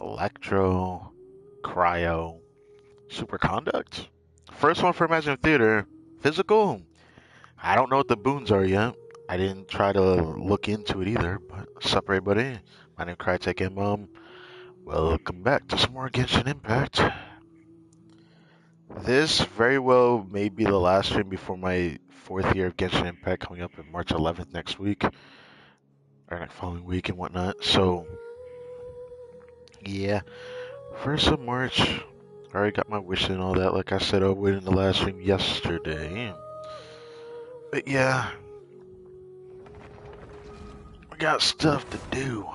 Electro, Cryo, Superconduct. First one for Imagine Theater. Physical. I don't know what the boons are yet. I didn't try to look into it either. But what's up, everybody? My name is Crytek and welcome back to some more Genshin Impact. This very well may be the last stream before my 4th year of Genshin Impact coming up in March 11th next week, or next following week and whatnot. So, yeah, 1st of March. I already got my wish and all that. Like I said, I went in the last stream yesterday. But yeah, we got stuff to do.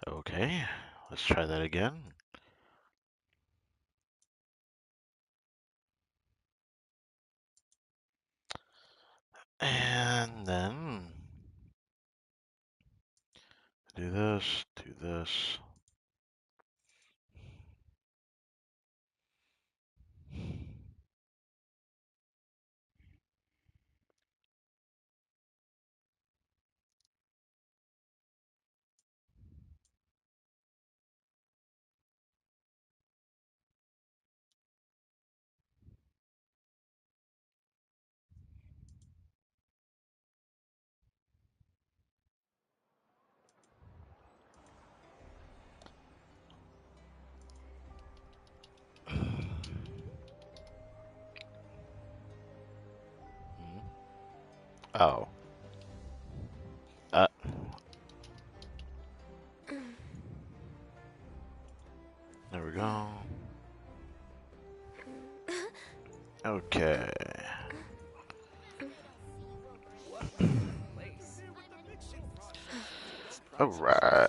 Okay, let's try that again. And then do this, do this. Oh. Uh, there we go. Okay. Alright.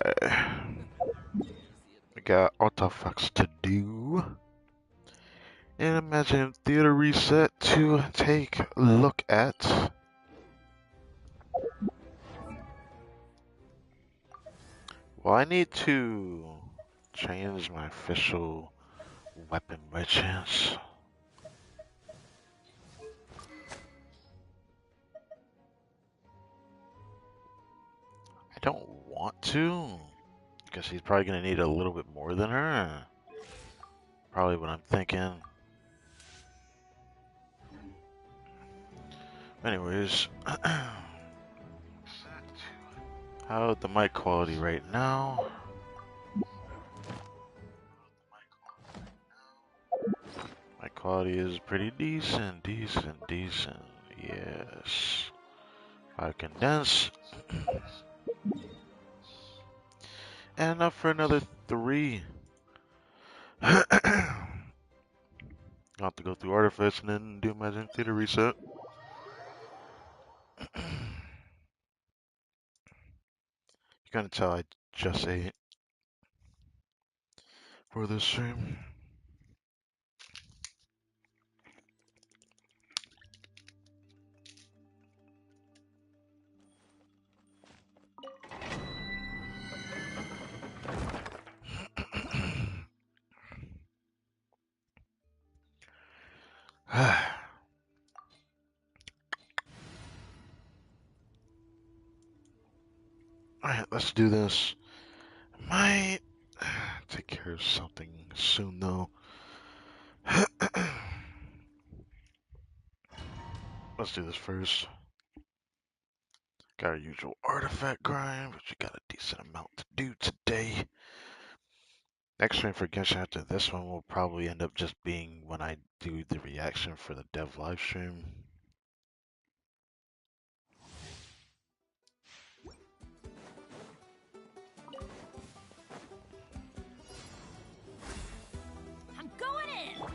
We got artifacts to do. And Imagine Theater Reset to take a look at. Well, I need to change my official weapon by chance. I don't want to, because he's probably going to need a little bit more than her. Probably what I'm thinking. Anyways, how the mic quality right now? My quality is pretty decent. Yes. I condense. And enough for another 3. I'll have to go through artifacts and then do Imagine Theater Reset. You're gonna tell I just ate for this stream. Alright, let's do this. Might take care of something soon though. Let's do this first. Got our usual artifact grind, which we got a decent amount to do today. Next stream for Genshin after this one will probably end up just being when I do the reaction for the dev live stream. I'm going in.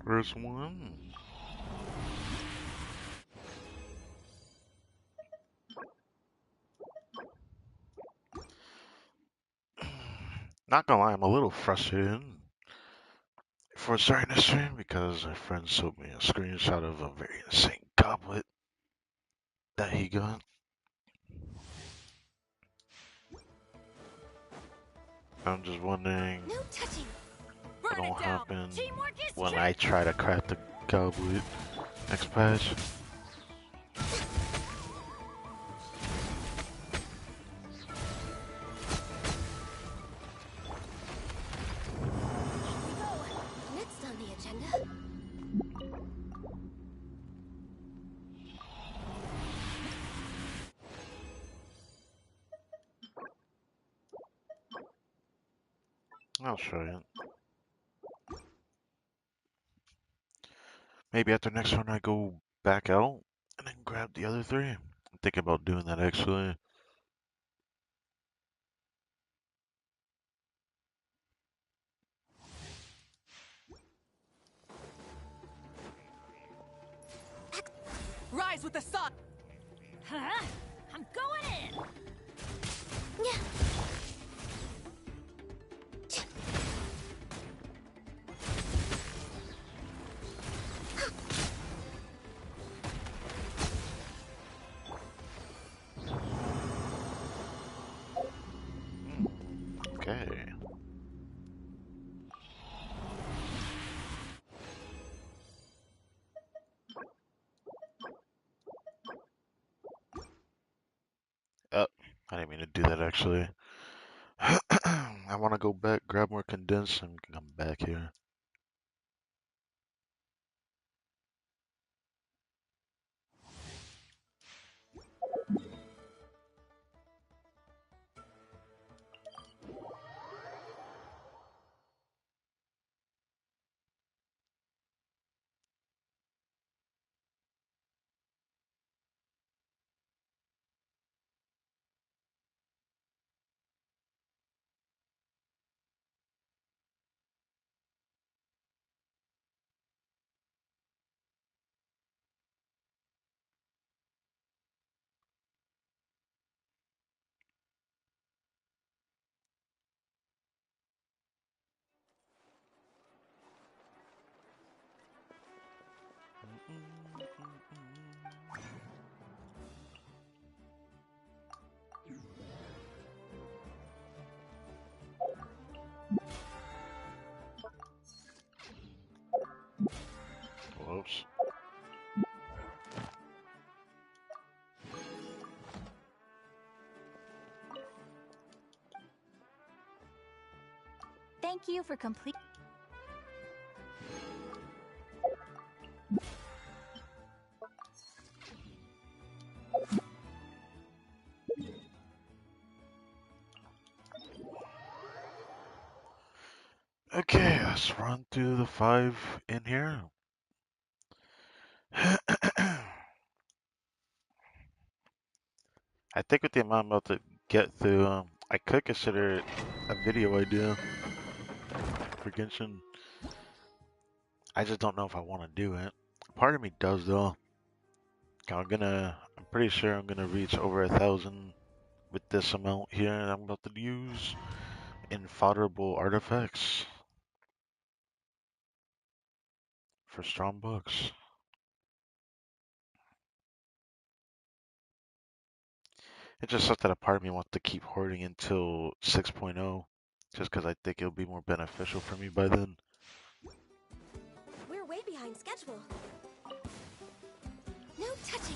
First one. Not gonna lie, I'm a little frustrated for starting this stream because our friend showed me a screenshot of a very insane goblet that he got. I'm just wondering No touching. what's Burn it gonna down. happen Teamwork is when key. I try to craft the goblet next patch. We go. Next on the agenda. I'll show you. Maybe after next one I go back out and then grab the other three. I'm thinking about doing that actually. Rise with the sun. Huh? I'm going in. Yeah. Okay. Oh, I didn't mean to do that actually. I want to go back, grab more condensed, and come back here. Whoops. Thank you for complete. Okay, let's run through the 5 in here. I think with the amount I'm about to get through, I could consider it a video idea for Genshin. I just don't know if I want to do it. Part of me does though. I'm pretty sure I'm gonna reach over 1,000 with this amount here I'm about to use in fodderable artifacts for strong books. It's just something that a part of me wants to keep hoarding until 6.0, just because I think it'll be more beneficial for me by then. We're way behind schedule. No touching.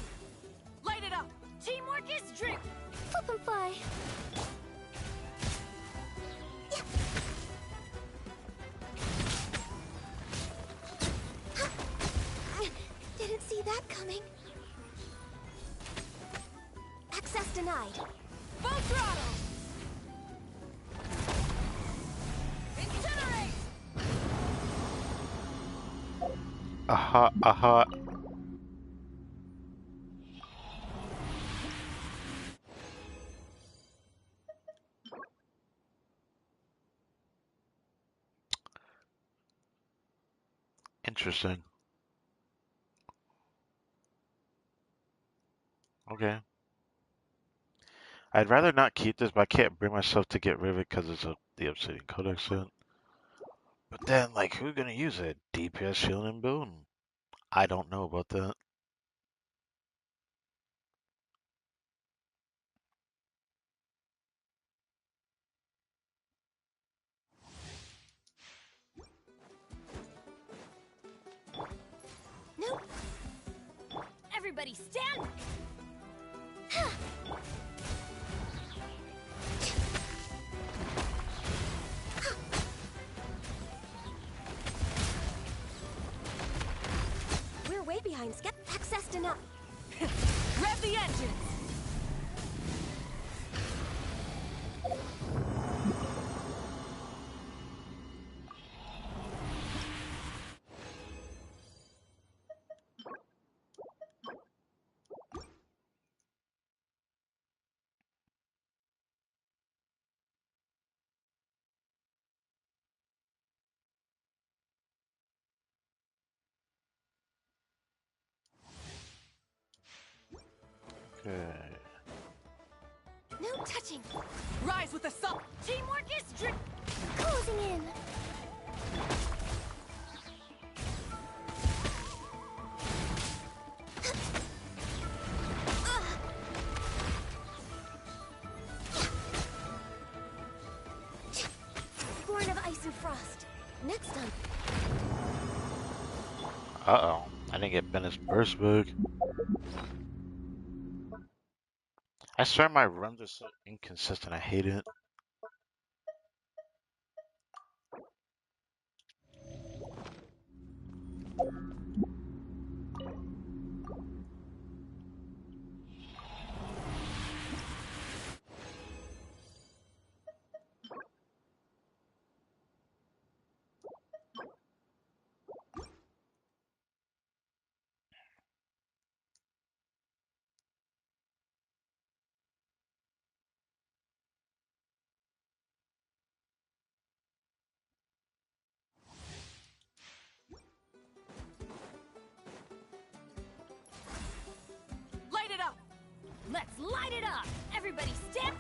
Light it up. Teamwork is dream. Flip and fly. Didn't see that coming. Access denied. Full throttle. Incinerate. Aha, aha. Interesting. Okay. I'd rather not keep this, but I can't bring myself to get rid of it because it's a the Obsidian Codex set. But then, like, who's gonna use it? DPS shielding and building? I don't know about that. Nope. Everybody stand. We're way behind. Get access denied. Rev the engines. Okay. No touching. Rise with the sun. Teamwork is Closing in. Born of ice and frost. Next time. Uh-oh. I didn't get Bennett's burst book. I swear my runs are so inconsistent. I hate it. light it up. Let's light it up. Everybody stand.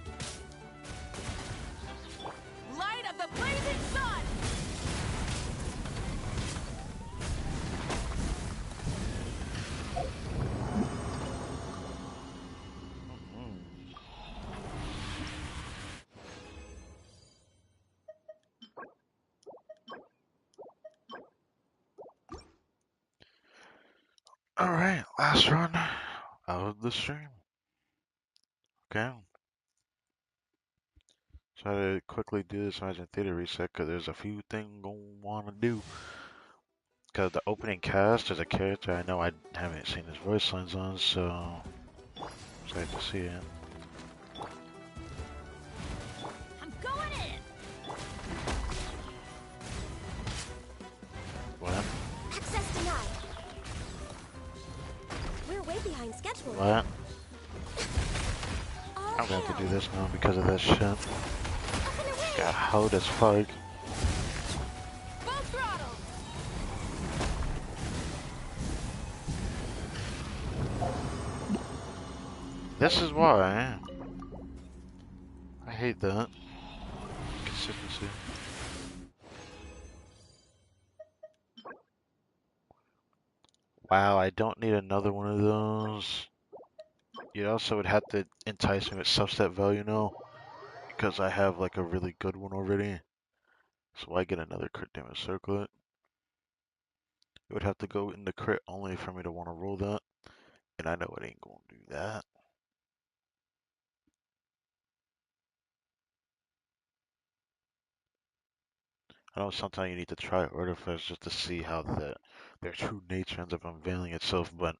Light of the blazing sun. Mm. Alright, last run out of the stream. Okay. Try to quickly do this Imagine Theater reset because there's a few things gonna wanna do. Because the opening cast is a character I know I haven't seen his voice lines on, so excited to see it. I'm going in. What? Access denied. We're way behind schedule. What? All I'm gonna have to do hail. this now because of that shit. Up and away. Got held as fuck. Full throttle. This is why I hate that consistency. Wow, I don't need another one of those. You also would have to entice me with subset value now because I have like a really good one already. So I get another crit damage circlet. It would have to go in the crit only for me to want to roll that, and I know it ain't gonna do that. I know sometimes you need to try artifacts just to see how their true nature ends up unveiling itself, but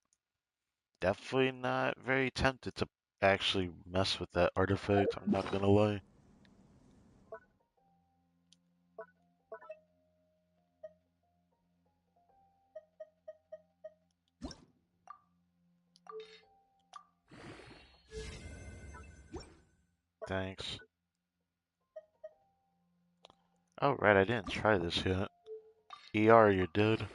definitely not very tempted to actually mess with that artifact, I'm not gonna lie. Thanks. Oh, right, I didn't try this yet. ER, you're dead.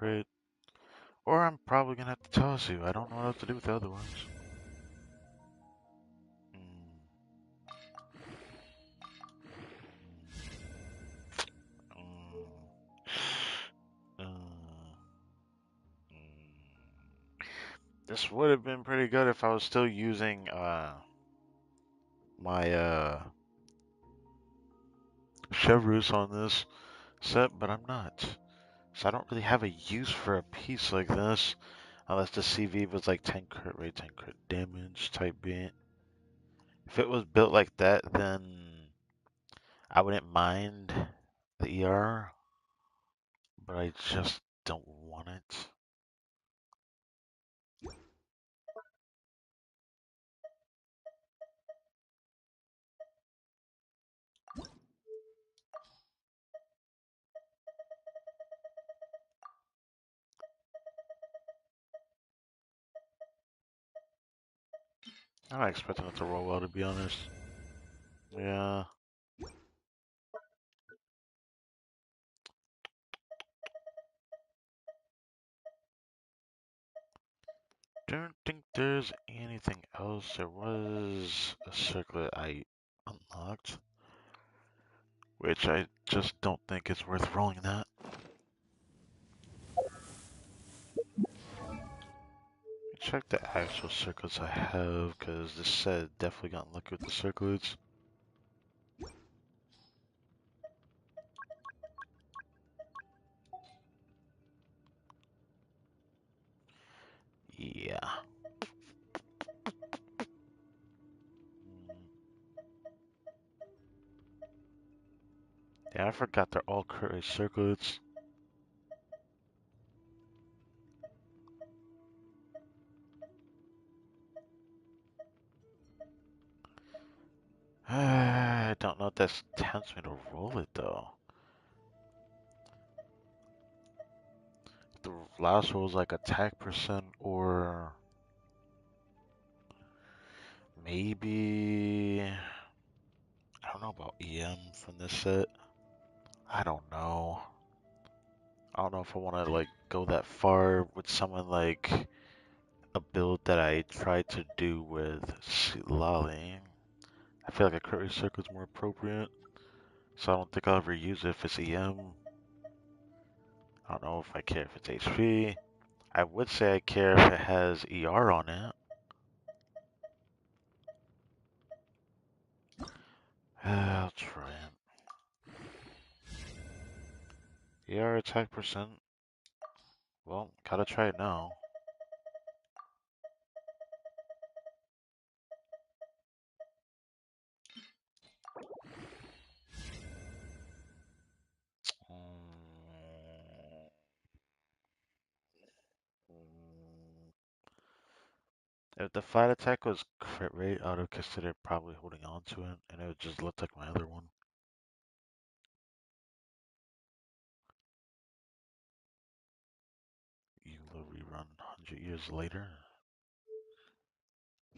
crit. Or I'm probably gonna have to toss you. I don't know what else to do with the other ones. Mm, This would have been pretty good if I was still using my Chevrus on this set, but I'm not. So I don't really have a use for a piece like this, unless the CV was like 10 crit rate, 10 crit damage type beat. If it was built like that, then I wouldn't mind the ER, but I just don't want it. I'm not expecting it to roll well, to be honest. Yeah. Don't think there's anything else. There was a circlet I unlocked, which I just don't think it's worth rolling that. Check the actual circlets I have, because this set definitely got lucky with the circlets. Yeah. Yeah, I forgot they're all crit rate circlets. I don't know if that tempts me to roll it, though. The last one was like attack percent, or maybe I don't know about EM from this set. I don't know. I don't know if I want to like go that far with someone like a build that I tried to do with Lolly. I feel like a crit rate circle is more appropriate, so I don't think I'll ever use it if it's EM. I don't know if I care if it's HP. I would say I care if it has ER on it. I'll try it. ER attack percent. Well, gotta try it now. Mm, mm. If the fight attack was crit rate, I would have considered probably holding on to it, and it would just look like my other one. Eula rerun 100 years later.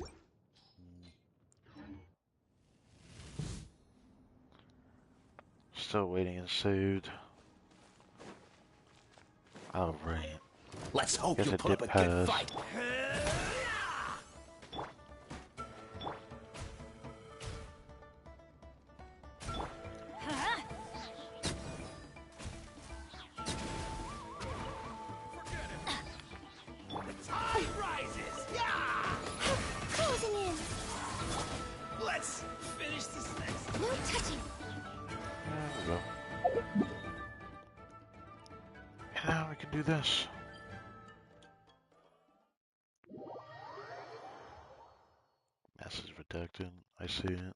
Mm, Still waiting and saved. Alright. Let's hope Guess you'll I put up did a good pass. fight. Huh? Tide rises! Yeah! Closing in. Let's finish this next. No touching. There we go. And now we can do this. Message redacted. I see it.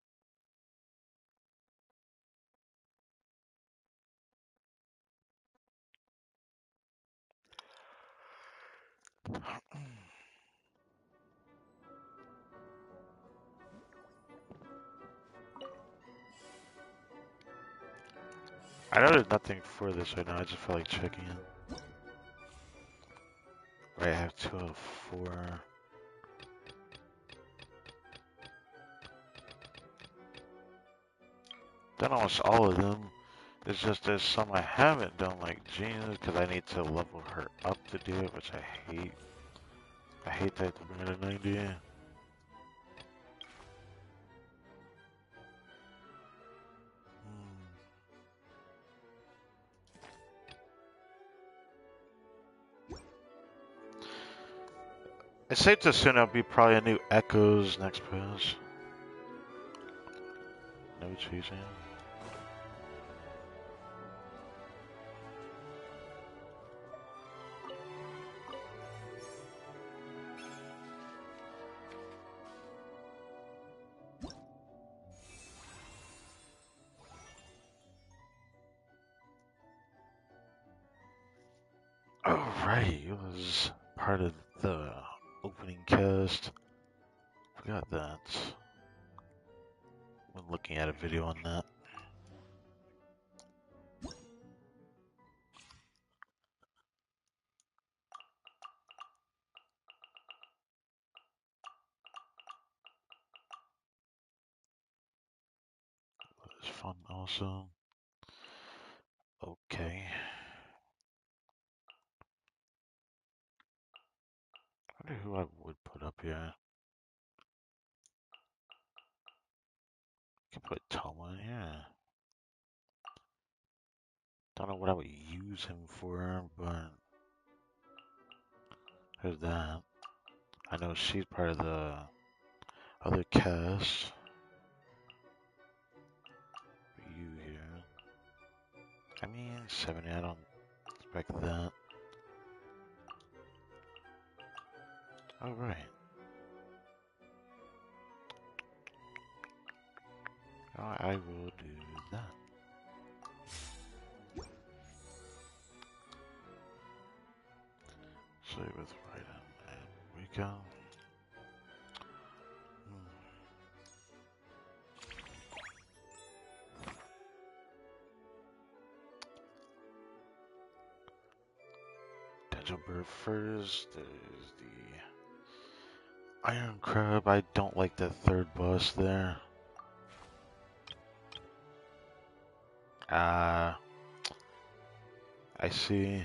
I know there's nothing for this right now. I just feel like checking in. Right, I have 204. Done almost all of them. It's just there's some I haven't done, like Gina, because I need to level her up to do it, which I hate. I hate that to bring her to 90. It's safe to assume there'll be probably a new Echoes next pass. No cheating. Oh, right, it was part of the opening cast. Forgot that. I'm looking at a video on that. It was fun also. Okay. I wonder who I would put up here. I could put Toma in here. Don't know what I would use him for, but there's that. I know she's part of the other cast. You here. I mean, 70, I don't expect that. Alright. I will do that. Save with right and we go. Bird first. There's the Iron Crab. I don't like that third boss there. I see.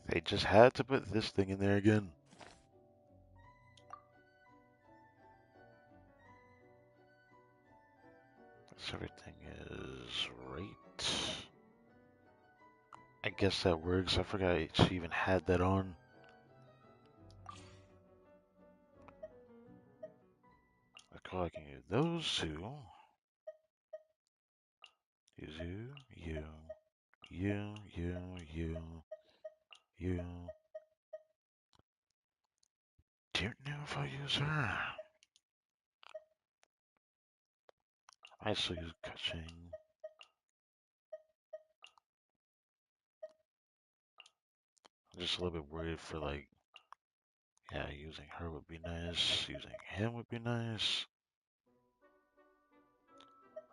They just had to put this thing in there again. So everything is right. I guess that works. I forgot she even had that on. I can use those two. Use you, you. Don't know if I'll use her. I still use Kaching. I'm just a little bit worried for like, yeah, using her would be nice. Using him would be nice.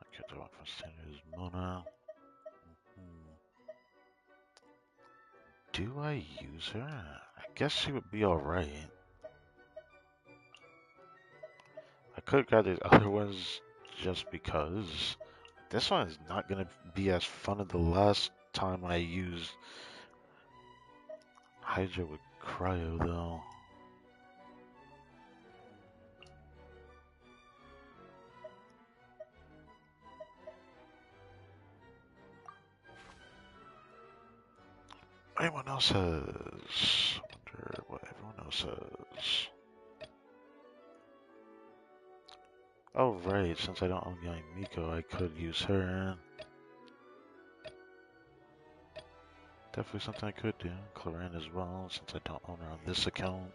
I could do one for standard as Mona. Do I use her? I guess she would be alright. I could have got these other ones just because. This one is not gonna be as fun as the last time I used Hydra with Cryo though. Anyone else has? Wonder what everyone else has. Oh right, since I don't own Young Miko, I could use her. Definitely something I could do. Clarin as well, since I don't own her on this account.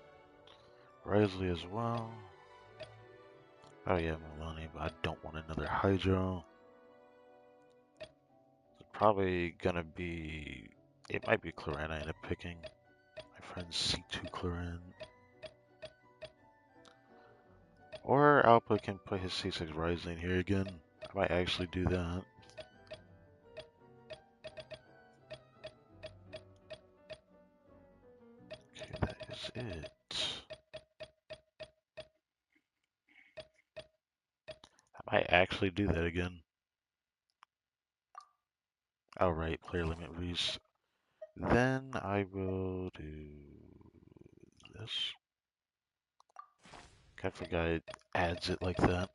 Risley as well. Oh yeah, Milani, but I don't want another Hydro. It's probably gonna be... It might be Clarin I end up picking. My friend C2 Clarin. Or Alpha can put his C6 Rising here again. I might actually do that. Okay, that is it. Might actually do that again. Alright, player limit reached. Then I will do this. I forgot it adds it like that.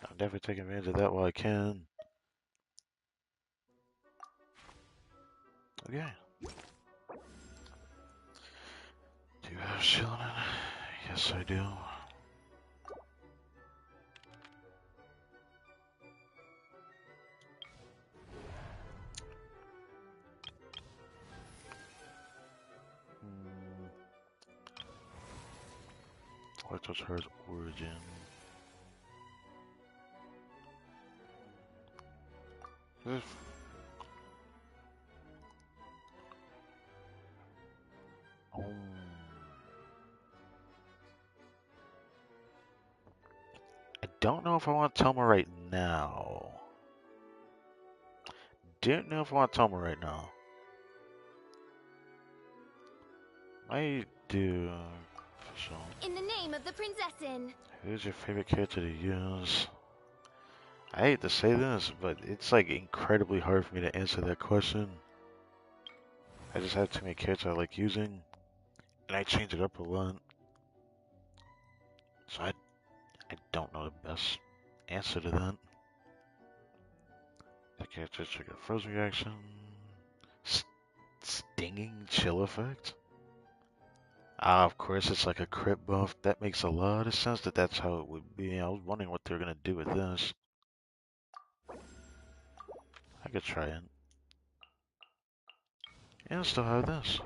I'm definitely taking advantage of that while I can. Okay. Do you have shielding? Yes, I do. What was her origin? This- Oh. I don't know if I want Toma right now. Don't know if I want Toma right now. I do. So, In the name of the Prinzessin. who's your favorite character to use? I hate to say this, but it's like incredibly hard for me to answer that question. I just have too many characters I like using, and I change it up a lot. So I don't know the best answer to that. The character trigger frozen reaction. Stinging chill effect? Ah, of course, it's like a crit buff. That makes a lot of sense that that's how it would be. I was wondering what they're gonna do with this. I could try it. And still have this.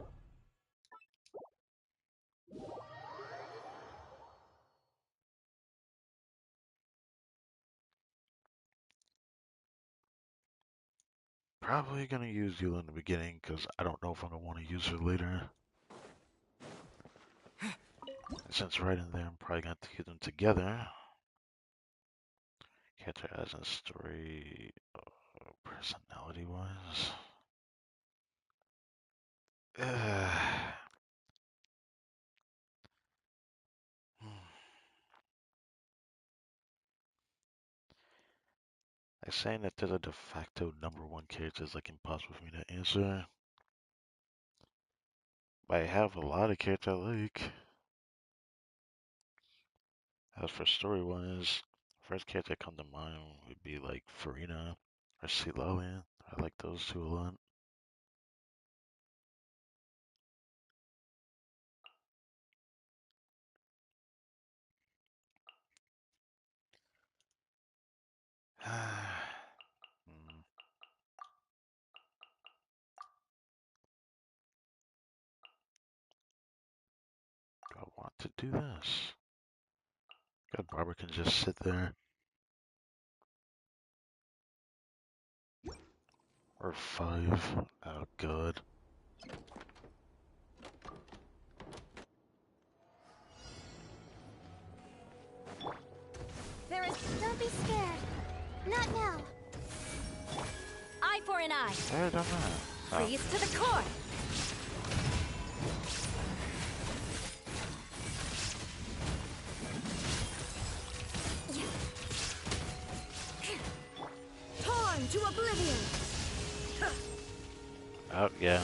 Probably gonna use you in the beginning because I don't know if I'm gonna want to use her later. And since right in there, I'm probably gonna have to get them together. Character as a story, personality-wise. I'm saying that there's a de facto number one character is like impossible for me to answer. But I have a lot of characters I like. As for story wise, first character that come to mind would be like Farina or Silalian. I like those two a lot. Hmm, do I want to do this? God, Barbara can just sit there. Or 5. Oh, God. There is. Don't be scared. Not now. Eye for an eye. I done that. Oh, Freeze to the core. Torn to oblivion. oh yeah.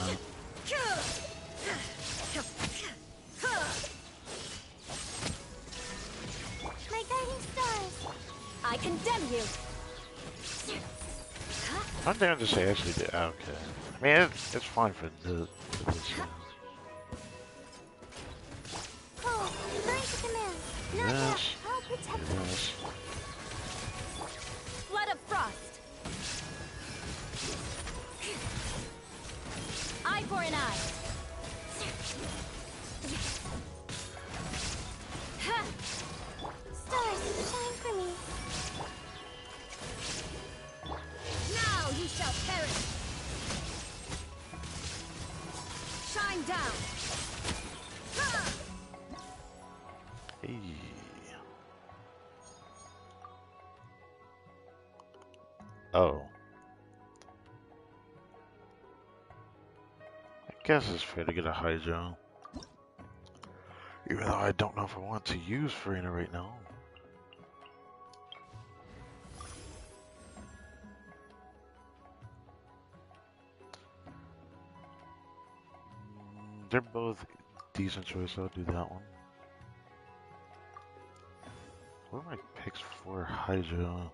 My guiding stars. I condemn you. One thing I just say actually did. Oh, okay. I mean, it's fine for this. Oh, burn to command. Not now. This. I'll Do protect you. this. Flood of frost. Eye for an eye. Stars, shine for me. Now you shall perish. Shine down. Hey. Oh. I guess it's fair to get a Hydro. Even though I don't know if I want to use Farina right now. They're both decent choice. I'll do that one. What are my picks for Hydra?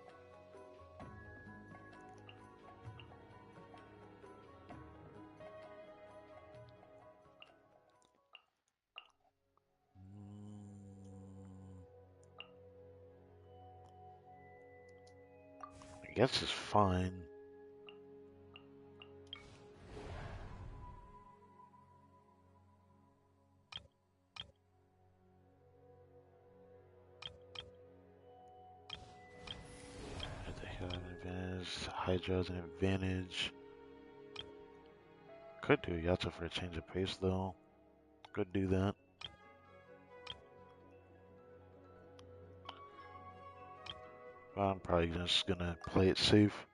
I guess it's fine. Hydra has an advantage. Could do Yato for a change of pace though. Could do that. But I'm probably just gonna play it safe.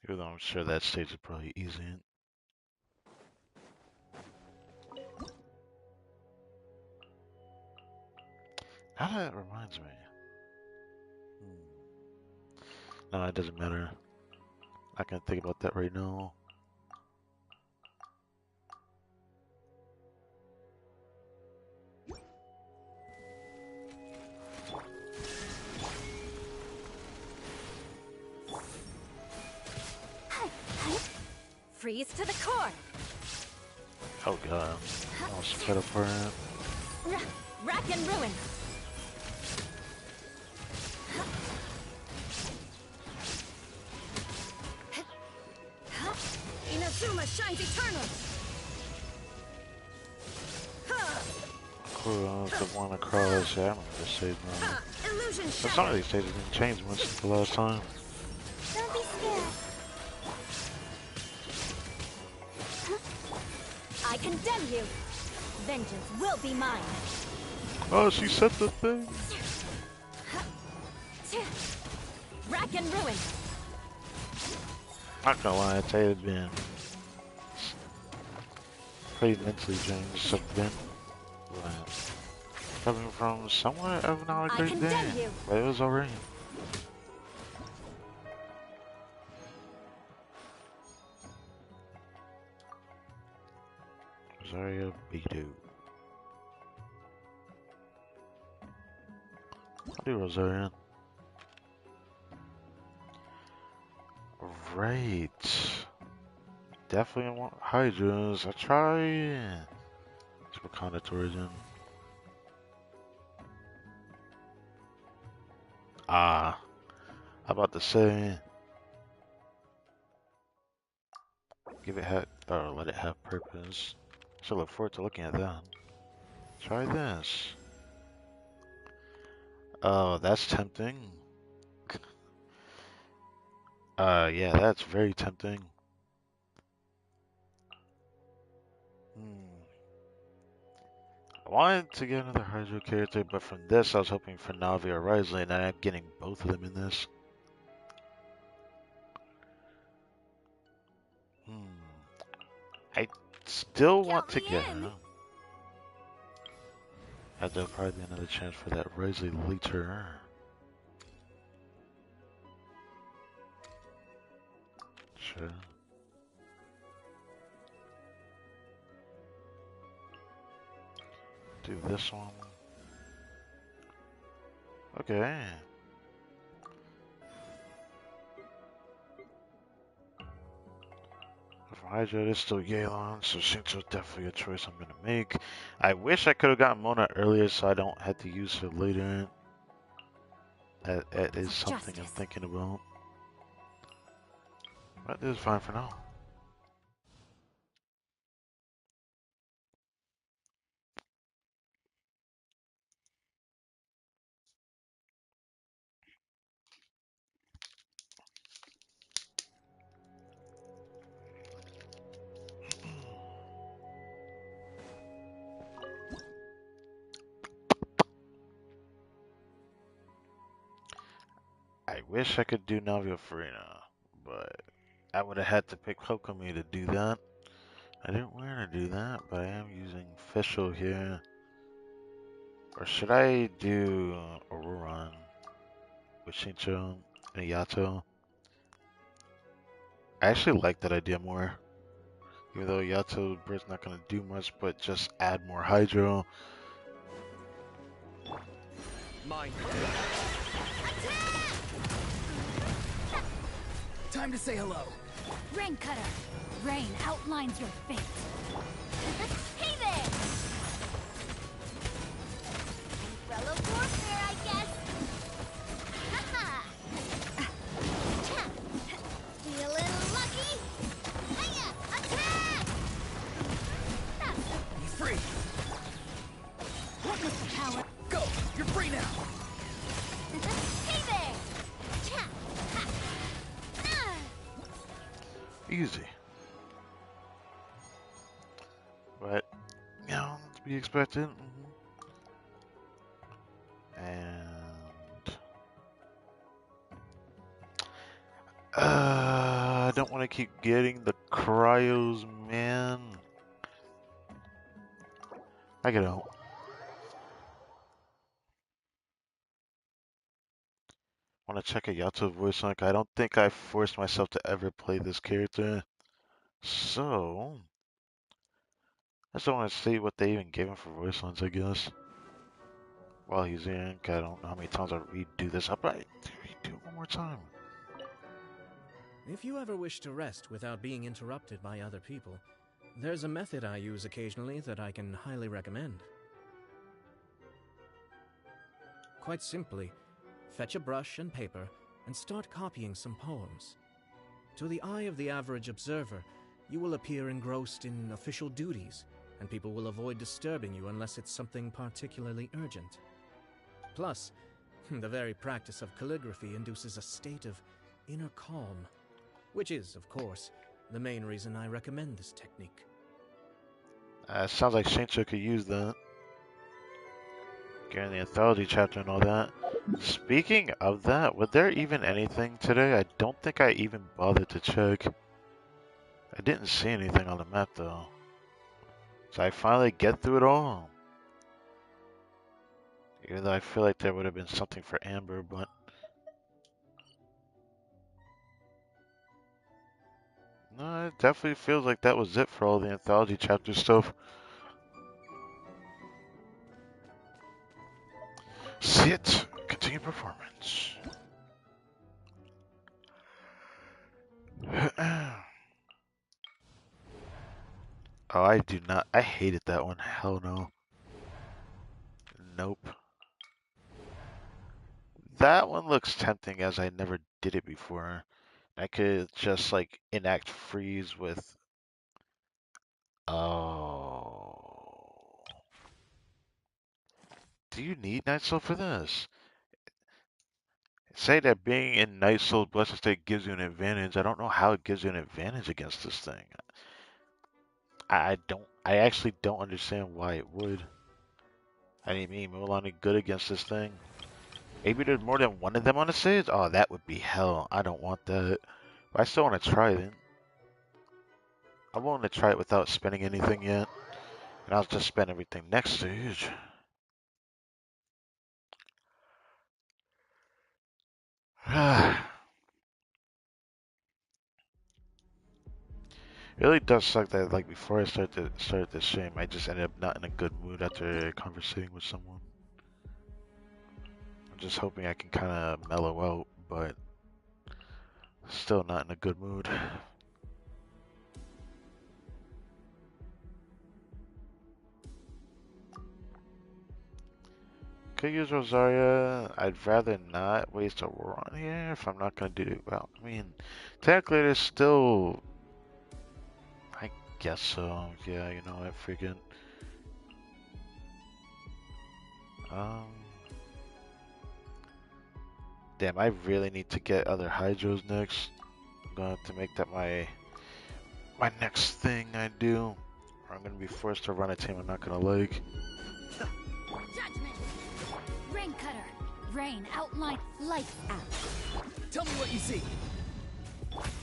Even though I'm sure that stage is probably easy. Now that reminds me. No, it doesn't matter. I can't think about that right now. Freeze to the core. Oh god. I'll split apart. Rack and ruin. Inazuma shines eternal. Cool, the one across. Yeah, I remember this stage now. Illusion But some shatter. of these stages didn't change much since the last time. Don't be scared. I condemn you. Vengeance will be mine. Oh, she set the thing. Rack and ruin. Not gonna lie, I'd say it's been pretty mentally drained this event. Coming from somewhat of not a I great condemn day, you. but it was alright. Rosaria Bidu. I'll do Rosaria. Right. Definitely want Hydras. I try. Superconduct origin. Ah. How about to say. Give it or let it have purpose. So look forward to looking at that. Try this. Oh, that's tempting. Yeah, that's very tempting. I wanted to get another Hydro character, but from this I was hoping for Navi or Risley, and I'm getting both of them in this. I still want to get her. There'll probably be another chance for that Risley later. Sure. Do this one. Okay. For Hydra, it is still Yelan, so Shinto's definitely a choice I'm gonna make. I wish I could have gotten Mona earlier so I don't have to use her later. That is something I'm thinking about. But this is fine for now. I wish I could do Navia Farina, but I would have had to pick Kokomi to do that. I didn't want to do that, but I am using Fischl here. Or should I do Auroran with Shincho and Yato? I actually like that idea more. Even though Yato Bird's not going to do much, but just add more Hydro. Mine. Time to say hello. Rain Cutter. Rain outlines your fate. Hey there! Umbrella warfare, I guess. Haha! Feeling lucky? Hiya! Attack! He's free. Witness the power. Go. You're free now. Hey there! Cha! Ha! Ah! Easy. But, you know, to be expected. And I don't want to keep getting the cryos, man. I get out. Want to check a Yato voice link. I don't think I forced myself to ever play this character. So, I just want to see what they even gave him for voice lines, I guess. While he's in, I don't know how many times I redo this. I'll probably redo it one more time. If you ever wish to rest without being interrupted by other people, there's a method I use occasionally that I can highly recommend. Quite simply, fetch a brush and paper and start copying some poems. To the eye of the average observer, you will appear engrossed in official duties, and people will avoid disturbing you unless it's something particularly urgent. Plus, the very practice of calligraphy induces a state of inner calm, which is, of course, the main reason I recommend this technique. Sounds like Shincho could use that. Getting the anthology chapter and all that. Speaking of that, was there even anything today? I don't think I even bothered to check. I didn't see anything on the map though. So I finally get through it all. Even though I feel like there would have been something for Amber, but no, it definitely feels like that was it for all the anthology chapter stuff. Sit. Continue performance. Oh, I do not. I hated that one. Hell no. Nope. That one looks tempting as I never did it before. I could just like enact freeze with. Oh. Do you need Night Soul for this? Say that being in Night Soul's Blessed State gives you an advantage. I don't know how it gives you an advantage against this thing. I don't. I actually don't understand why it would. I mean, Mulan is good against this thing. Maybe there's more than one of them on the stage? Oh, that would be hell. I don't want that. But I still want to try it. I'm willing to try it without spending anything yet. And I'll just spend everything next stage. It really does suck that like before I started this stream, I just ended up not in a good mood after conversating with someone. I'm just hoping I can kind of mellow out, but still not in a good mood. Could use Rosaria. I'd rather not waste a war on here if I'm not gonna do it well. I mean, technically there's still. I guess so. Yeah, you know what? Freaking. Damn, I really need to get other Hydros next. I'm gonna have to make that my next thing I do. Or I'm gonna be forced to run a team I'm not gonna like. Judgment. Rain Cutter. Rain outline. Lights out. Tell me what you see.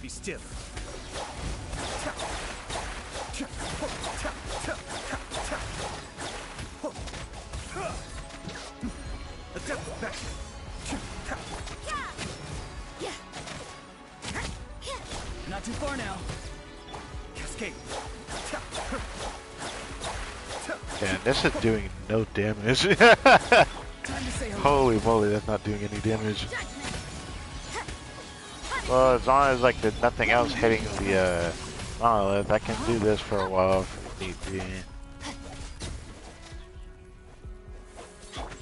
Be still. Attempt back. Not too far now. Cascade. And this is doing no damage. Time to say hello. Holy moly, that's not doing any damage. Well, as long as like there's nothing else hitting the monolith, I can do this for a while if need be.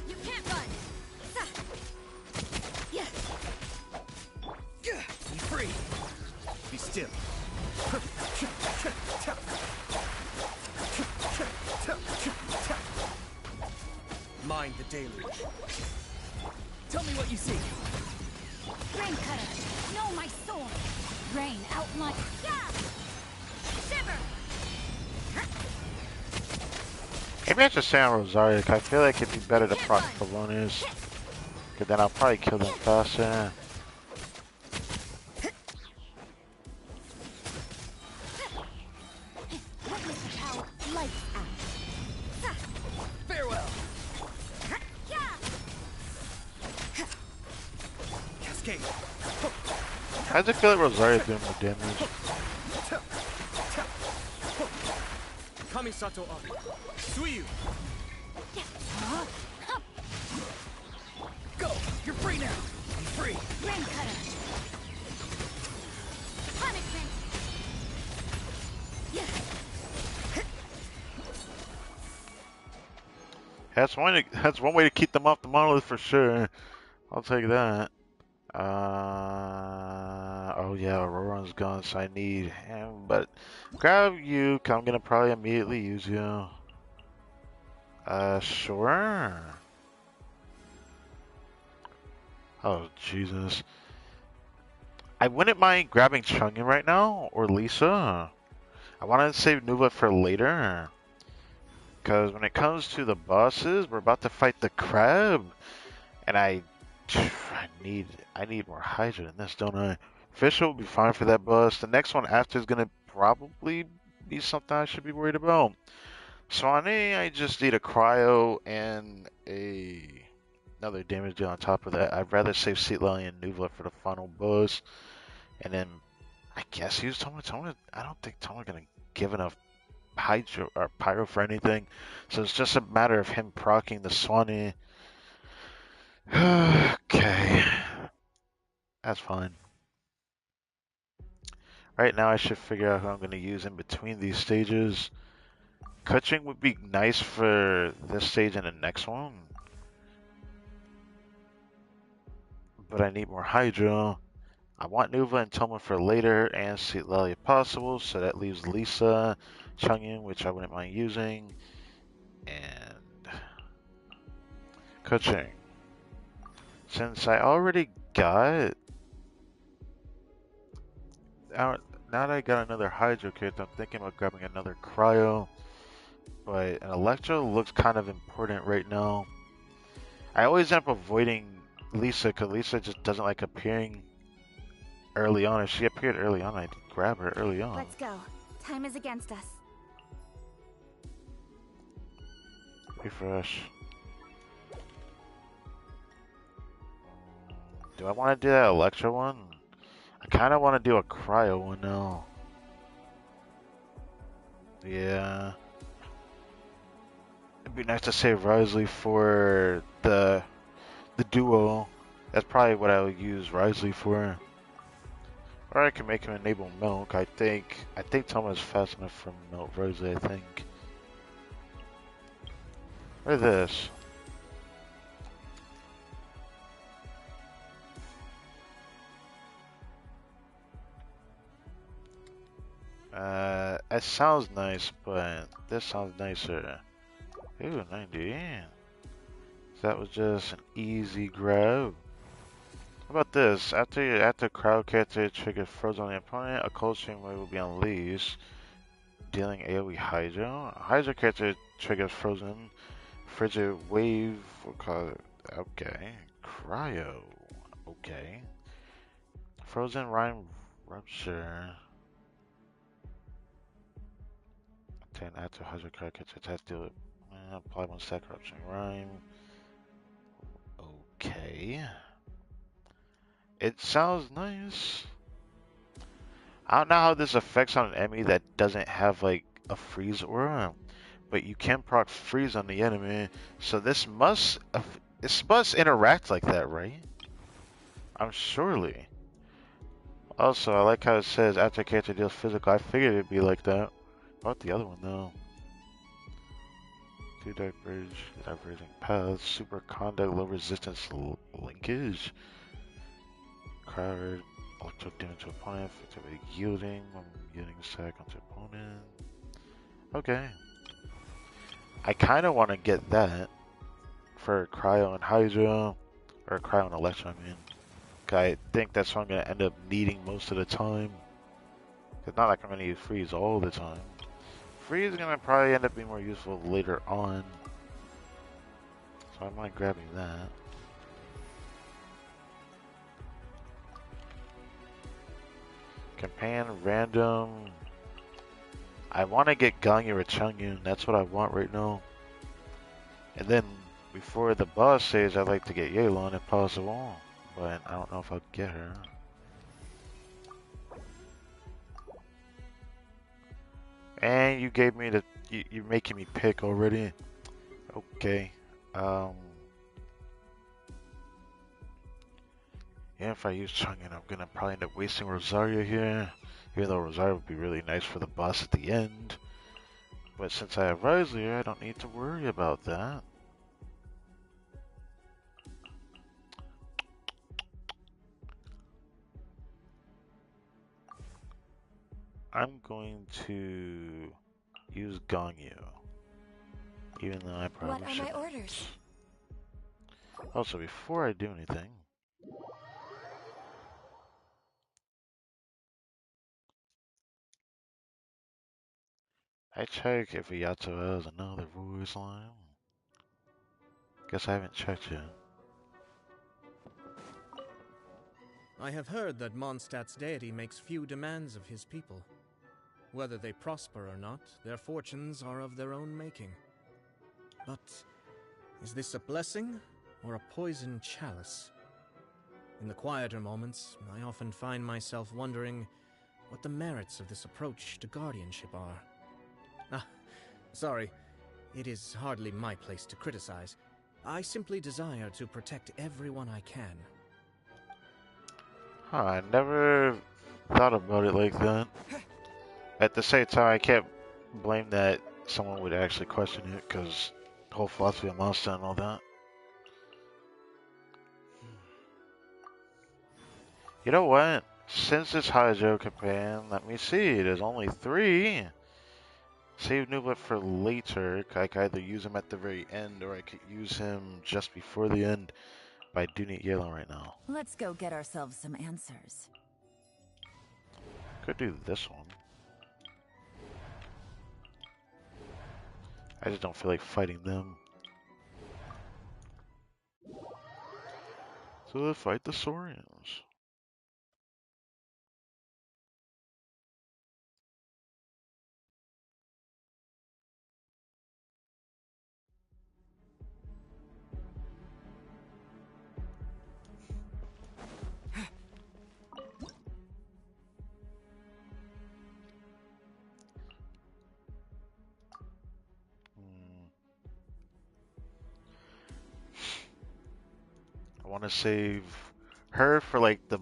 You can't run. Be free. Be still. Mind the deluge. Tell me what you see. Rain cutter. Know my sword. Rain out my. Shiver. Maybe I should stay on Rosario, 'cause I feel like it'd be better to proc Polonius. Cause then I'll probably kill them faster. Witness the power. Lights out. Farewell. Cascade. I just feel like Rosario's doing more damage. Kamisato Abi. Suiyu. Go. You're free now. Be free. Rain cutter. Punishment. That's one way to keep them off the monolith for sure. I'll take that. Oh yeah, Aurora's gone, so I need him. But grab you, 'cause I'm gonna probably immediately use you. Sure. Oh Jesus. I wouldn't mind grabbing Chungin right now or Lisa. I want to save Nuva for later. Because when it comes to the bosses, we're about to fight the crab, and I need more Hydra than this, don't I? Fisher will be fine for that boss. The next one after is gonna probably be something I should be worried about. Swanee, I just need a cryo and another damage deal on top of that. I'd rather save Seatlali and Nuva for the final boss, and then I guess use Toma. I don't think Toma's gonna give enough Hydro or Pyro for anything, so it's just a matter of him proccing the Swanee. Okay, that's fine. Right now I should figure out who I'm going to use in between these stages. Kutching would be nice for this stage and the next one, but I need more Hydro. I want Nuva and Toma for later, and Seatlali if possible, so that leaves Lisa, Chungin, which I wouldn't mind using, and Kutching. Since I already got... Now that I got another Hydro kit, I'm thinking about grabbing another Cryo, but an Electro looks kind of important right now. I always end up avoiding Lisa, because Lisa just doesn't like appearing early on. If she appeared early on, I'd grab her early on. Let's go. Time is against us. Refresh. Do I want to do that Electro one? I kind of want to do a Cryo one now. Yeah. It'd be nice to save Risley for the duo. That's probably what I would use Risley for. Or I can make him enable Milk. I think Toma's fast enough for Milk Risley, I think. Or this. It sounds nice, but this sounds nicer. Ooh, 90. So that was just an easy grab. How about this? After crowd character triggers frozen on the opponent, a cold stream wave will be unleashed, dealing AoE Hydro. Hydro character triggers frozen frigid wave. We'll call it. Okay. Cryo. Okay. Frozen Rupture. Then add to Hydro card, catch attack, deal it. Apply one stack corruption rhyme. Okay. It sounds nice. I don't know how this affects on an enemy that doesn't have like a freeze aura, but you can proc freeze on the enemy, so this must interact like that, right? I'm surely. Also, I like how it says after character deals physical. I figured it'd be like that. What about the other one though? Two diverging paths, superconduct, low resistance linkage, crowd, electro damage to opponent, effectively yielding, yielding stack onto opponent. Okay. I kind of want to get that for Cryo and Hydra, or Cryo and Electro, I mean. I think that's what I'm going to end up needing most of the time. It's not like I'm going to use Freeze all the time. Freeze is going to probably end up being more useful later on. So I mind grabbing that. Companion, random. I want to get Ganyu or Changyun. That's what I want right now. And then before the boss stage, I'd like to get Yelan if possible. But I don't know if I'll get her. And you gave me the... You're making me pick already. Okay. Yeah, if I use Chang'an, I'm gonna probably end up wasting Rosario here. Even though Rosario would be really nice for the boss at the end. But since I have Risley, I don't need to worry about that. I'm going to use Ganyu. Even though I probably What are my orders? Also, before I do anything, I check if Yato has another voice line. Guess I haven't checked yet. I have heard that Mondstadt's deity makes few demands of his people. Whether they prosper or not, their fortunes are of their own making. But is this a blessing or a poisoned chalice? In the quieter moments, I often find myself wondering what the merits of this approach to guardianship are. Ah, sorry. It is hardly my place to criticize. I simply desire to protect everyone I can. Huh, I never thought about it like that. At the same time, I can't blame that someone would actually question it, because the whole philosophy of Monster and all that. You know what? Since it's Hydro Campaign, let me see. There's only 3. Save Nublet for later. I could either use him at the very end, or I could use him just before the end. But I do need Yelan right now. Let's go get ourselves some answers. Could do this one. I just don't feel like fighting them. So let's fight the Saurians. I want to save her for like the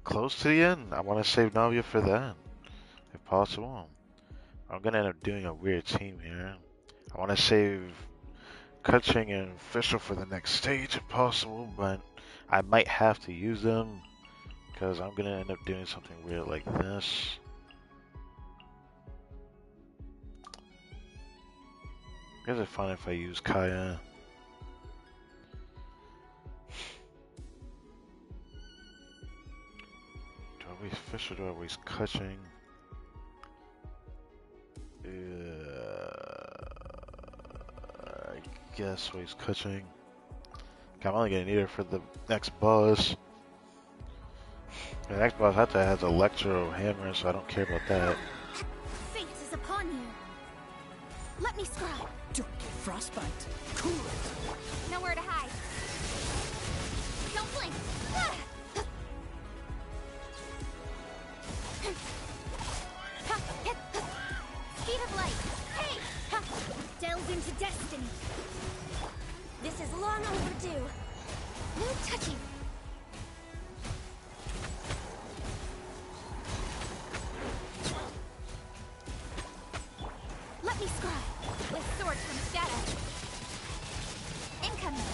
close to the end. I want to save Navia for that, if possible. I'm gonna end up doing a weird team here. I want to save Kutching and Fisher for the next stage if possible, but I might have to use them because I'm gonna end up doing something weird like this. I guess it's fine if I use Kaya. Do I waste Fish or do I waste Kutching? I guess waste Kutching. Okay, I'm only gonna need her for the next boss. The Xbox Hunter has electro hammer, so I don't care about that. Fate is upon you. Let me scribe. Don't get frostbite. Cool it. Nowhere to hide. Don't blink. Speed of light. Hey! Delve into destiny. This is long overdue. No touching. Let me scribe with swords from shadow. Incoming.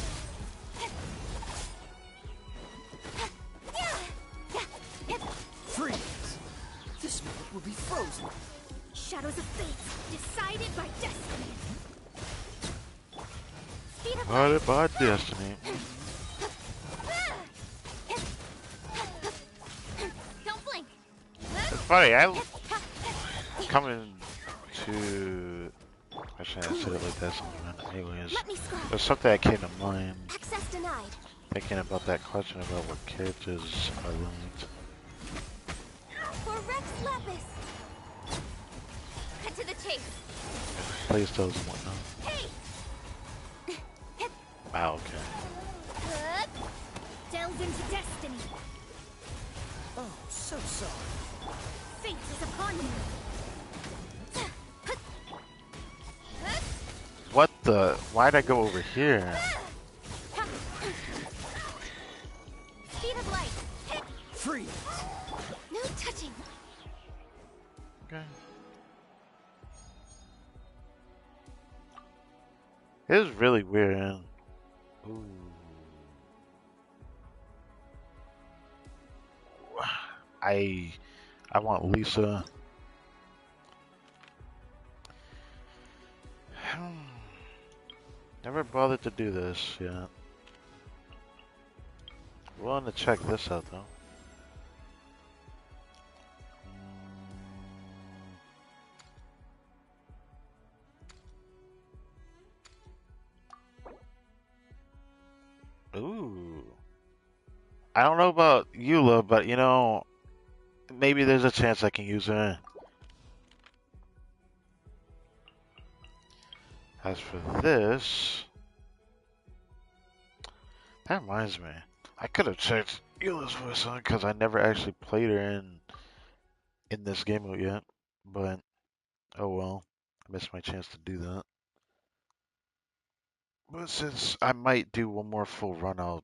Freeze! This moment will be frozen. Shadows of fate, decided by destiny. Speed of Guided by destiny. Don't blink. It's funny, I'm coming to... I shouldn't have said it like that sometimes. Anyways, Let me scribe. there's something that came to mind Access denied. thinking about that question about what characters are linked. For Rex Lapis. Cut to the chase. Playstyles and whatnot. Hey! Wow, okay. Delve into destiny. Oh, so sorry. Fate is upon you. What the? Why'd I go over here? Speed of light. Freeze! No touching. Okay. It is really weird. Ooh. I want Lisa. Never bothered to do this yet. Willing to check this out though. Ooh. I don't know about Eula, but you know, maybe there's a chance I can use her. As for this, that reminds me, I could have checked Eula's voice on because I never actually played her in this game mode yet. But oh well, I missed my chance to do that. But since I might do one more full run, I'll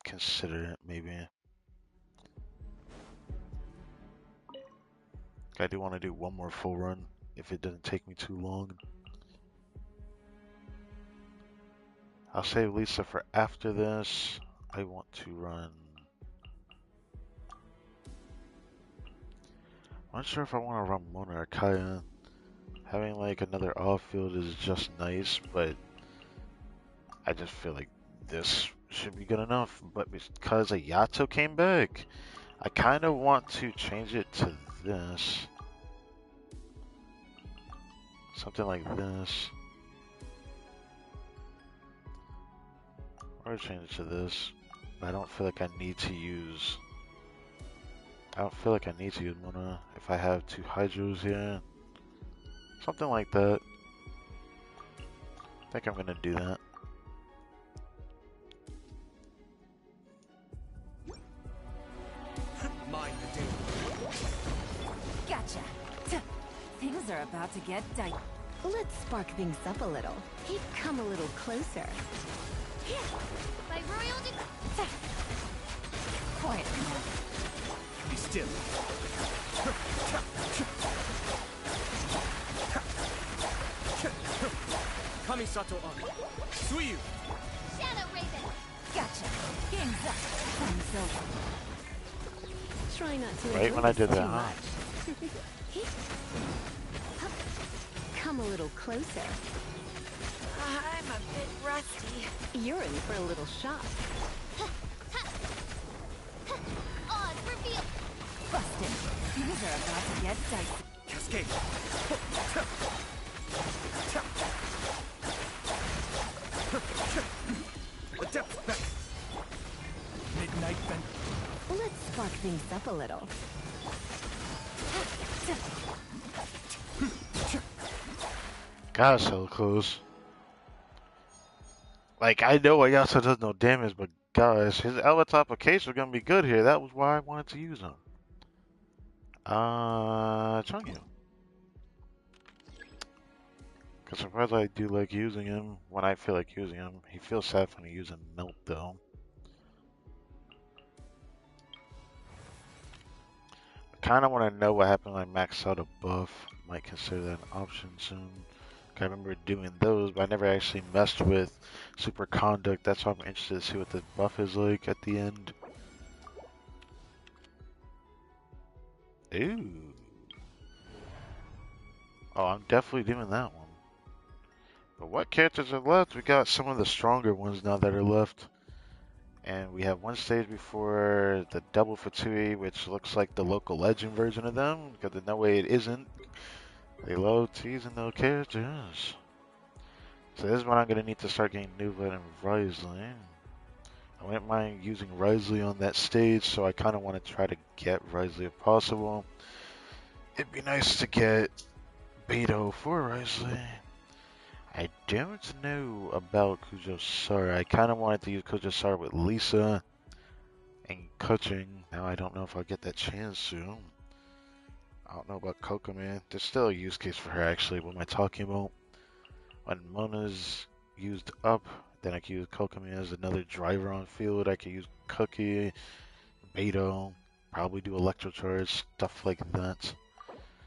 consider it maybe. I do want to do one more full run if it doesn't take me too long. I'll save Lisa for after this. I want to run. I'm not sure if I want to run Mona or Kaya. Having like another off field is just nice, but I just feel like this should be good enough. But because Ayato came back, I kind of want to change it to this. Something like this. Or change it to this. But I don't feel like I need to use... I don't feel like I need to use Mona if I have two Hydros here. Something like that. I think I'm gonna do that. Mind the danger. Gotcha. Things are about to get dicey. Let's spark things up a little. Come a little closer. By royal decree. Quiet now. Be still. Kamisato on. Suiyu! Shadow Raven. Gotcha. Game's up. Time's over. Try not to Right enjoy when I this did too that, huh? much. Come a little closer. I'm a bit rusty. You're in for a little shock. Odd reveal. Busted. Things are about to get dicey. Cascade! Adept back! Midnight Bend. Let's spark things up a little. God, so close. Like, I know Ayasa does no damage, but gosh, his elemental application are gonna be good here. That was why I wanted to use him. Chungyu. Because surprised I do like using him when I feel like using him. He feels sad when he uses Melt, though. I kind of want to know what happened when I max out a buff. Might consider that an option soon. I remember doing those, but I never actually messed with Superconduct. That's why I'm interested to see what the buff is like at the end. Ooh. Oh, I'm definitely doing that one. But what characters are left? We got some of the stronger ones now that are left. And we have one stage before the double Fatui, which looks like the local legend version of them, because there's no way it isn't. They love teasing those characters. So this is when I'm going to need to start getting Nuva and Risley. I wouldn't mind using Risley on that stage, so I kind of want to try to get Risley if possible. It'd be nice to get Beto for Risley. I don't know about Kujosara. I kind of wanted to use Kujosara with Lisa and coaching. Now I don't know if I'll get that chance soon. I don't know about Kokoman. There's still a use case for her actually. What am I talking about? When Mona's used up, then I can use Kokoman as another driver on field. I can use Cookie, Beto, probably do Electrocharge, stuff like that.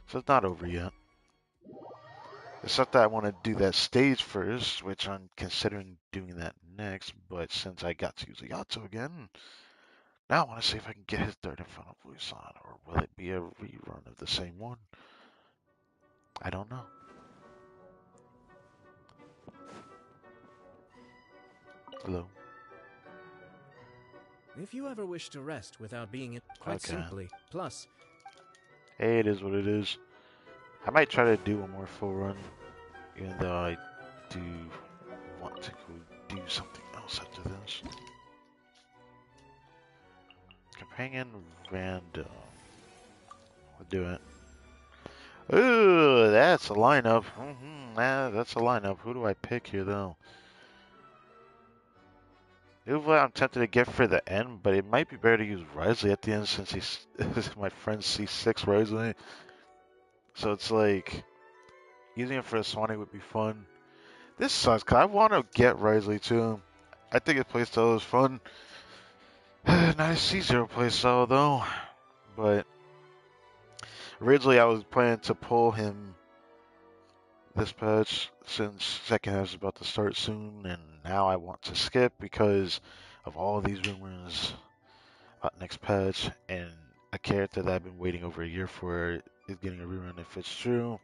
So it's not over yet. It's not that I want to do that stage first, which I'm considering doing that next, but since I got to use Yato again, now I want to see if I can get his third Infernal Voice on, or will it be a rerun of the same one? I don't know. Hello. If you ever wish to rest without being in, quite Okay. simply. Plus, Hey, it is what it is. I might try to do one more full run, even though I do want to go do something else after this. Companion random. We'll do it. Ooh, that's a lineup. That's a lineup. Who do I pick here, though? Uva, I'm tempted to get for the end, but it might be better to use Risley at the end since he's my friend C6 Risley. So it's like using it for a Swanee would be fun. This sucks because I want to get Risley too. I think his playstyle is fun. Nice C0 playstyle though. But originally I was planning to pull him this patch since second half is about to start soon, and now I want to skip because of all these rumors about next patch, and a character that I've been waiting over a year for is getting a rerun if it's true.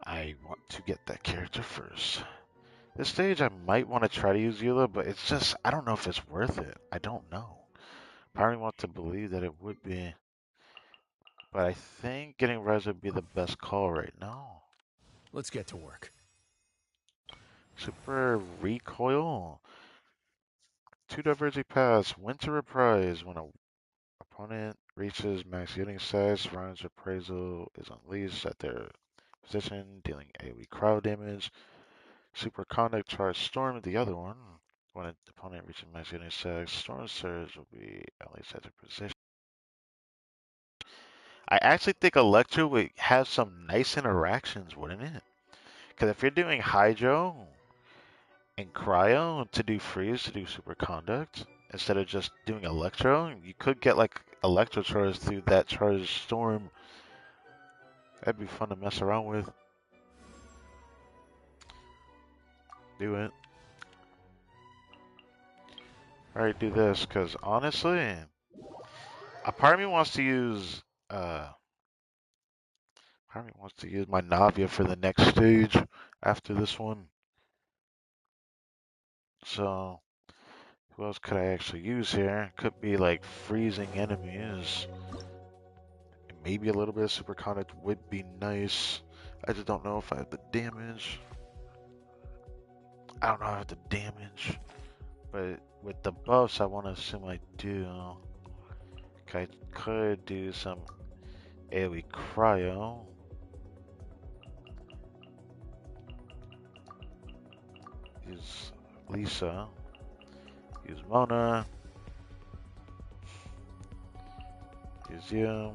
I want to get that character first. This stage I might want to try to use Eula, but it's just, I don't know if it's worth it. I don't know. Probably want to believe that it would be, but I think getting Res would be the best call right now. Let's get to work. Super Recoil. 2 Diverging Paths. Winter Reprise. When an opponent reaches max healing size, Ryan's Reprisal is unleashed at their position, dealing AoE crowd damage. Superconduct Charge Storm, the other one. When an opponent reaches max healing size, Storm Surge will be unleashed at their position. I actually think Electro would have some nice interactions, wouldn't it? Because if you're doing Hydro and Cryo to do Freeze to do Superconduct, instead of just doing Electro, you could get like Electro Charge through that Charge Storm. That'd be fun to mess around with. Do it. Alright, do this, because honestly, a part of me wants to use my Navia for the next stage after this one. So who else could I actually use here? Could be like freezing enemies. And maybe a little bit of Superconduct would be nice. I just don't know if I have the damage. I don't know if I have the damage. But with the buffs, I want to assume I do. I could do some AoE cryo. Use Lisa. Use Mona. Use you.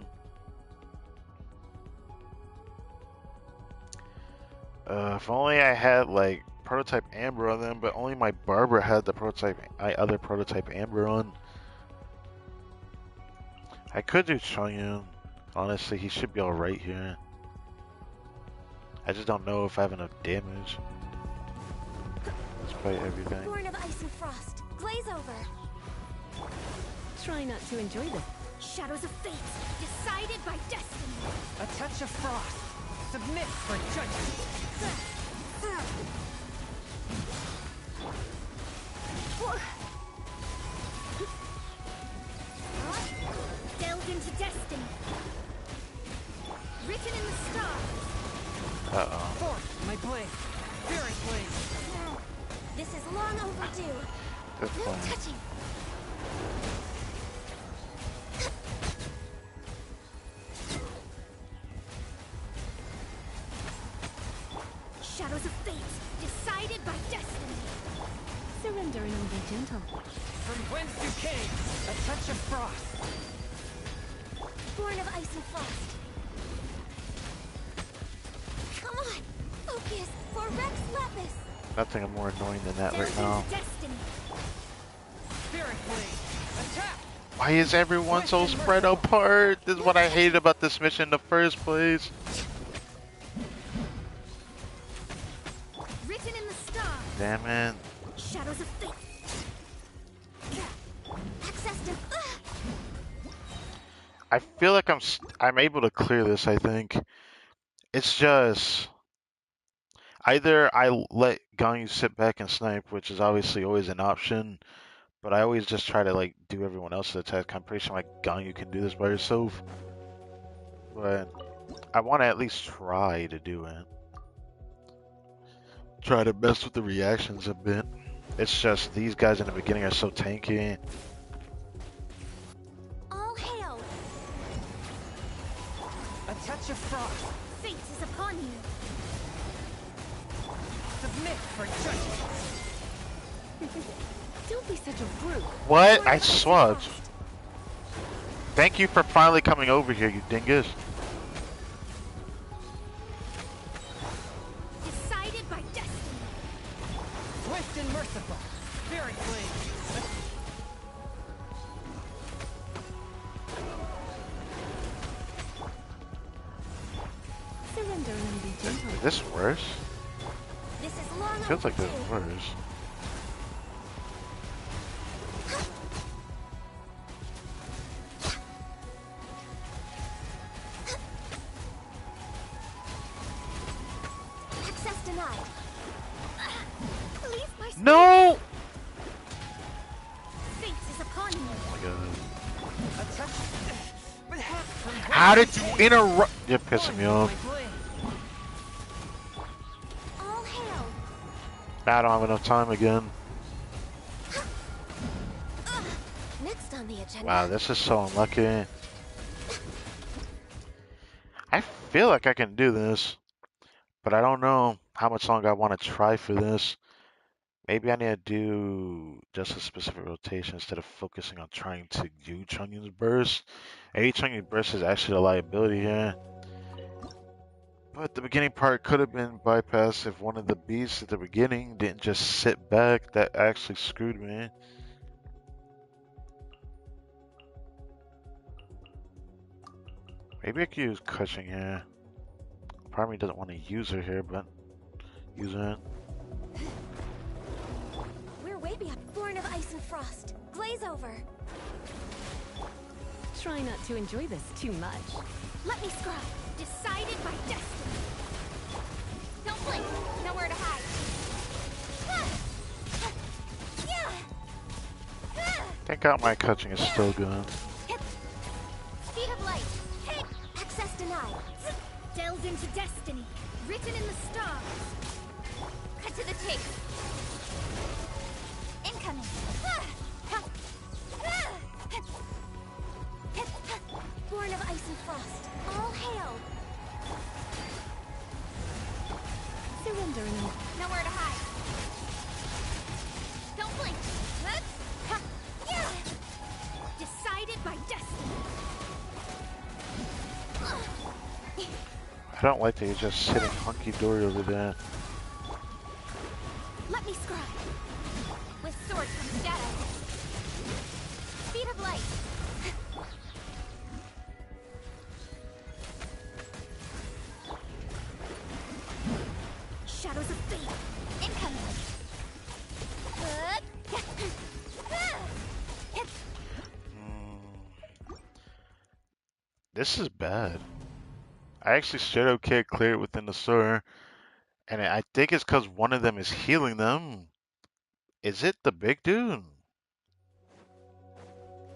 If only I had like prototype Amber on them, but only my barber had the prototype other prototype Amber on. I could do Chongyun. Honestly, he should be alright here. I just don't know if I have enough damage. Despite everything. Born of ice and frost. Glaze over. Try not to enjoy this. Shadows of fate. Decided by destiny. A touch of frost. Submit for judgment. Delved into destiny. Written in the stars. Uh-oh. Forth, my blade. Fury blade. This is long overdue. Good No plan. touching. Shadows of fate, decided by destiny. Surrender and be gentle. From whence you came, a touch of frost. Born of ice and frost. Come on, focus for Rex Lapis. Nothing more annoying than that right Delved now. into destiny. Fury blade. Attack. Why is everyone so spread apart? This is what I hated about this mission in the first place. Written in the stars. Damn it. Shadows of fate. Access to. I feel like I'm able to clear this, I think. It's just either I let Ganyu sit back and snipe, which is obviously always an option, but I always just try to like do everyone else's attack. I'm pretty sure like Ganyu can do this by herself. But I want to at least try to do it. Try to mess with the reactions a bit. It's just these guys in the beginning are so tanky. All hail. A touch of frost. Fate is upon you. Submit for judgment. Don't be such a brute. What? I swapped. Thank you for finally coming over here, you dingus. Decided by destiny. Swift and merciful. Fury blade. Surrender and be gentle. Is this worse? This is long Feels like this overdue. is worse. Access denied. Leave my space. No! Fate is upon you. Oh my god. A touch. But from How whence did you came, interrupt? You're pissing me off. my blade. All hail. I don't have enough time again. Next on the agenda. Wow, this is so unlucky. I feel like I can do this, but I don't know how much longer I want to try for this. Maybe I need to do just a specific rotation instead of focusing on trying to do Chungyun's burst. Maybe Chungyun's burst is actually a liability here. But the beginning part could have been bypassed if one of the beasts at the beginning didn't just sit back. That actually screwed me. Maybe I could use Cushing here. Part of me doesn't want to use her here, but use it. We're way beyond. Born of ice and frost. Glaze over. Try not to enjoy this too much. Let me scribe. Decided by destiny. Don't blink. Nowhere to hide. Think out my Cushing is still good. Speed of light. Access denied. Delved into destiny. Written in the stars. Cut to the chase. Incoming. I don't like that he's just sitting hunky-dory over there. Let me scribe. With sword comes shadow. Speed of light. Shadows of fate. Incoming. This is bad. I actually straight up can't clear it within the store, and I think it's because one of them is healing them. Is it the big dude?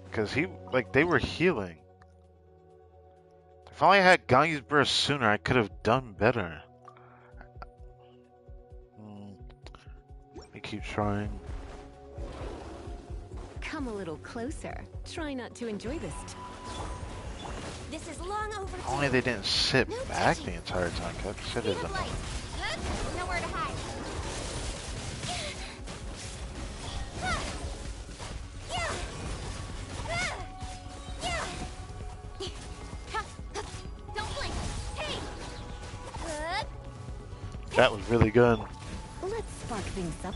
Because they were healing. If only I had Ganyu's burst sooner, I could have done better. Let me keep trying. Come a little closer. Try not to enjoy this. This is long overdue. Only they didn't sit No back touching. the entire time. That shit Speed is of light. annoying. Nowhere to hide. Don't blink. Hey. That was really good. Let's spark things up.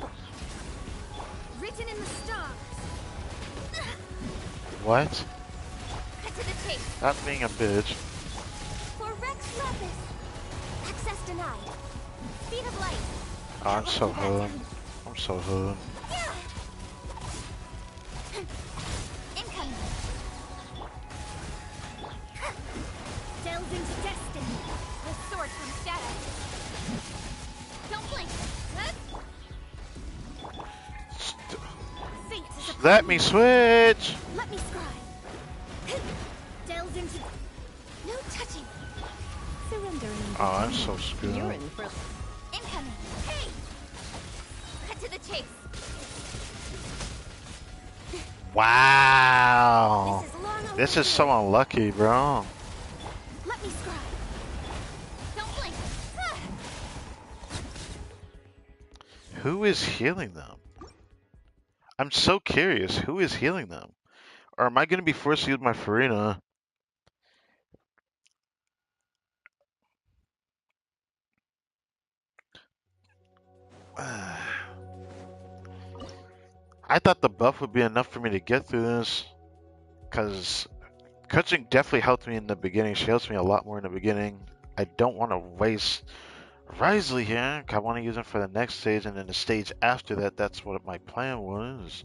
Written in the stars. What? Cut to the chase. Stop being a bitch. For Rex Lapis. Access denied. Speed of light. Oh, I'm so hood. I'm so hood. Incoming. Delves into destiny. With sword from shadow. Don't blink. Fate is upon Let me you. switch! Let me scribe. Delves into no touching. Surrendering. Oh, I'm so screwed. You're in for. Incoming. Hey. Cut to the chase. Wow! This is long This is overdue. so unlucky, bro. Let me scribe. Don't blink. Who is healing them? I'm so curious. Who is healing them? Or am I going to be forced to use my Farina? I thought the buff would be enough for me to get through this. Because coaching definitely helped me in the beginning. She helps me a lot more in the beginning. I don't want to waste Risley here. I want to use him for the next stage, and then the stage after that, that's what my plan was.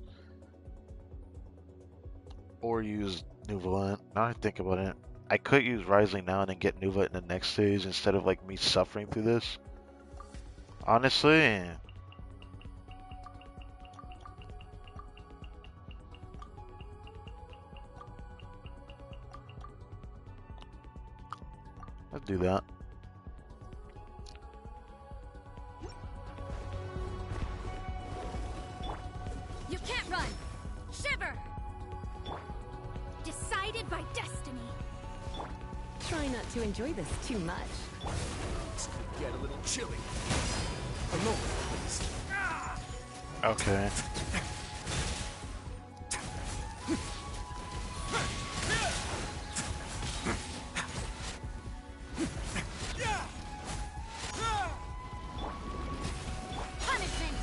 Or use Nuvalant. Now I think about it, I could use Risley now and then get Nuva in the next stage instead of like me suffering through this. Honestly. Let's do that. You can't run. Shiver. Decided by destiny. Try not to enjoy this too much. This could get a little chilly. A moment, please. Okay. Punishment.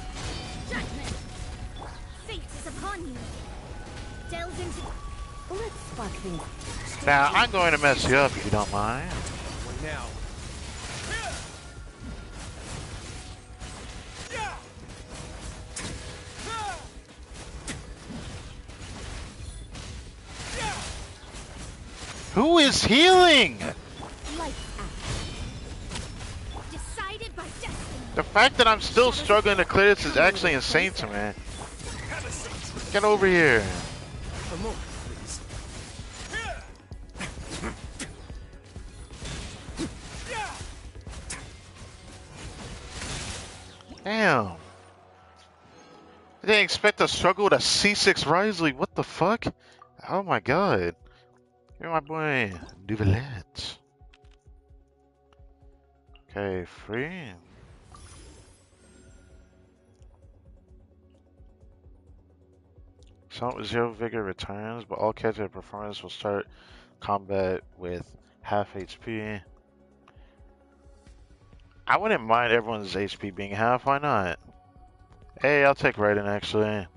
Judgment. Fate is upon you. Delves into Let's spark things. Now I'm going to mess you up if you don't mind. Right now. Who is healing? Lights out. decided by destiny. The fact that I'm still struggling to clear this is actually insane to me. Get over here. A moment, please. Damn. I didn't expect to struggle with a C6 Risley. What the fuck? Oh my god. You're my boy, Duvelet. Okay, free. Some with zero vigor returns, but all character performance will start combat with half HP. I wouldn't mind everyone's HP being half. Why not? Hey, I'll take Raiden actually.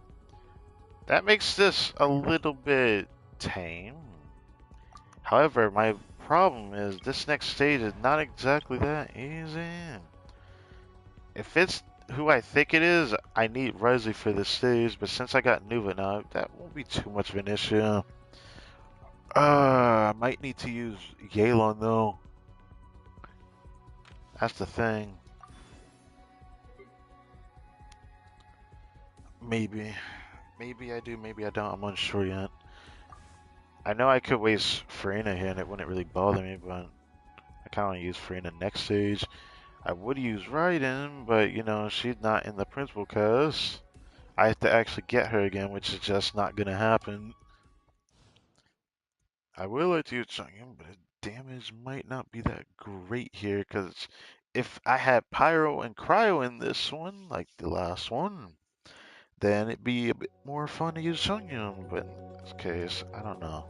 That makes this a little bit tame. However, my problem is this next stage is not exactly that easy. If it's who I think it is, I need Risley for this stage, but since I got Nuva now, that won't be too much of an issue. I might need to use Yelan though. That's the thing. Maybe. Maybe I do, maybe I don't. I'm unsure yet. I know I could waste Farina here and it wouldn't really bother me, but I kind of want to use Farina next stage. I would use Raiden, but you know, she's not in the principal cast. I have to actually get her again, which is just not gonna happen. I will like to use Chang'e, but his damage might not be that great here, because if I had Pyro and Cryo in this one, like the last one, then it'd be a bit more fun to use Chang'e, but in this case, I don't know.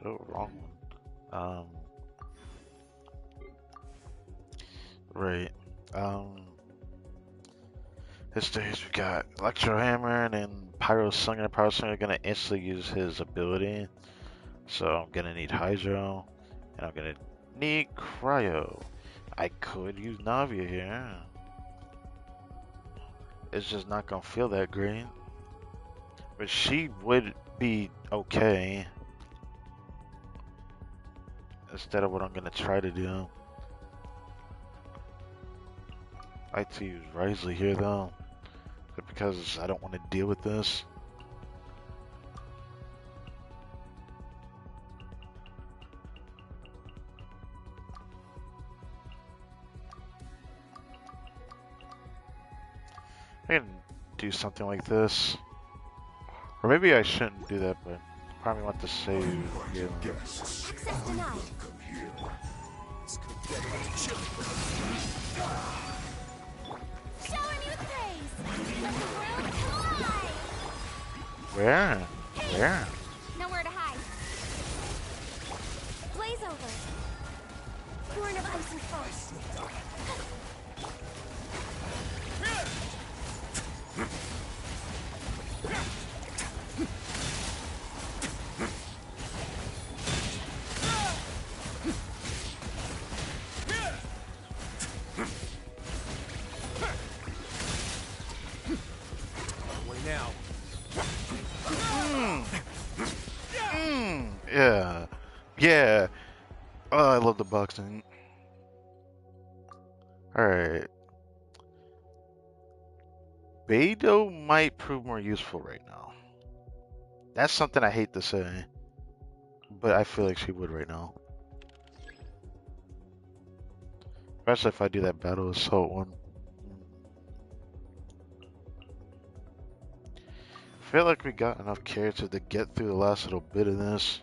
Oh, wrong one. Right. Um, this stage we got Electro Hammer and then Pyro Slinger. Pyro Slinger gonna instantly use his ability. So I'm gonna need Hydro. And I'm gonna need Cryo. I could use Navia here. It's just not gonna feel that great. But she would be okay. Instead of what I'm gonna try to do. I like to use Risley here though. Because I don't want to deal with this. I can do something like this. Or maybe I shouldn't do that, but probably want to save you. Access denied. Showing you praise. Let the world collide. Where? Where? Nowhere to hide. Blaze over. Born of ice and frost. Now. Yeah. Yeah. Oh, I love the boxing. Alright. Beidou might prove more useful right now. That's something I hate to say. But I feel like she would right now. Especially if I do that battle assault one. I feel like we got enough characters to get through the last little bit of this.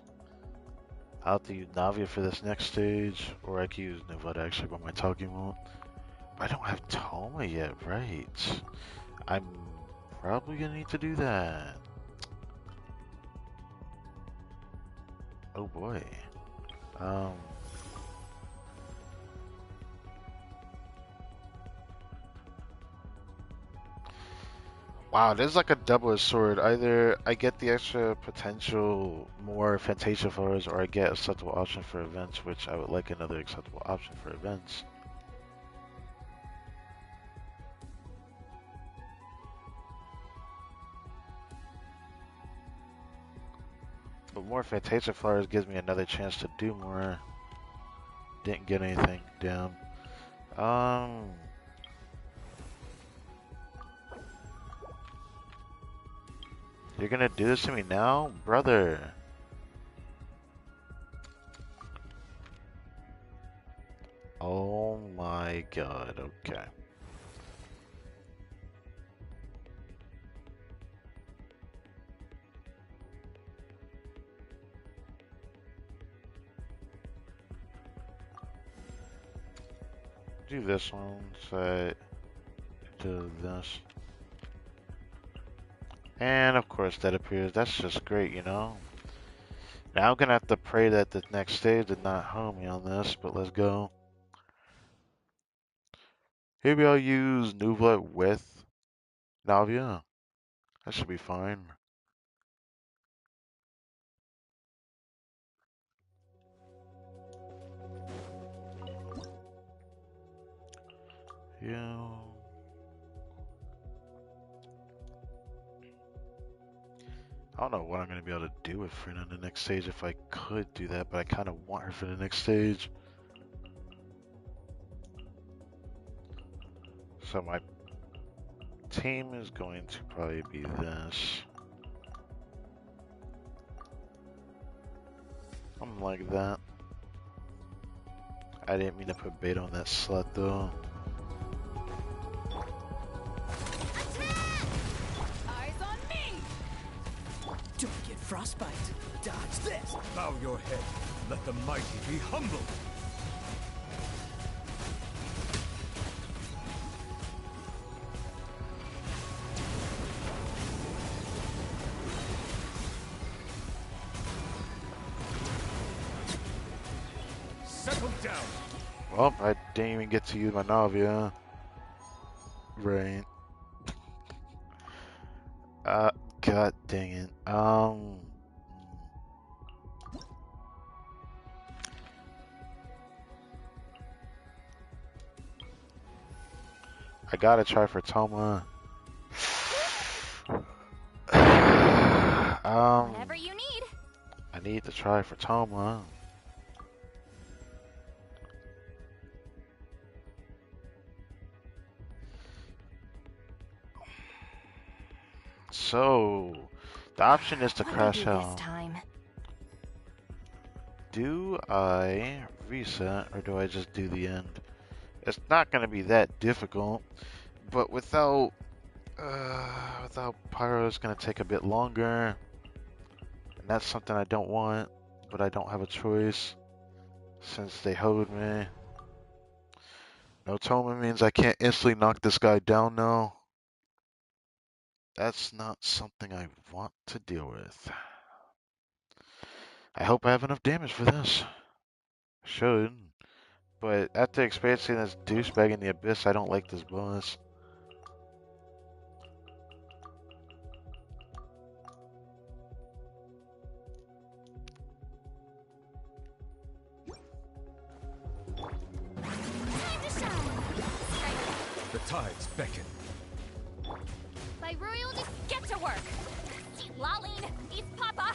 I'll have to use Navia for this next stage, or I can use Nevada actually by my talking mode. But I don't have Toma yet, right? I'm probably gonna need to do that. Oh boy. Wow, there's like a double-edged sword. Either I get the extra potential more Fantasia flowers, or I get acceptable option for events, which I would like another acceptable option for events. But more Fantasia flowers gives me another chance to do more. Didn't get anything down. You're gonna do this to me now? Brother. Oh my god, okay. Do this one, so do this. And of course that appears, that's just great, you know? Now I'm gonna have to pray that the next stage did not harm me on this, but let's go. Maybe I'll use Nuvla with Navia. That should be fine. Yeah. I don't know what I'm gonna be able to do with Frina in the next stage if I could do that, but I kind of want her for the next stage. So my team is going to probably be this. Something like that. I didn't mean to put bait on that slut though. Eyes on me! Don't get frostbite. Dodge this. Bow your head. Let the mighty be humble. Settle down. Well, I didn't even get to use my Navia. Right. God dang it. I gotta try for Toma. Whatever you need. I need to try for Toma. So, the option is to What do crash this out. time? Do I reset or do I just do the end? It's not gonna be that difficult, but without Pyro, it's gonna take a bit longer, and that's something I don't want. But I don't have a choice since they hold me. No Toma means I can't instantly knock this guy down now. That's not something I want to deal with. I hope I have enough damage for this. Should. But after experiencing this douchebag in the abyss, I don't like this boss. Time to shine. The tides beckon. By royal, just get to work. Lolline, it's Papa.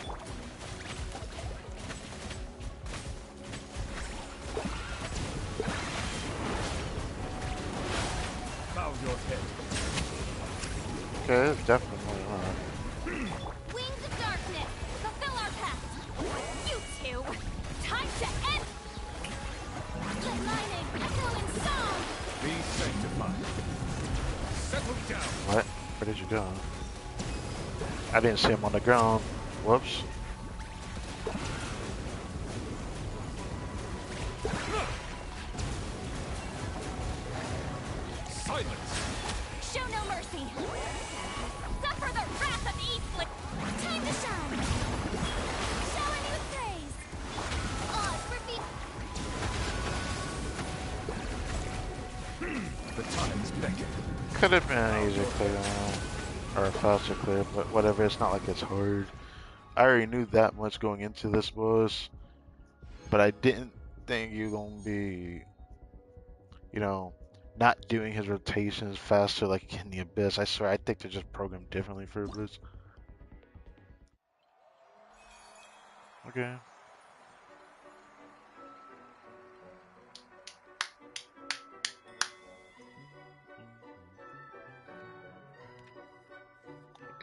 Bow your head. Okay, it's definitely Wings of darkness, fulfill our pact. You two, time to end. Let lightning echo in song. Be sanctified. Settle down. What? Where did you go? I didn't see him on the ground. Whoops. Silence. Show no mercy. Suffer the wrath of Eastlick. Time to shine. Shower me with praise. Oz reveal. The tides beckon. Could have been an easier clear or a faster clear, but whatever. It's not like it's hard. I already knew that much going into this boss, but I didn't think you're gonna be, you know, not doing his rotations faster like in the abyss. I swear, I think they're just programmed differently for abyss. Okay.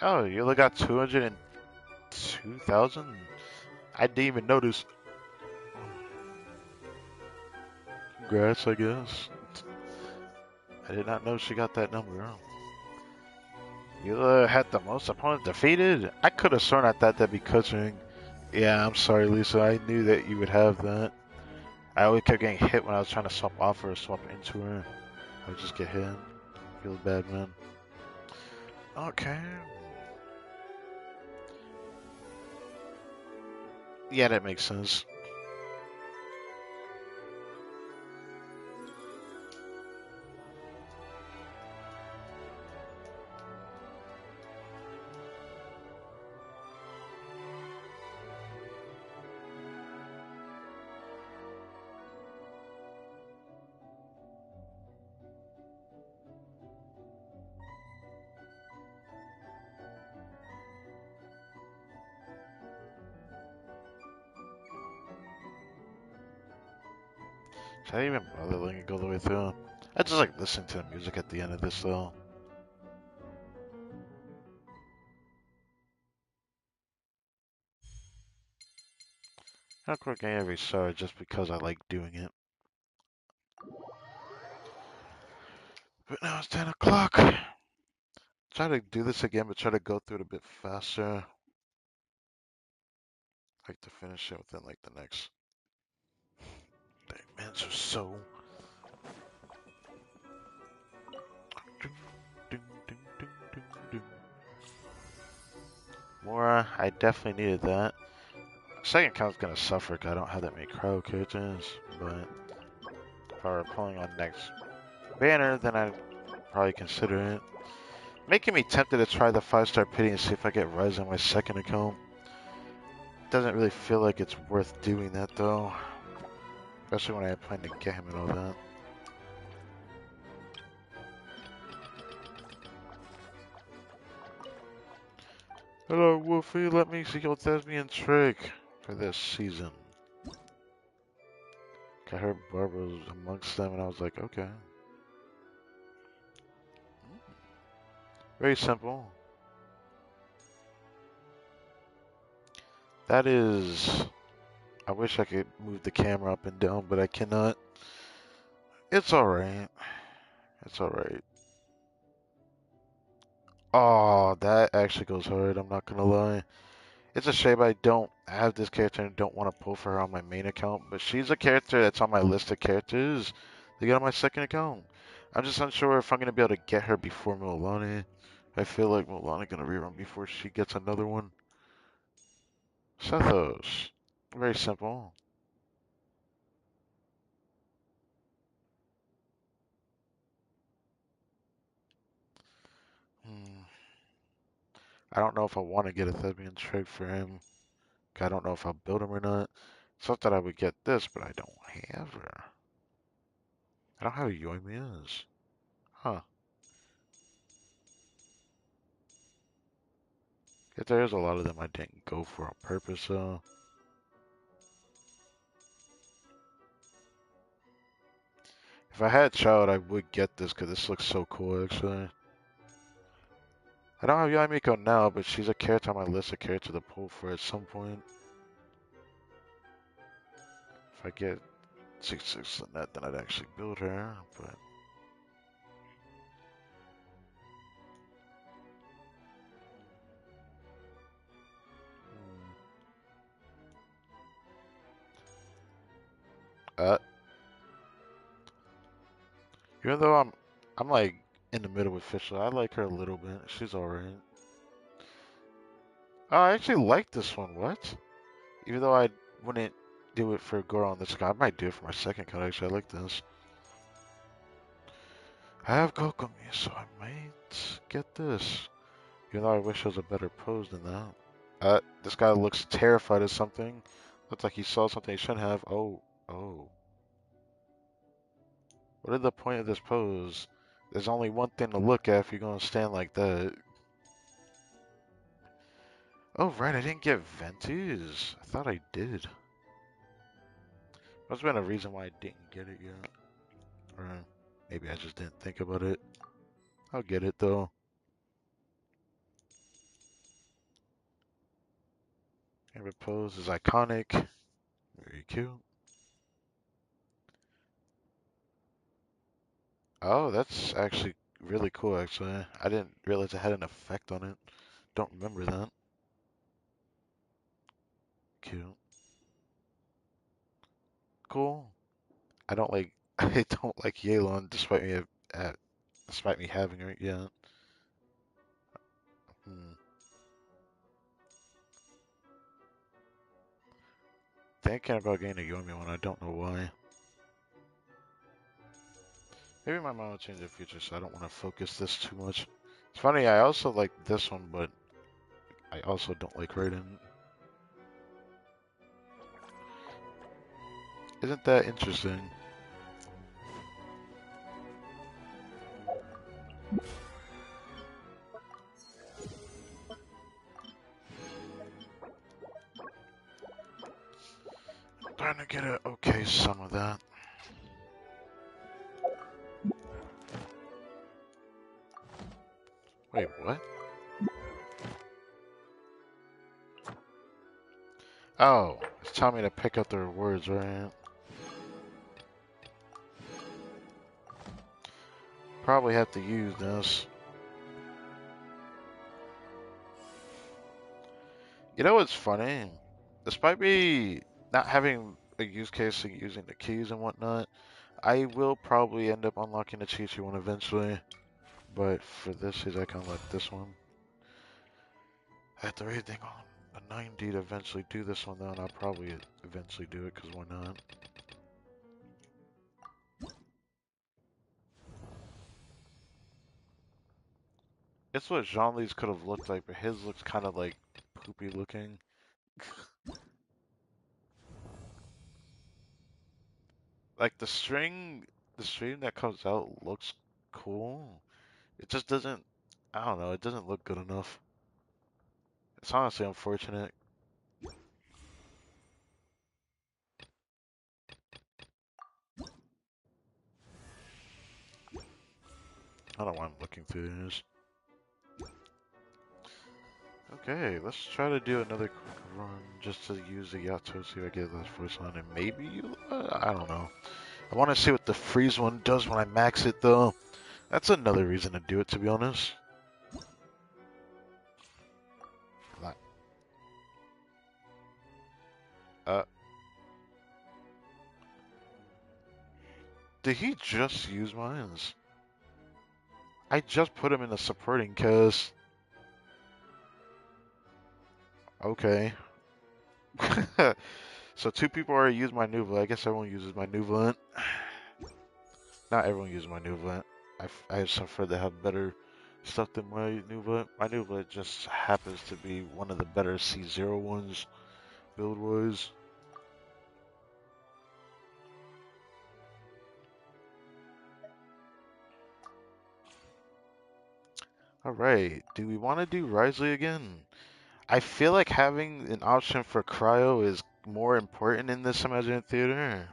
Oh, you only got 202,000? I didn't even notice. Congrats, I guess. I did not know she got that number. You had the most opponents defeated? I could have sworn at that'd be coaching. Yeah, I'm sorry, Lisa. I knew that you would have that. I always kept getting hit when I was trying to swap off her or swap into her. I would just get hit. Feels bad, man. Okay. Yeah, that makes sense. Should I even bother letting it go the way through? I just like listening to the music at the end of this though. Not quick every start just because I like doing it. But now it's 10 o'clock. Try to do this again, but try to go through it a bit faster. Like to finish it within like the next. Dang, man, so so. More, I definitely needed that. Second count's gonna suffer because I don't have that many crowd characters, but if I were pulling on next banner, then I'd probably consider it. Making me tempted to try the 5-star pity and see if I get Rise on my second account. Doesn't really feel like it's worth doing that though. Especially when I plan to get him and all that. Hello, Wolfie. Let me see your thespian trick for this season. I heard Barbara was amongst them, and I was like, okay. Very simple. That is... I wish I could move the camera up and down, but I cannot. It's alright. It's alright. Oh, that actually goes hard, I'm not gonna lie. It's a shame I don't have this character and don't want to pull for her on my main account, but she's a character that's on my list of characters to get on my second account. I'm just unsure if I'm going to be able to get her before Milani. I feel like Milani going to rerun before she gets another one. Sethos. Very simple. Hmm. I don't know if I want to get a Thespian trig for him. I don't know if I'll build him or not. It's not that I would get this, but I don't have her. I don't have a Yoimiya's. Huh. If there's a lot of them I didn't go for on purpose, so. If I had a child, I would get this because this looks so cool, actually. I don't have Yamiko now, but she's a character on my list of characters to pull for at some point. If I get 6/6 in that, then I'd actually build her, but... Uh, even though I'm like in the middle with Fisher, I like her a little bit. She's alright. Oh, I actually like this one, what? Even though I wouldn't do it for Goro on this guy, I might do it for my second cut, actually. I like this. I have Kokomi, so I might get this. Even though I wish it was a better pose than that. This guy looks terrified of something. Looks like he saw something he shouldn't have. Oh, oh. What is the point of this pose? There's only one thing to look at if you're gonna stand like that. Oh, right, I didn't get Ventus. I thought I did. Must have been a reason why I didn't get it yet. Or maybe I just didn't think about it. I'll get it though. Every pose is iconic. Very cute. Oh, that's actually really cool, actually. I didn't realize it had an effect on it. Don't remember that. Cute. Cool. I don't like I don't like Yelan despite me having her. Yeah. Hmm. thinking about getting a Yomi one. I don't know why. Maybe my mind will change in the future, so I don't want to focus this too much. It's funny, I also like this one, but I also don't like Raiden. Isn't that interesting? Trying to get a okay some of that. Wait, what? Oh, it's telling me to pick up the rewards, right? Probably have to use this. You know what's funny? Despite me not having a use case of using the keys and whatnot, I will probably end up unlocking the Chi-Chi one eventually. But for this season, I can unlock this one. I have to rate everything on a 90 to eventually do this one, though, and I'll probably eventually do it, because why not? It's what Jean-Li's could have looked like, but his looks kind of like poopy looking. Like the string that comes out looks cool. It just doesn't, I don't know, it doesn't look good enough. It's honestly unfortunate. I don't know why I'm looking through this. Okay, let's try to do another quick run just to use the Yato, see if I get this first one, and maybe you, I don't know. I want to see what the freeze one does when I max it, though. That's another reason to do it, to be honest. Like, Uh, did he just use mines? I just put him in the supporting cast. Okay. So two people already used my Nuva. I guess everyone uses my Nuva. Not everyone uses my Nuva. I have some friends that have better stuff than my Nuva. My Nuva just happens to be one of the better C0 ones build-wise. Alright, do we want to do Risley again? I feel like having an option for cryo is more important in this Imagine Theater.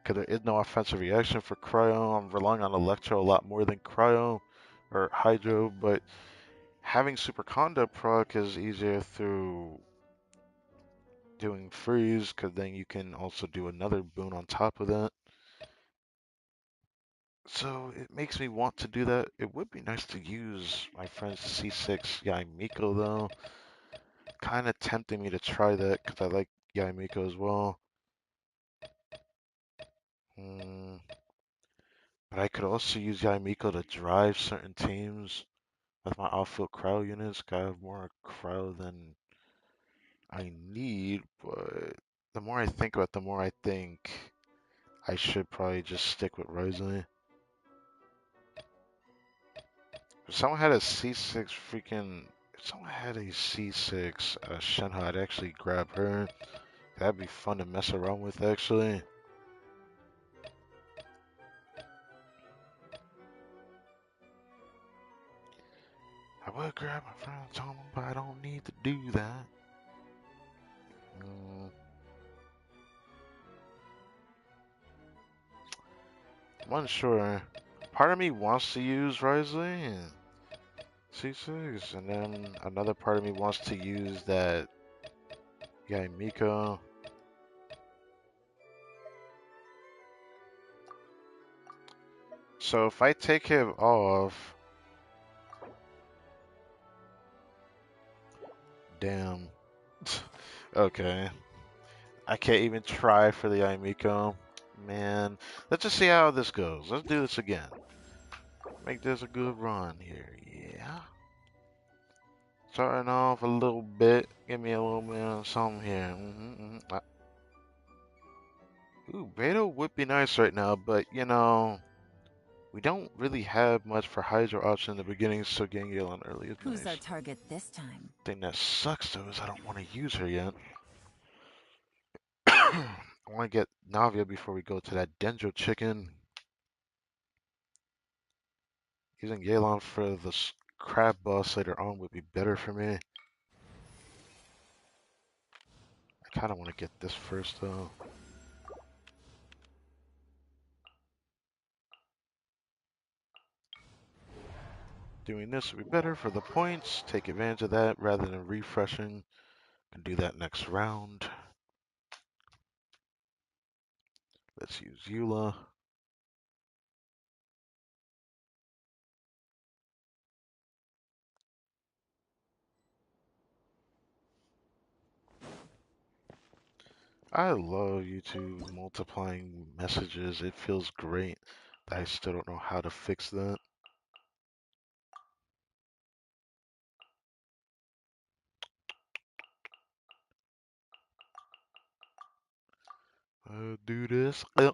Because there is no offensive reaction for cryo. I'm relying on Electro a lot more than cryo or Hydro, but having Superconduct proc is easier through doing freeze, because then you can also do another boon on top of that. So it makes me want to do that. It would be nice to use my friend's C6 Yaimiko though. Kind of tempting me to try that because I like Yaimiko as well. Hmm. But I could also use Yaimiko to drive certain teams with my outfield cryo units. I have more cryo than I need, but the more I think about it, the more I think I should probably just stick with Ryzen. If someone had a C6 freaking... If someone had a C6 Shenhe, I'd actually grab her. That'd be fun to mess around with, actually. I would grab my friend Tom, but I don't need to do that. Mm, I'm unsure. Part of me wants to use Risley and C6, and then another part of me wants to use that guy Miko. So if I take him off, damn. Okay. I can't even try for the Aimiko. Man, let's just see how this goes. Let's do this again. Make this a good run here. Yeah. Starting off a little bit. Give me a little bit of something here. Ooh, Beto would be nice right now, but you know, we don't really have much for Hydro option in the beginning, so getting Yelan early is Who's our nice. target this time? Thing that sucks though is I don't want to use her yet. I want to get Navia before we go to that Dendro chicken. Using Yelan for the crab boss later on would be better for me. I kind of want to get this first though. Doing this would be better for the points. Take advantage of that rather than refreshing. Can do that next round. Let's use Eula. I love YouTube multiplying messages. It feels great. I still don't know how to fix that. Do this. My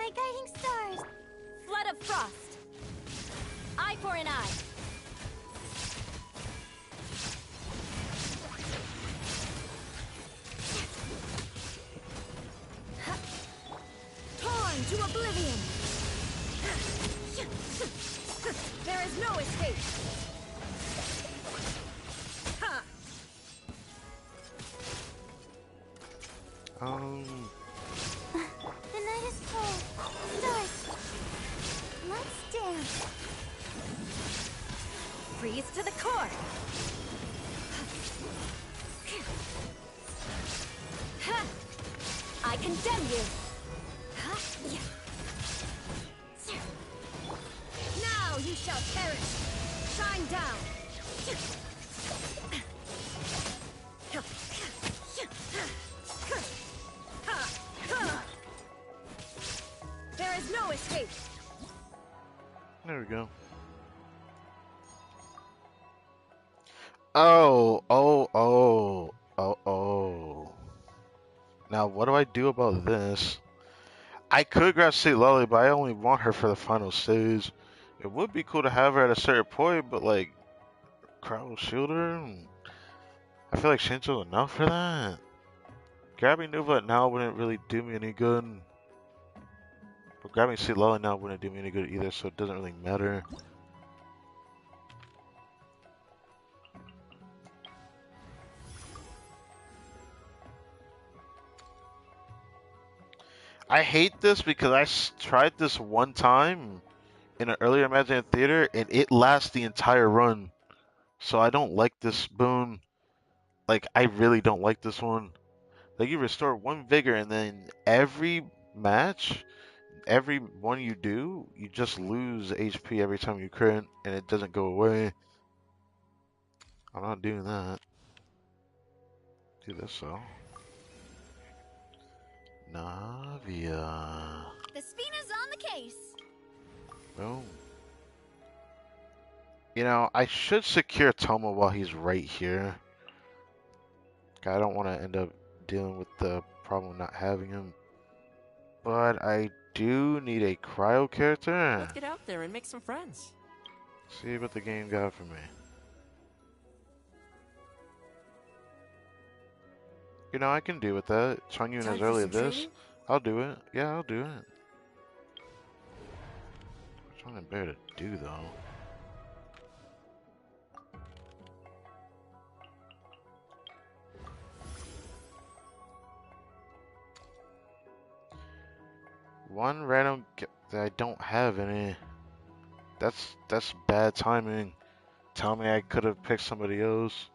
guiding stars. Flood of frost. Eye for an eye. Torn to oblivion. There is no escape. Ha! The night is cold. Stars. Let's dance. Freeze to the core. Ha! I condemn you. Now you shall perish. Shine down. There is no escape. There we go. Oh. Now, what do I do about this? I could grab Sea Lolly, but I only want her for the final stage. It would be cool to have her at a certain point, but like, Crowd will shield her. I feel like Shinjo's enough for that. Grabbing Nuva now wouldn't really do me any good. But grabbing Sea Lolly now wouldn't do me any good either, so it doesn't really matter. I hate this because I tried this one time in an earlier Imaginary Theater and it lasts the entire run. So I don't like this boon. Like, I really don't like this one. Like, you restore one vigor and then every match, every one you do, you just lose HP every time you crit and it doesn't go away. I'm not doing that. Do this though. Navia. The Spina's on the case. Boom. You know, I should secure Toma while he's right here. I don't want to end up dealing with the problem of not having him. But I do need a cryo character. Let's get out there and make some friends. See what the game got for me. You know, I can deal with that. Changyun Time as for early as some this. training? I'll do it. Yeah, I'll do it. What's something better to do, though? One random that I don't have any. That's bad timing. Tell me I could have picked somebody else.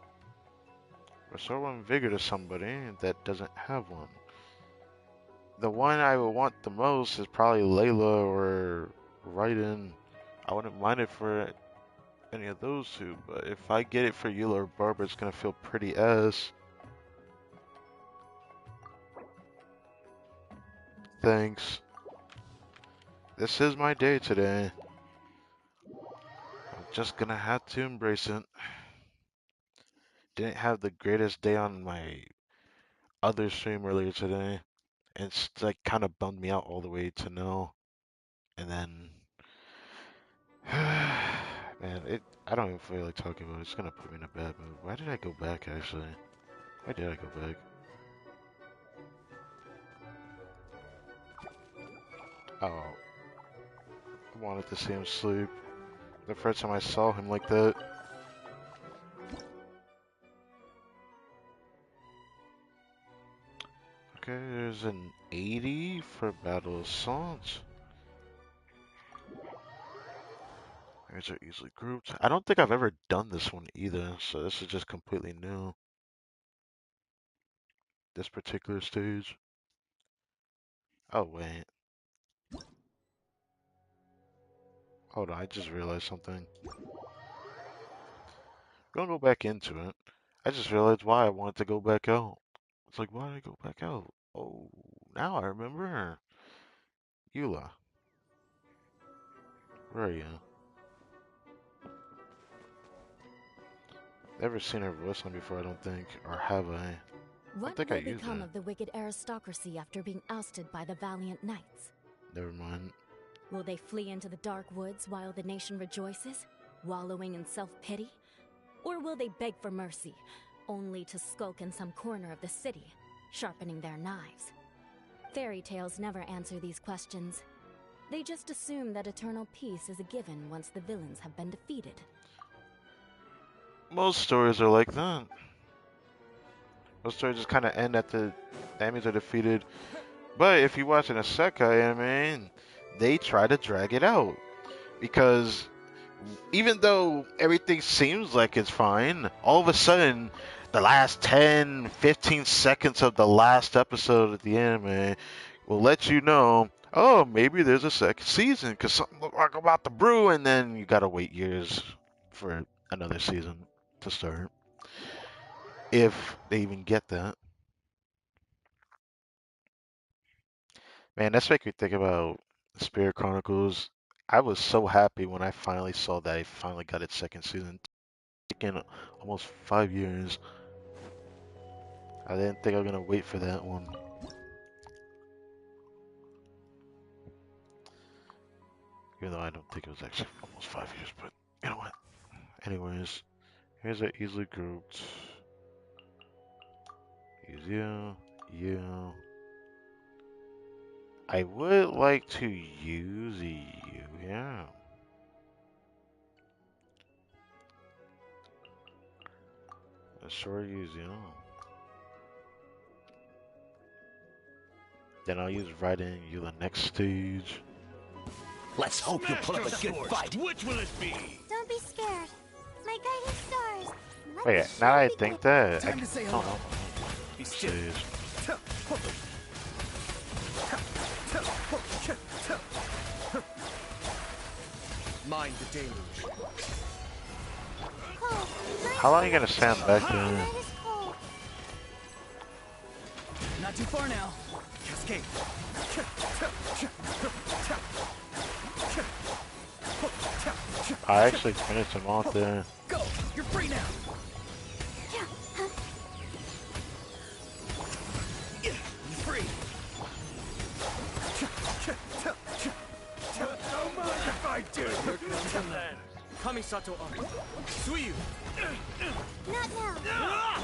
Restore one vigor to somebody that doesn't have one. The one I would want the most is probably Layla or Raiden. I wouldn't mind it for any of those two, but if I get it for Eula or Barbara, it's gonna feel pretty ass. Thanks. This is my day today. I'm just gonna have to embrace it. Didn't have the greatest day on my other stream earlier today. And it's like kind of bummed me out all the way to no. And then, man, I don't even feel like talking about it. It's gonna put me in a bad mood. Why did I go back actually? Why did I go back? Oh, I wanted to see him sleep. The first time I saw him like that. Okay, there's an 80 for Battle Assault. These are easily grouped. I don't think I've ever done this one either, so this is just completely new. This particular stage. Oh, wait. Hold on, I just realized something. We're gonna go back into it. I just realized why I wanted to go back out. It's like, why did I go back out? Oh, now I remember. Eula, where are you? Never seen her voice line before, I don't think. Or have I? I What think I will used become it. of the wicked aristocracy after being ousted by the valiant knights? Never mind. Will they flee into the dark woods while the nation rejoices, wallowing in self-pity? Or will they beg for mercy, only to skulk in some corner of the city, sharpening their knives? Fairy tales never answer these questions. They just assume that eternal peace is a given once the villains have been defeated. Most stories are like that. Most stories just kind of end at the enemies are defeated. But if you watch an isekai anime, they try to drag it out. Because even though everything seems like it's fine, all of a sudden, the last 10, 15 seconds of the last episode of the anime will let you know, oh, maybe there's a second season because something looked like about to brew, and then you gotta wait years for another season to start. If they even get that. Man, that's making me think about Spirit Chronicles. I was so happy when I finally saw that it finally got its second season. Taken almost 5 years. I didn't think I was gonna wait for that one. Even though I don't think it was actually almost 5 years, but you know what? Anyways, here's our easily grouped. Use you, you. I would like to use you, yeah. Let's sure use you. Then I'll use right in you the next stage. Let's hope you put up a good fight. Which will it be? Don't be scared. My guiding stars. Wait, Let's now that I surely think get- that, Time to say I hello. don't know. Be still. Stage. Mind the deluge. Cold. How long are you gonna stand back The there? night is cold. Not too far now. Cascade. I actually finished him off there. Go! You're free now! You're free! Don't mind if I do. Kamisato Art. Suiyu. Not now.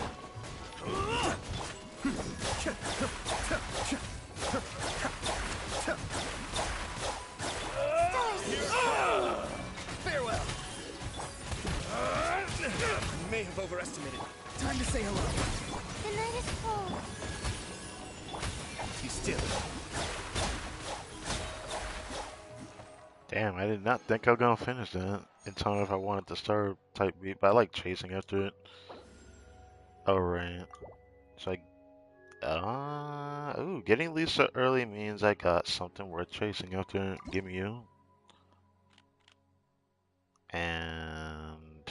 Stars. Farewell! You may have overestimated. Time to say hello. The night is cold. Be still. Damn, I did not think I was gonna finish that in time if I wanted to start type beat, but I like chasing after it. Alright. So ooh, getting Lisa early means I got something worth chasing after. Give me you. And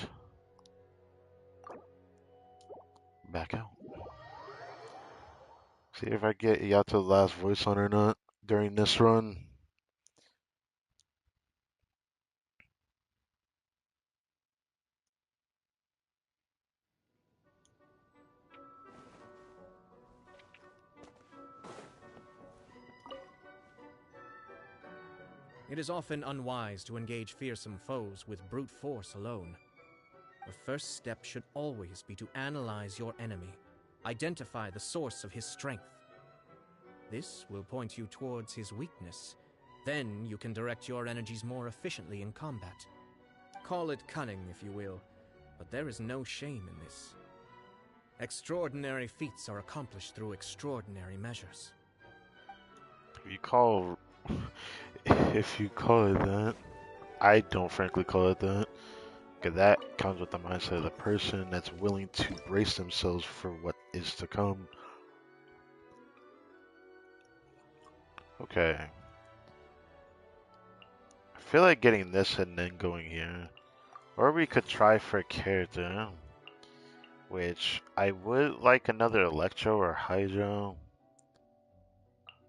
back out. See if I get Yato's last voice on or not during this run. It is often unwise to engage fearsome foes with brute force alone. The first step should always be to analyze your enemy, identify the source of his strength. This will point you towards his weakness. Then you can direct your energies more efficiently in combat. Call it cunning, if you will, but there is no shame in this. Extraordinary feats are accomplished through extraordinary measures. If you call it that, I don't frankly call it that. Because that comes with the mindset of the person that's willing to brace themselves for what is to come. Okay. I feel like getting this and then going here. Or we could try for a character. Which I would like another Electro or Hydro.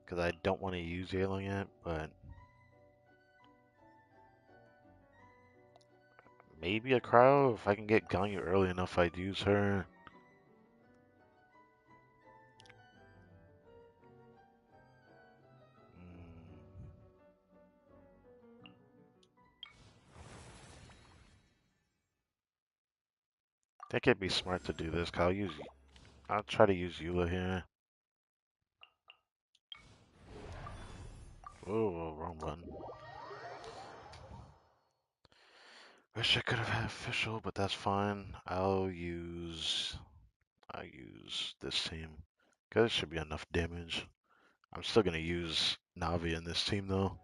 Because I don't want to use Yalo yet, but maybe a Cryo. If I can get Ganyu early enough, I'd use her. I think it'd be smart to do this. I'll try to use Eula here. Oh, wrong button. Wish I could have had official, but that's fine. I'll use this team. Cause it should be enough damage. I'm still gonna use Navi in this team though.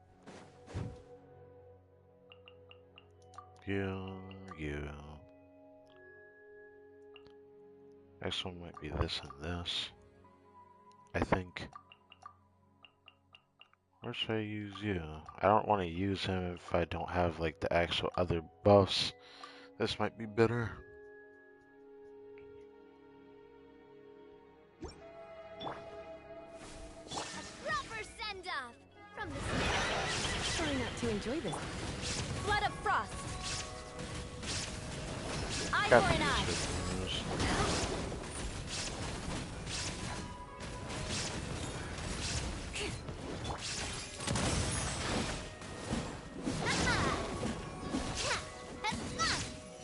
Yeah. Next one might be this and this. I think. Or should I use you? I don't want to use him if I don't have like the actual other buffs. This might be better. Proper send-off from the Try not to enjoy this. Flood of Frost. Eye Got for an these eye. figures.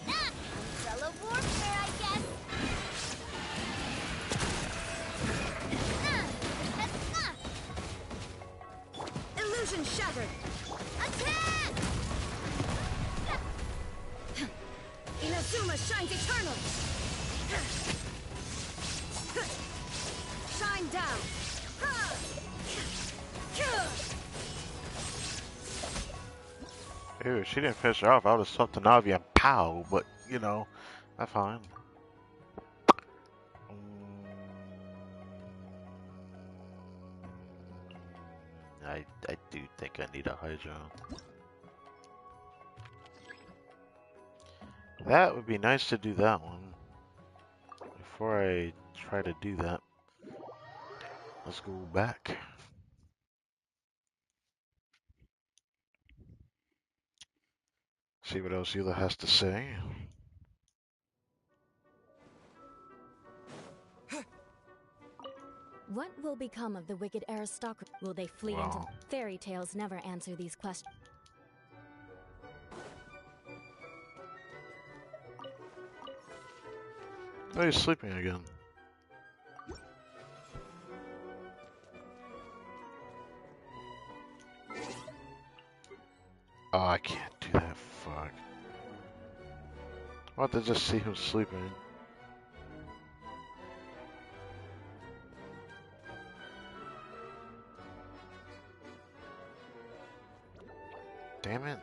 Umbrella warfare, I guess. Illusion shattered. Attack! Inazuma shines eternal. Shine down. Ew, she didn't finish her off. I would have swept to Navi and pow, but you know, that's fine. I do think I need a Hydro. That would be nice to do that one. Before I try to do that, let's go back. See what else Eula has to say. What will become of the wicked aristocracy? Will they flee into Wow. fairy tales? Never answer these questions. Oh, he's sleeping again. Oh, I can't do that. Fuck. I'll have to just see him sleeping. Damn it.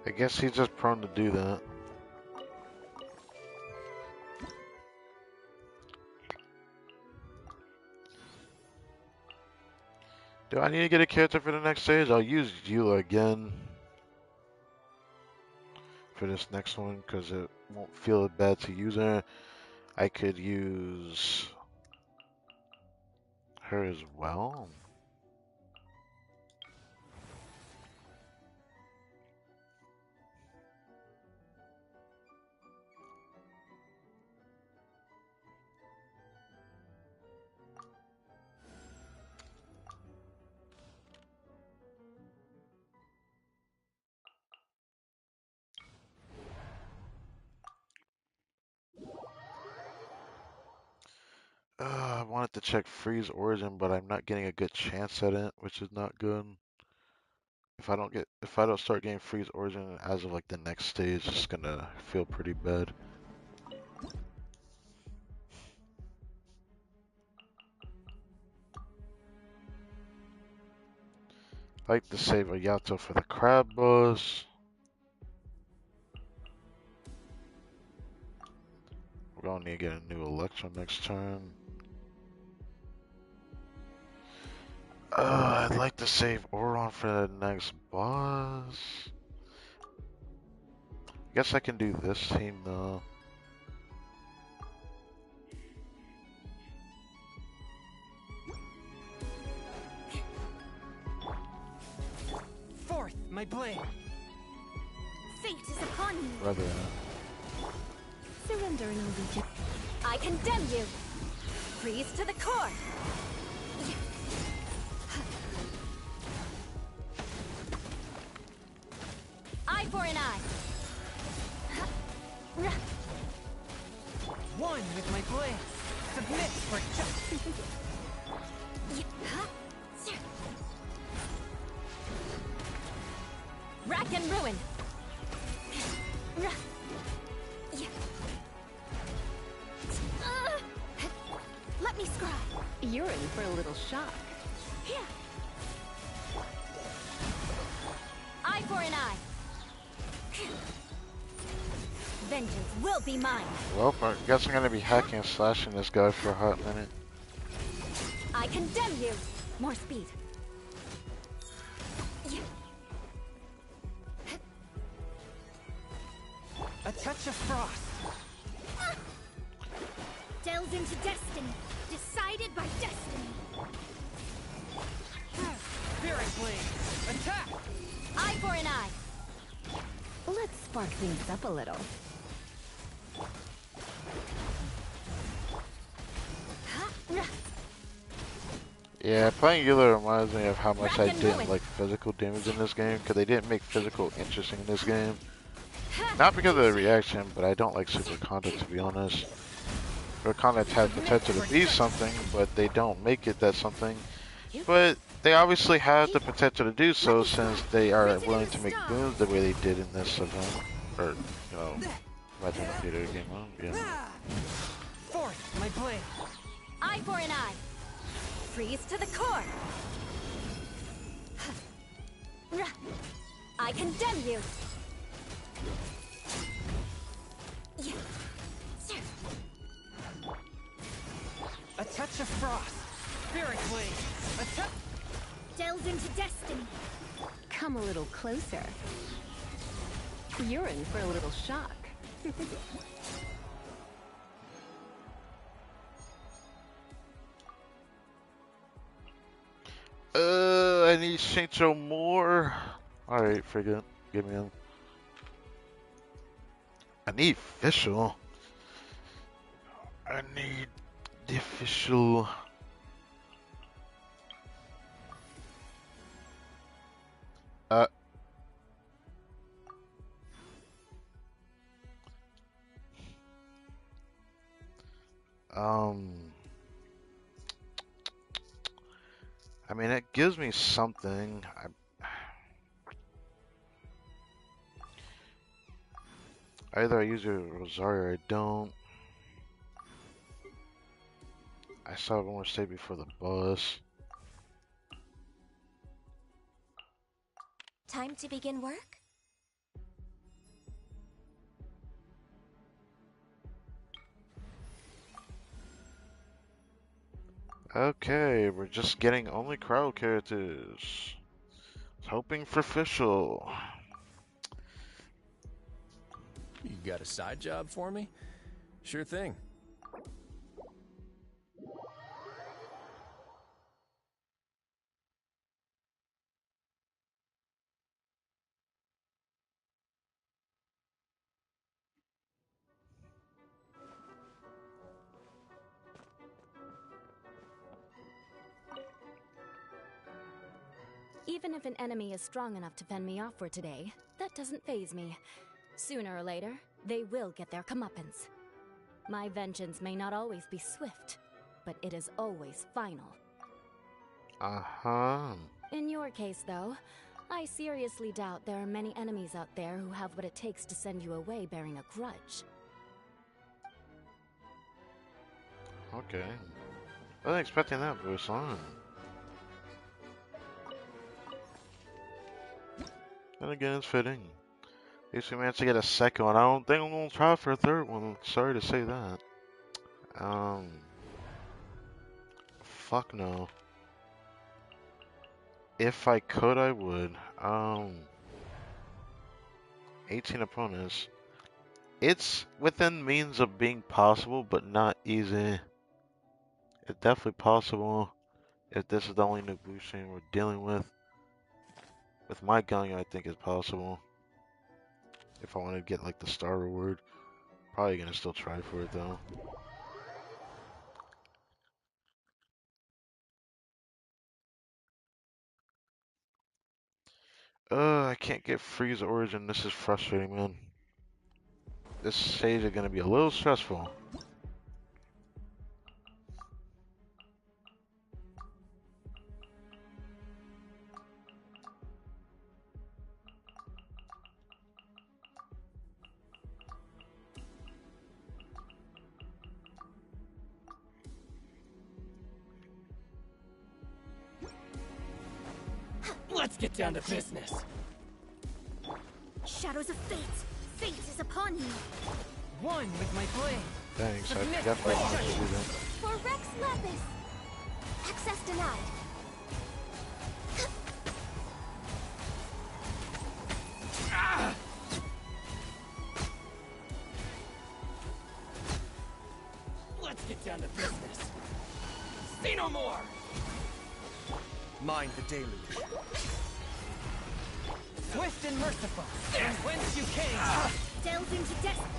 I guess he's just prone to do that. Do I need to get a character for the next stage? I'll use Eula again for this next one because it won't feel bad to use her. I could use her as well. wanted to check Freeze Origin, but I'm not getting a good chance at it, which is not good. If I don't start getting Freeze Origin as of like the next stage, it's gonna feel pretty bad. I like to save a Yato for the crab boss. We're gonna need to get a new Electro next turn. I'd like to save Oron for the next boss. Guess I can do this team though. Fourth, my blade. Fate is upon you. Rather Surrendering allegiance. I condemn you. Freeze to the core. Eye for an eye. One with my blade. Submit for justice. Rack and ruin. Let me scry. You're in for a little shock. Here. Eye for an eye. Vengeance will be mine. well, I guess I'm gonna be hacking and slashing this guy for a hot minute. I condemn you. More speed. A touch of frost. Delves into destiny. Decided by destiny. Spirit blade. Attack. Eye for an eye. Let's spark things up a little. Yeah, playing Eula reminds me of how much I Rack and didn't ruin. like physical damage in this game, because they didn't make physical interesting in this game. Not because of the reaction, but I don't like Superconduct, to be honest. Superconduct has potential to be something, but they don't make it that something. But they obviously have the potential to do so, since they are willing to make boons the way they did in this event. Or, you know, Legend of Theater game. Well, yeah. Fourth, my blade. Eye for an eye. Freeze to the core. I condemn you. A touch of frost. Spirit blade. Attack. Delves into destiny. Come a little closer. You're in for a little shock. I need Shincho more. Alright, forget. Give me him. I need official. I need the official. Uh. I mean, it gives me something. Either I use a Rosario or I don't. I still have one more state before the boss. Time to begin work? Okay, we're just getting only crowd characters. Hoping for official. You got a side job for me? Sure thing. Even if an enemy is strong enough to fend me off for today, that doesn't faze me. Sooner or later, they will get their comeuppance. My vengeance may not always be swift, but it is always final. Uh-huh. In your case, though, I seriously doubt there are many enemies out there who have what it takes to send you away bearing a grudge. Okay. I wasn't expecting that, Busan. And again, it's fitting. At least we managed to get a second one. I don't think I'm gonna try for a third one. Sorry to say that. Fuck no. If I could, I would. 18 opponents. It's within means of being possible, but not easy. It's definitely possible if this is the only new boosting we're dealing with. With my gun, I think it's possible. If I want to get like the star reward, probably gonna still try for it though. I can't get Freeze Origin. This is frustrating, man. This stage is gonna be a little stressful. Let's get down to business. Shadows of fate. Fate is upon you. One with my blade. Thanks, I Submit definitely my wanted to do judgment. that. For Rex Lapis. Access denied. Let's get down to business. Say no more. Mind the deluge. Swift and merciful. From whence you came. Delve into destiny.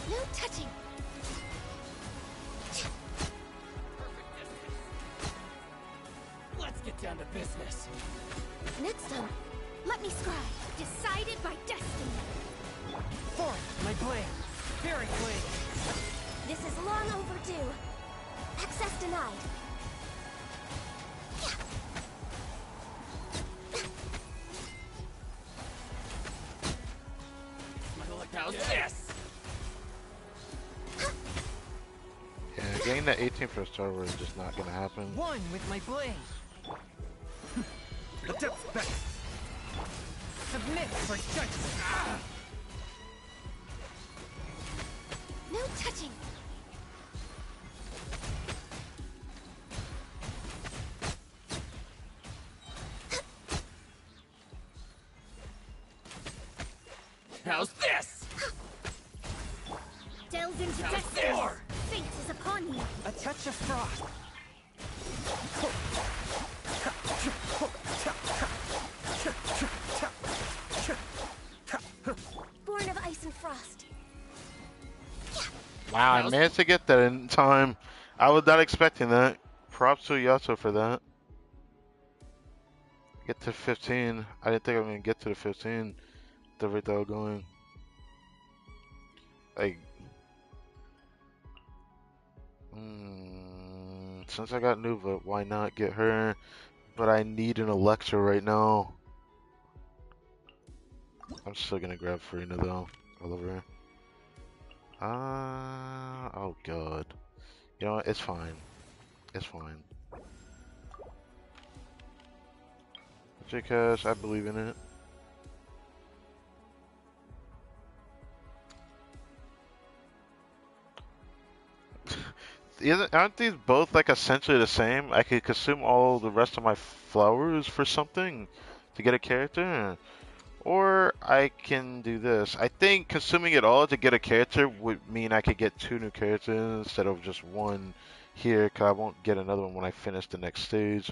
No touching. Let's get down to business. Next time, let me scribe. Decided by destiny. Forth my blade. Very blade. This is long overdue. Access denied. How's this? Yeah, getting that 18 for a Star Wars is just not gonna happen. One with my blade. The depth's best. Submit for judgment. No touching. How's this? Delve into Now destiny. more. Fate is upon you. A touch of frost. Born of ice and frost. Wow, I managed to get that in time. I was not expecting that. Props to Yato for that. Get to 15. I didn't think I was gonna get to the 15. The rate that I was going. Like, since I got Nuva, why not get her? But I need an Alexa right now. I'm still gonna grab Farina though. I love her. Oh god. You know what? It's fine. It's fine. Because I believe in it. Aren't these both like essentially the same? I could consume all the rest of my flowers for something to get a character, or I can do this. I think consuming it all to get a character would mean I could get 2 new characters instead of just 1 here, cause I won't get another one when I finish the next stage.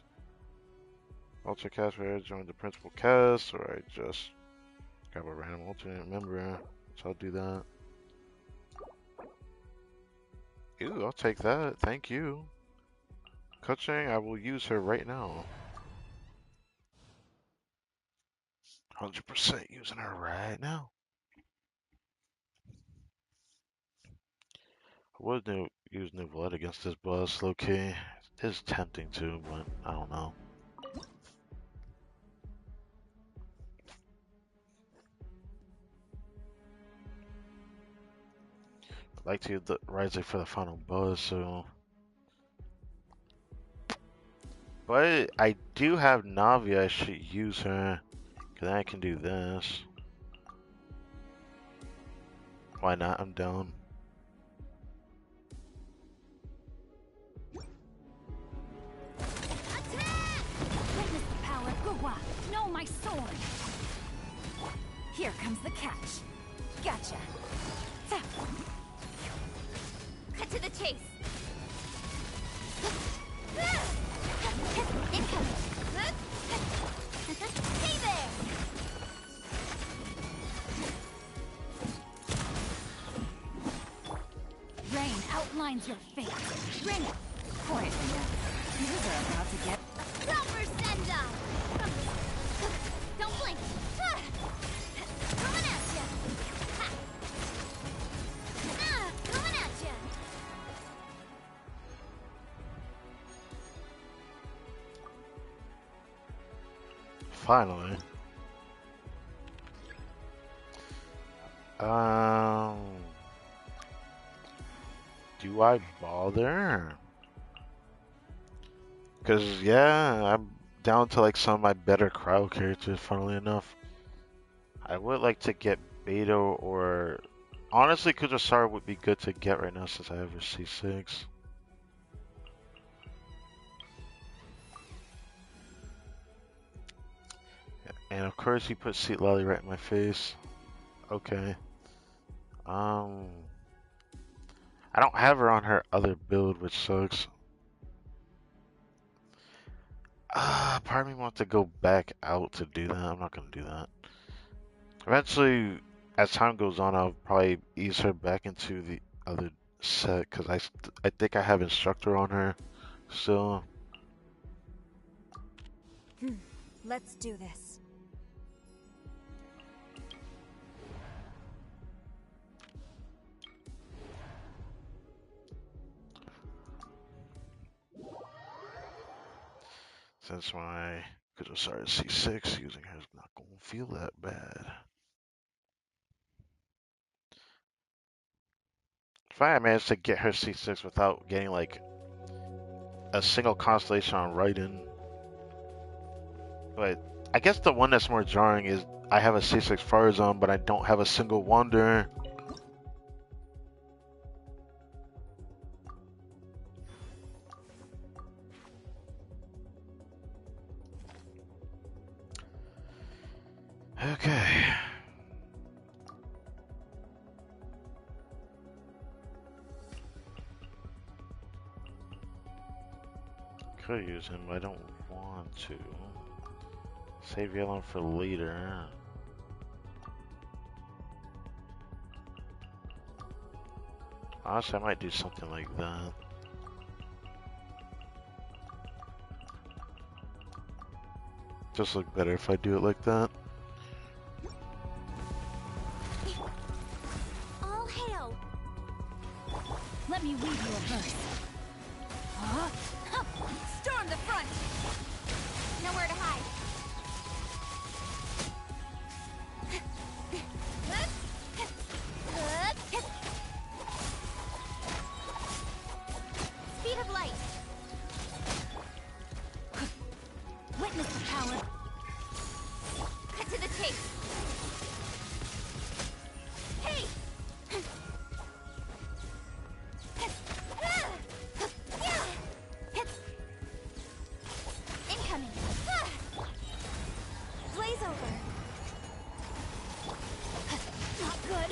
Ultra cast where I join the principal cast, or I just grab a random alternate member, so I'll do that. Ooh, I'll take that. Thank you. Coaching, I will use her right now. 100% using her right now. Would use new blood against this boss, low key. It is tempting to, but I don't know. I'd like to use the Rising for the final boss, so. But I do have Navi, I should use her. Cause then I can do this. Why not? I'm down. Witness the power of Gugwa. Know my sword. Here comes the catch. Gotcha. Cut to the chase. Incoming. Hey there. Rain outlines your fate. Rain. Quietly now. You are about to get. Silver send-up. Don't blink. Coming at ya. Coming at ya. Finally. Do I bother? Cause yeah, I'm down to like some of my better crowd characters, funnily enough. I would like to get Beto or honestly Kujasara would be good to get right now since I have her C6. And of course he put Seat Lolly right in my face. Okay. I don't have her on her other build, which sucks. Part of me wants to go back out to do that. I'm not gonna do that. Eventually, as time goes on, I'll probably ease her back into the other set because I think I have instructor on her still. Let's do this. Since my Kujasara C6, using her is not gonna feel that bad. If I managed to get her C6 without getting like a single constellation on Raiden, but I guess the one that's more jarring is I have a C6 Farazan, but I don't have a single Wanderer. Okay. Could use him, but I don't want to. Save yellow for later. Honestly, I might do something like that. Just look better if I do it like that. All hail. Let me weave you a verse. Huh? Storm the front. Nowhere to hide. Speed of light. Witness the power. Cut to the chase. Hey! Incoming. Blaze over. Not good.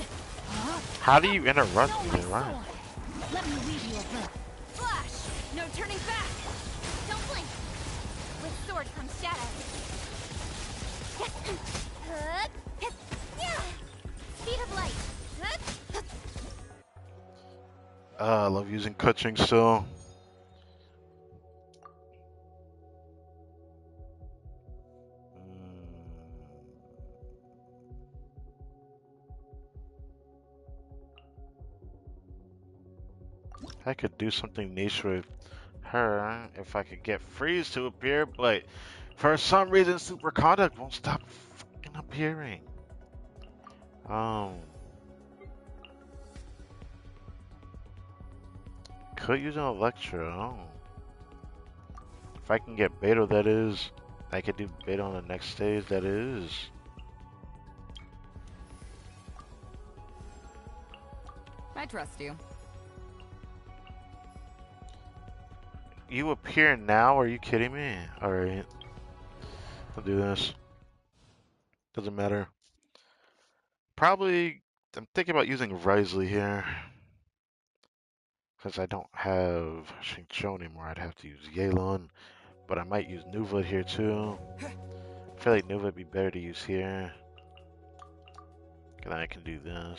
Huh? How do you interrupt Know me? my Right? sword. Let me weave you a verse. Flash! No turning back! Don't blink. With sword comes shadow. Speed of light. I love using Kutching still. I could do something niche with her if I could get Freeze to appear, but for some reason Superconduct won't stop fucking appearing. Could use an Electro. If I can get Beto, that is. I could do Beto on the next stage, that is. I trust you. You appear now? Are you kidding me? Alright. I'll do this. Doesn't matter. Probably, I'm thinking about using Risley here. Because I don't have Xingqiu anymore, I'd have to use Yelan. But I might use Nuva here too. I feel like Nuva would be better to use here. And then I can do this.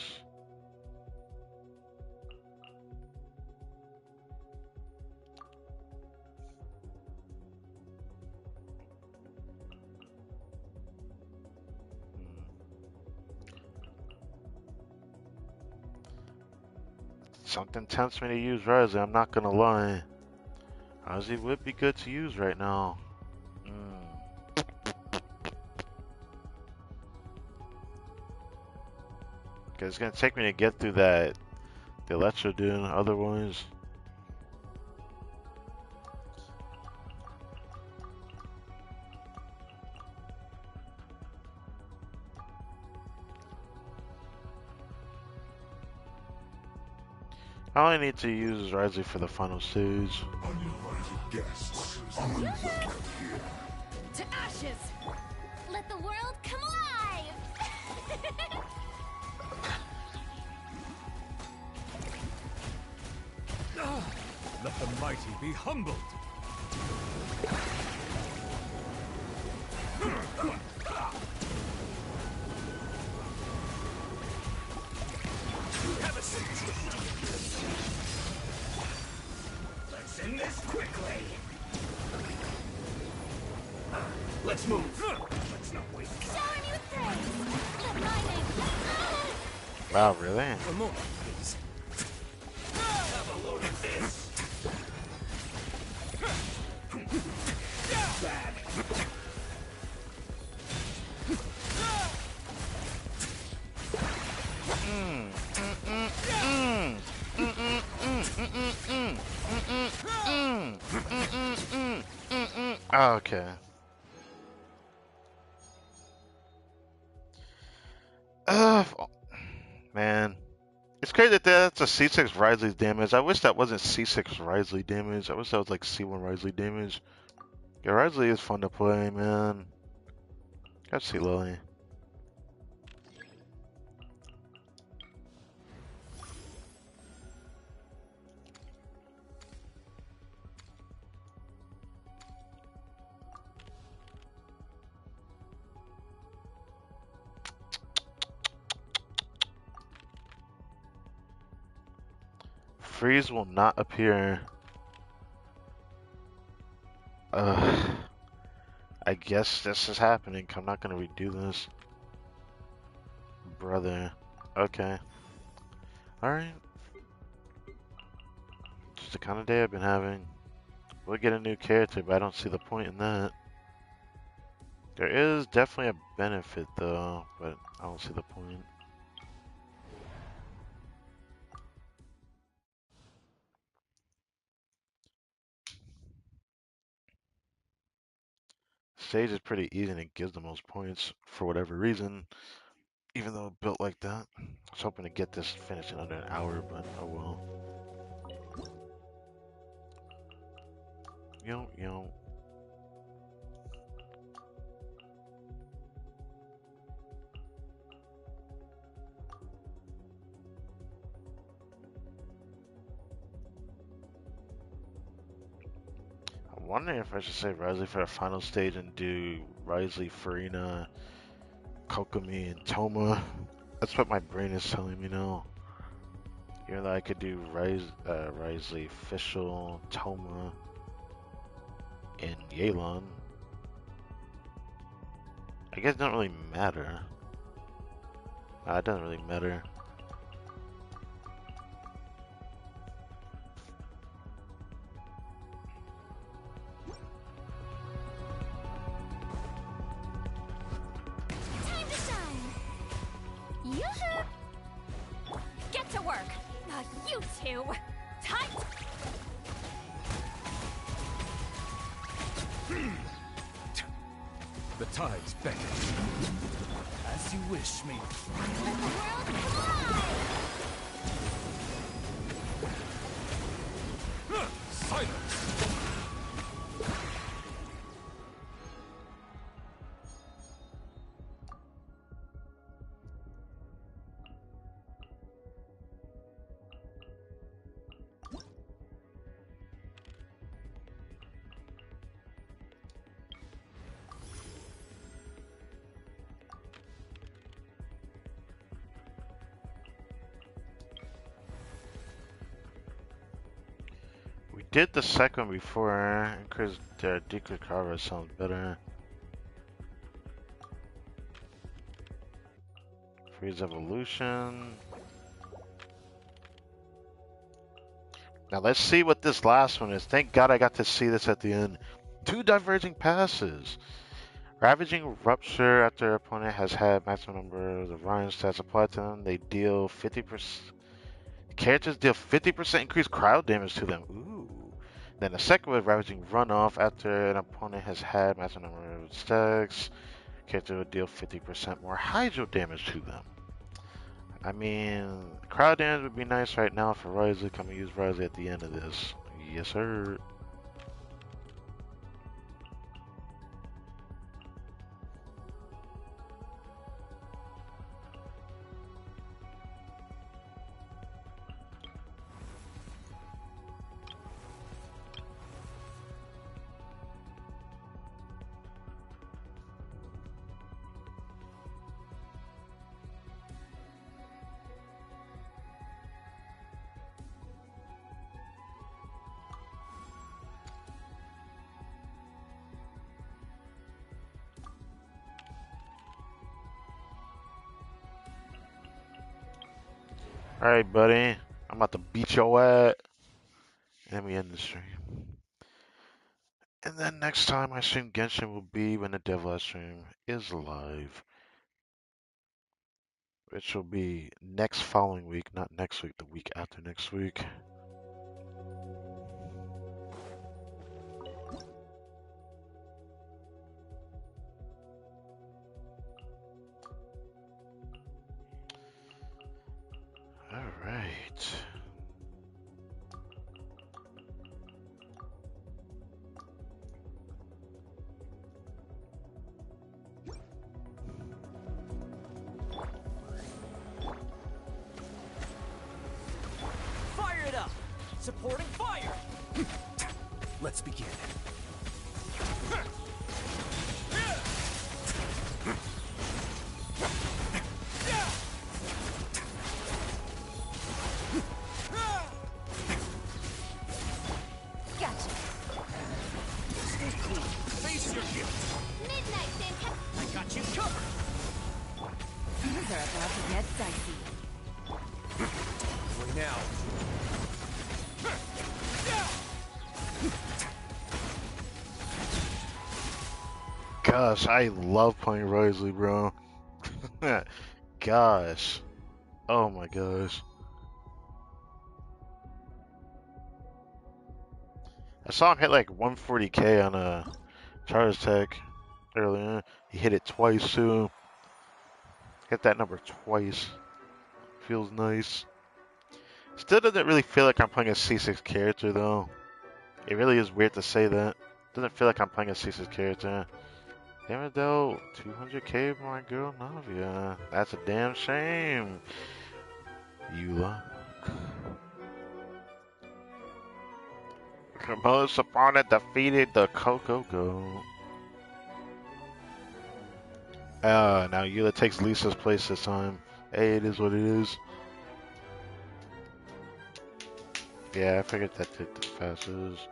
Something tempts me to use Risley, I'm not gonna lie. Risley would be good to use right now. Cause it's gonna take me to get through the Electro Dune otherwise. I only need to use Risley for the final stage. To ashes! Let the world come alive! Let the mighty be humbled. Have a seat. Let's end this quickly. Let's move. Let's not waste time. Shower me with praise! Let my name... Wow, really? One more, please. Have a load of this. Bad. Okay. Man. It's crazy that that's a C6 Risley damage. I wish that wasn't C6 Risley damage. I wish that was like C1 Risley damage. Yeah, Risley is fun to play, man. Gotta see Lily. Freeze will not appear. I guess this is happening. I'm not gonna redo this. Brother. Okay. Alright. Just the kind of day I've been having. We'll get a new character, but I don't see the point in that. There is definitely a benefit though, but I don't see the point. Stage is pretty easy and it gives the most points for whatever reason, even though built like that. I was hoping to get this finished in under an hour, but oh well. Yo. I'm wondering if I should save Risley for the final stage and do Risley, Farina, Kokomi, and Toma. That's what my brain is telling me now. Here that I could do Risley, Fischl, Toma, and Yelan. I guess it doesn't really matter. It doesn't really matter. Get to work! You two! Tight! The tide's beckon. As you wish me. Let the world fly! Silence! We did the second before. Increase their decrease cover sounds better. Freeze evolution. Now let's see what this last one is. Thank God I got to see this at the end. 2 diverging passes. Ravaging Rupture after your opponent has had maximum number of Ryan stats applied to them. They deal 50%. Characters deal 50% increased crowd damage to them. Ooh. Then the second with Ravaging Runoff after an opponent has had maximum number of stacks. Character will deal 50% more hydro damage to them. I mean, crowd damage would be nice right now for Ryzen. Come and use Ryzen at the end of this. Yes, sir. Alright, buddy. I'm about to beat your ass. And then we end the stream. And then next time I stream Genshin will be when the Devil I stream is live. Which will be next following week, not next week, the week after next week. Alright. Fire it up! Supporting fire! Let's begin. Gotcha! Stay cool. Face your gift. Midnight, fantastic! I got you covered. Things are about to get dicey. Wait now. Gosh, I love playing Risley, bro. Gosh. Oh my gosh. I saw him hit like 140k on a Charge Tech earlier. He hit it twice too. Hit that number twice. Feels nice. Still doesn't really feel like I'm playing a C6 character though. It really is weird to say that. Doesn't feel like I'm playing a C6 character. Damn it though, 200k for my girl Navia. That's a damn shame. Eula. Most opponent defeated the Coco Go. Now Eula takes Lisa's place this time. Hey, it is what it is. Yeah, I figured that did the fastest.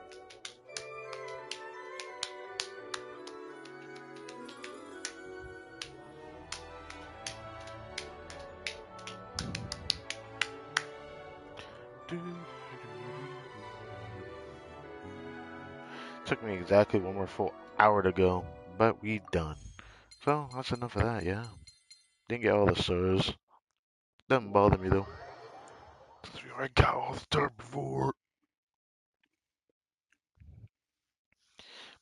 Took me exactly one more full hour to go, but we done. So that's enough of that, yeah. Didn't get all the stars. Doesn't bother me though. 'Cause we already got all the dirt before.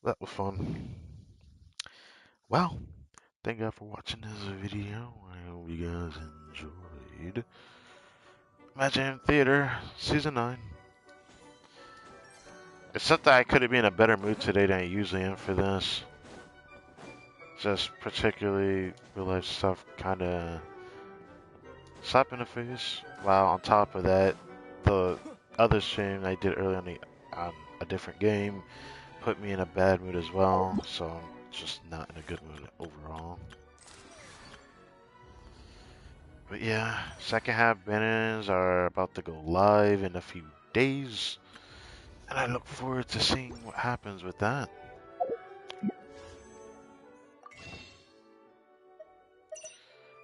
That was fun. Well, thank you for watching this video. I hope you guys enjoyed. Imagine Theater Season 9. Except that I could have been in a better mood today than I usually am for this. Just particularly real life stuff kind of slap in the face. While on top of that, the other stream I did earlier on a different game put me in a bad mood as well. So I'm just not in a good mood overall. But yeah, second half banners are about to go live in a few days. And I look forward to seeing what happens with that.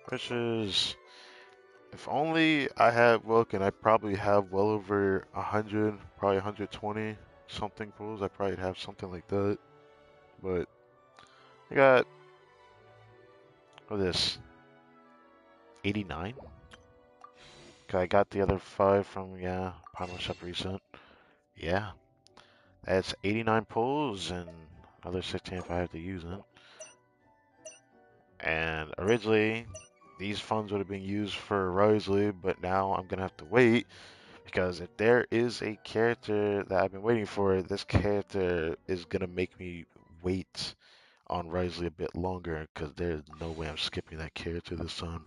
Which is, if only I had Wilk, and I probably have well over 100, probably 120 something pulls. I probably have something like that. But I got, what is this, 89? Cause I got the other 5 from, yeah, Pawn Shop Recent. Yeah, that's 89 pulls and another 16 if I have to use it. And originally, these funds would have been used for Risley, but now I'm gonna have to wait because if there is a character that I've been waiting for, this character is gonna make me wait on Risley a bit longer because there's no way I'm skipping that character this time.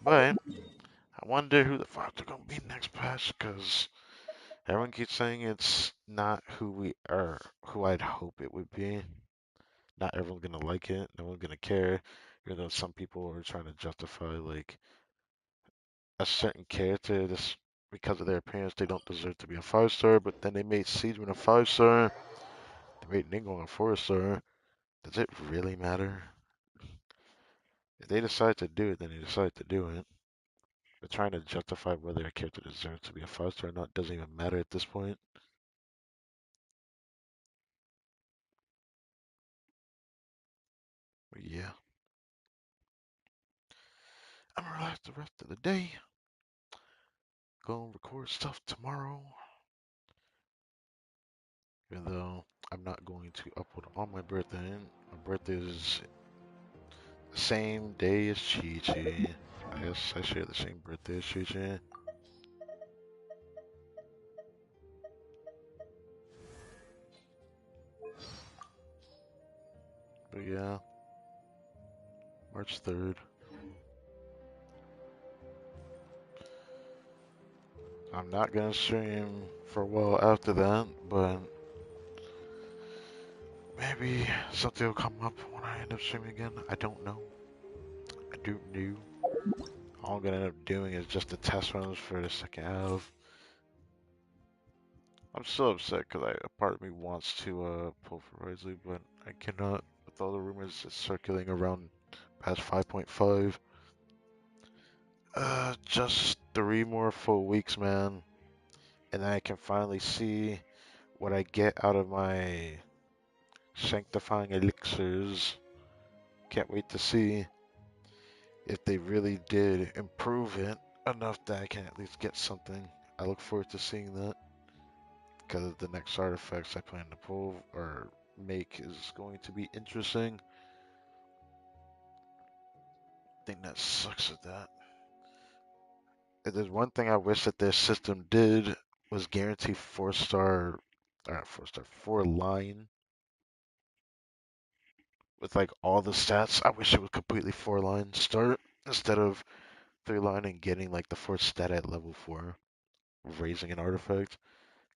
But I wonder who the fuck they're gonna be next patch because everyone keeps saying it's not who we are, who I'd hope it would be. Not everyone's gonna like it. No one's gonna care. Even though some people are trying to justify like a certain character just because of their appearance, they don't deserve to be a 5-star. But then they made Siegewin a 5-star. They made Ningguang a 4-star. Does it really matter? If they decide to do it, then they decide to do it. But trying to justify whether a character deserves to be a 5-star or not doesn't even matter at this point. But yeah, I'm gonna relax the rest of the day. Go and record stuff tomorrow. Even though I'm not going to upload on my birthday. My birthday is the same day as Chi Chi. I guess I share the same birthday as Chi Chi. But yeah, March 3rd. I'm not gonna stream for a while after that, but maybe something will come up when I end up streaming again. I don't know. I don't know. All I'm gonna end up doing is just the test runs for the second half. I'm still upset because a part of me wants to pull for Risley, but I cannot with all the rumors circulating around past 5.5. Just 3 more full weeks, man, and then I can finally see what I get out of my sanctifying elixirs. Can't wait to see if they really did improve it enough that I can at least get something. I look forward to seeing that because the next artifacts I plan to pull or make is going to be interesting. I think that sucks at that. If there's one thing I wish that their system did was guarantee 4-star, or not 4-star, 4-line with like all the stats. I wish it was completely 4-line start instead of 3-line and getting like the 4th stat at level 4, raising an artifact.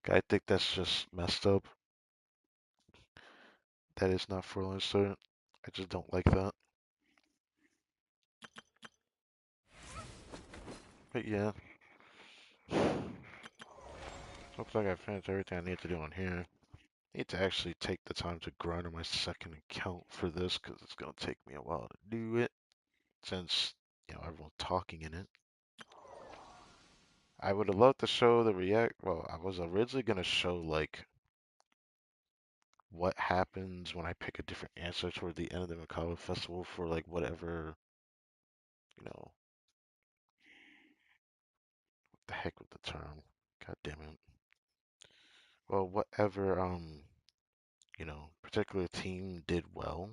I think that's just messed up. That is not 4-line start. I just don't like that. But yeah. Looks like I finished everything I need to do on here. I need to actually take the time to grind on my second account for this because it's going to take me a while to do it since, everyone's talking in it. I would have loved to show the well, I was originally going to show like what happens when I pick a different answer toward the end of the Macabre Festival for like whatever, you know, the heck with the term. God damn it. Well, whatever particular team did well,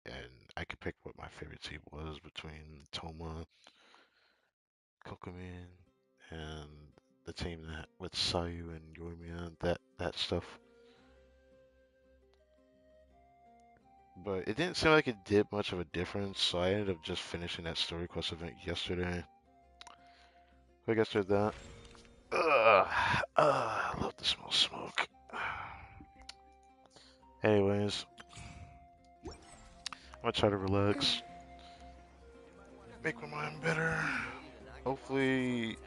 and I could pick what my favorite team was between Toma, Kokumin, and the team that with Sayu and Yoimiya, that stuff. But it didn't seem like it did much of a difference, so I ended up just finishing that story quest event yesterday. I guess there's that. Ugh, I love the smell of smoke. Anyways, I'm gonna try to relax, make my mind better. Hopefully,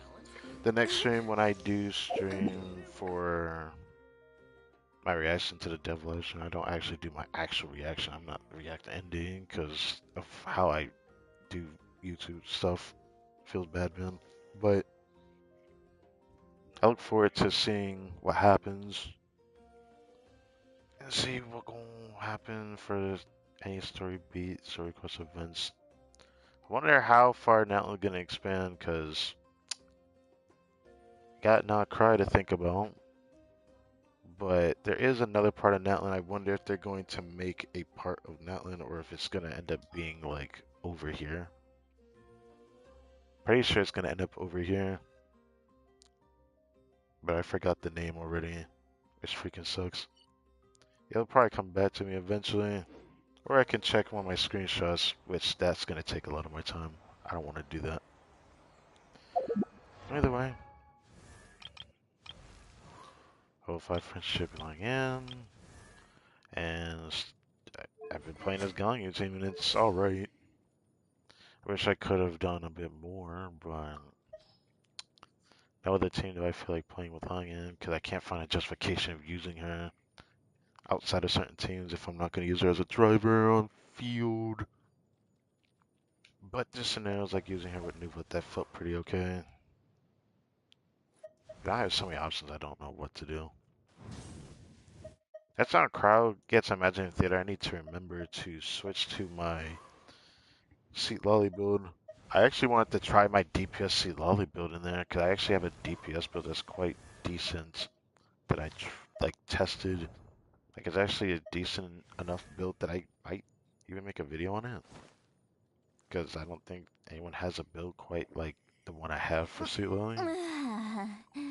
the next stream when I do stream for my reaction to the Devolution, I don't actually do my actual reaction. I'm not react ending because of how I do YouTube stuff. Feels bad, man. But I look forward to seeing what happens and see what gonna happen for any story beat, story quest events. I wonder how far Natlin's gonna expand because got not cry to think about. But there is another part of Natlin. I wonder if they're going to make a part of Natlin or if it's gonna end up being like over here. Pretty sure it's gonna end up over here. But I forgot the name already. Which freaking sucks. It'll probably come back to me eventually. Or I can check one of my screenshots, which that's gonna take a lot of my time. I don't want to do that. Either way. 05 friendship going in. And I've been playing as Ganyu team and it's alright. Wish I could have done a bit more, but no other team do I feel like playing with Ganyu because I can't find a justification of using her outside of certain teams if I'm not going to use her as a driver on field. But this scenario's like using her with Nuva, that felt pretty okay. I have so many options, I don't know what to do. That's how a crowd gets Imaginary Theater. I need to remember to switch to my Seat Lolly build. I actually wanted to try my DPS Seat Lolly build in there because I actually have a DPS build that's quite decent that I like tested. Like it's actually a decent enough build that I might even make a video on it because I don't think anyone has a build quite like the one I have for Seat Lolly.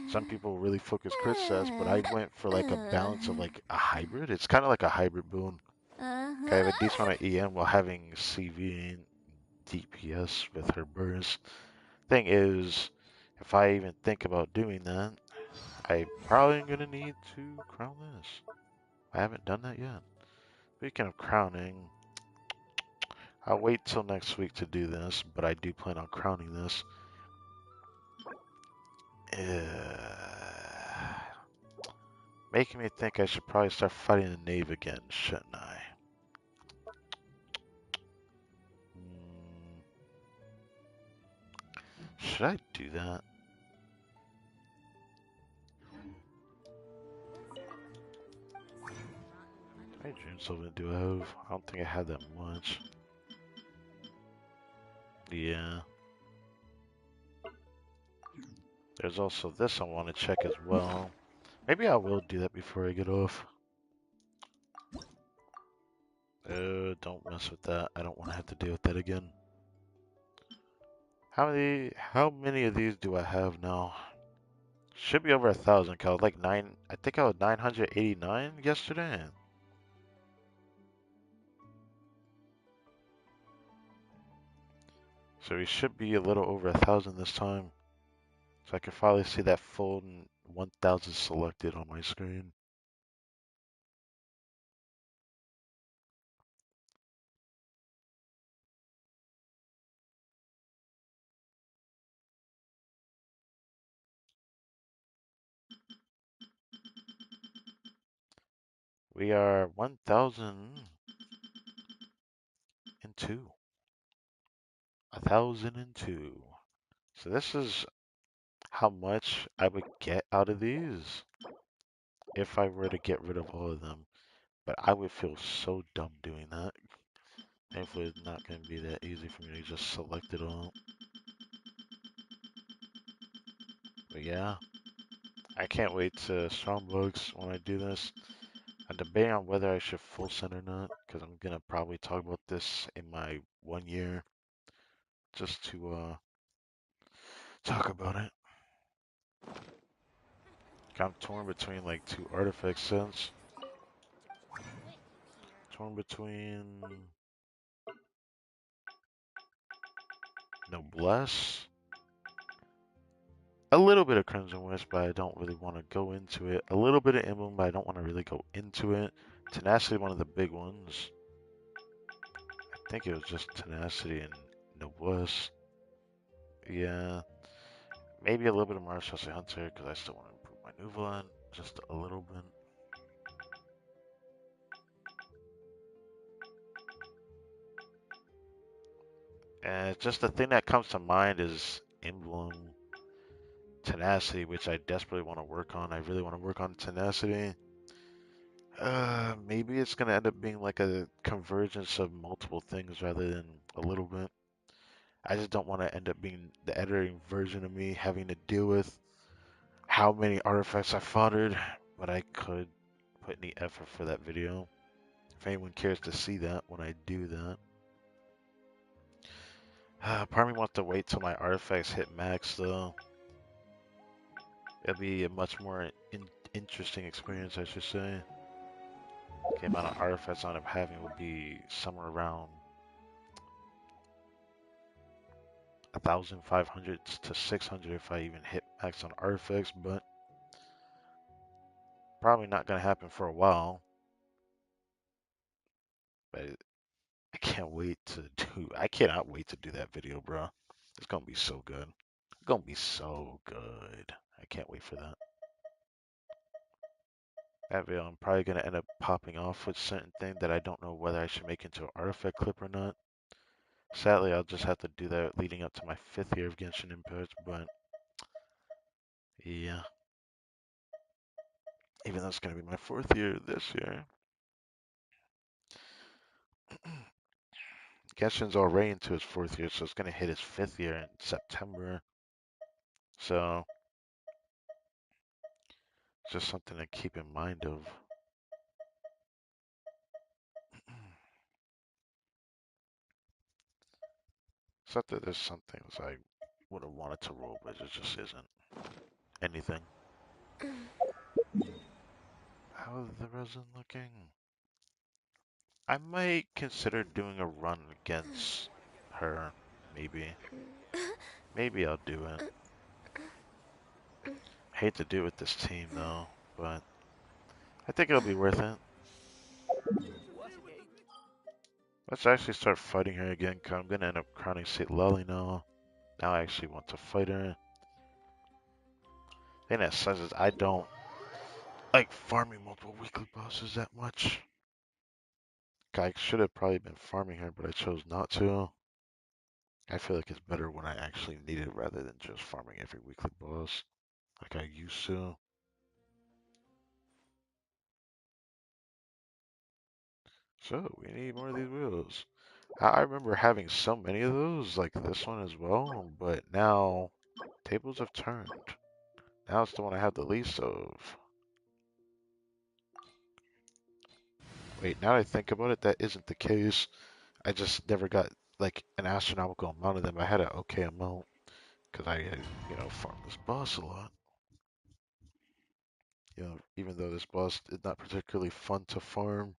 Some people really focus crit stats, but I went for like a balance of like a hybrid. It's kind of like a hybrid build. I have a decent amount of EM while having CV and DPS with her burst. Thing is, if I even think about doing that, I probably am gonna need to crown this. I haven't done that yet. Speaking of crowning, I'll wait till next week to do this, but I do plan on crowning this. Making me think I should probably start fighting the Knave again, shouldn't I? Should I do that? How many Dream Sylvan do I have? I don't think I have that much. Yeah. There's also this I want to check as well. Maybe I will do that before I get off. Don't mess with that. I don't want to have to deal with that again. How many of these do I have now? Should be over 1,000. I was like I think I was 989 yesterday. So we should be a little over 1,000 this time. So I can finally see that full 1,000 selected on my screen. We are 1,002. 1,002. So this is how much I would get out of these if I were to get rid of all of them. But I would feel so dumb doing that. Thankfully, it's not going to be that easy for me to just select it all. But yeah, I can't wait to Strongbugs when I do this. I'm debating on whether I should full send or not, because I'm gonna probably talk about this in my 1 year, just to talk about it. I'm torn between like two artifact sets. Torn between Noblesse, a little bit of Crimson Wisp, but I don't really want to go into it. A little bit of Emblem, but I don't want to really go into it. Tenacity, one of the big ones. I think it was just Tenacity and Noblesse. Yeah, maybe a little bit of Martial Hunter, because I still want to improve my Nuvolan just a little bit. And just the thing that comes to mind is Emblem, Tenacity, which I desperately want to work on. I really want to work on Tenacity. Maybe it's gonna end up being like a convergence of multiple things rather than a little bit. I just don't want to end up being the editing version of me having to deal with how many artifacts I fathered, but I could put any effort for that video. If anyone cares to see that when I do that. Part of me wants to wait till my artifacts hit max though. It'll be a much more interesting experience, I should say. The amount of artifacts I end up having will be somewhere around 1,500 to 600 if I even hit max on artifacts, but probably not gonna happen for a while. But I can't wait to do. I cannot wait to do that video, bro. It's gonna be so good. It's gonna be so good. I can't wait for that. That video, I'm probably gonna end up popping off with certain thing that I don't know whether I should make into an artifact clip or not. Sadly, I'll just have to do that leading up to my 5th year of Genshin Impact, but yeah. Even though it's gonna be my 4th year this year. Genshin's already into his 4th year, so it's gonna hit his 5th year in September. So, just something to keep in mind of. It's not that there's some things I would have wanted to roll, but it just isn't anything. How's the resin looking? I might consider doing a run against her, maybe. Maybe I'll do it. Hate to do it with this team though, but I think it'll be worth it. Let's actually start fighting her again, because I'm gonna end up crowning St. Lully now. Now I actually want to fight her. The thing that sucks is I don't like farming multiple weekly bosses that much. I should have probably been farming her, but I chose not to. I feel like it's better when I actually need it rather than just farming every weekly boss like I used to. So, we need more of these wheels. I remember having so many of those, like this one as well, but now tables have turned. Now it's the one I have the least of. Wait, now that I think about it, that isn't the case. I just never got like an astronomical amount of them. I had an okay amount because I, farmed this boss a lot. Even though this boss is not particularly fun to farm.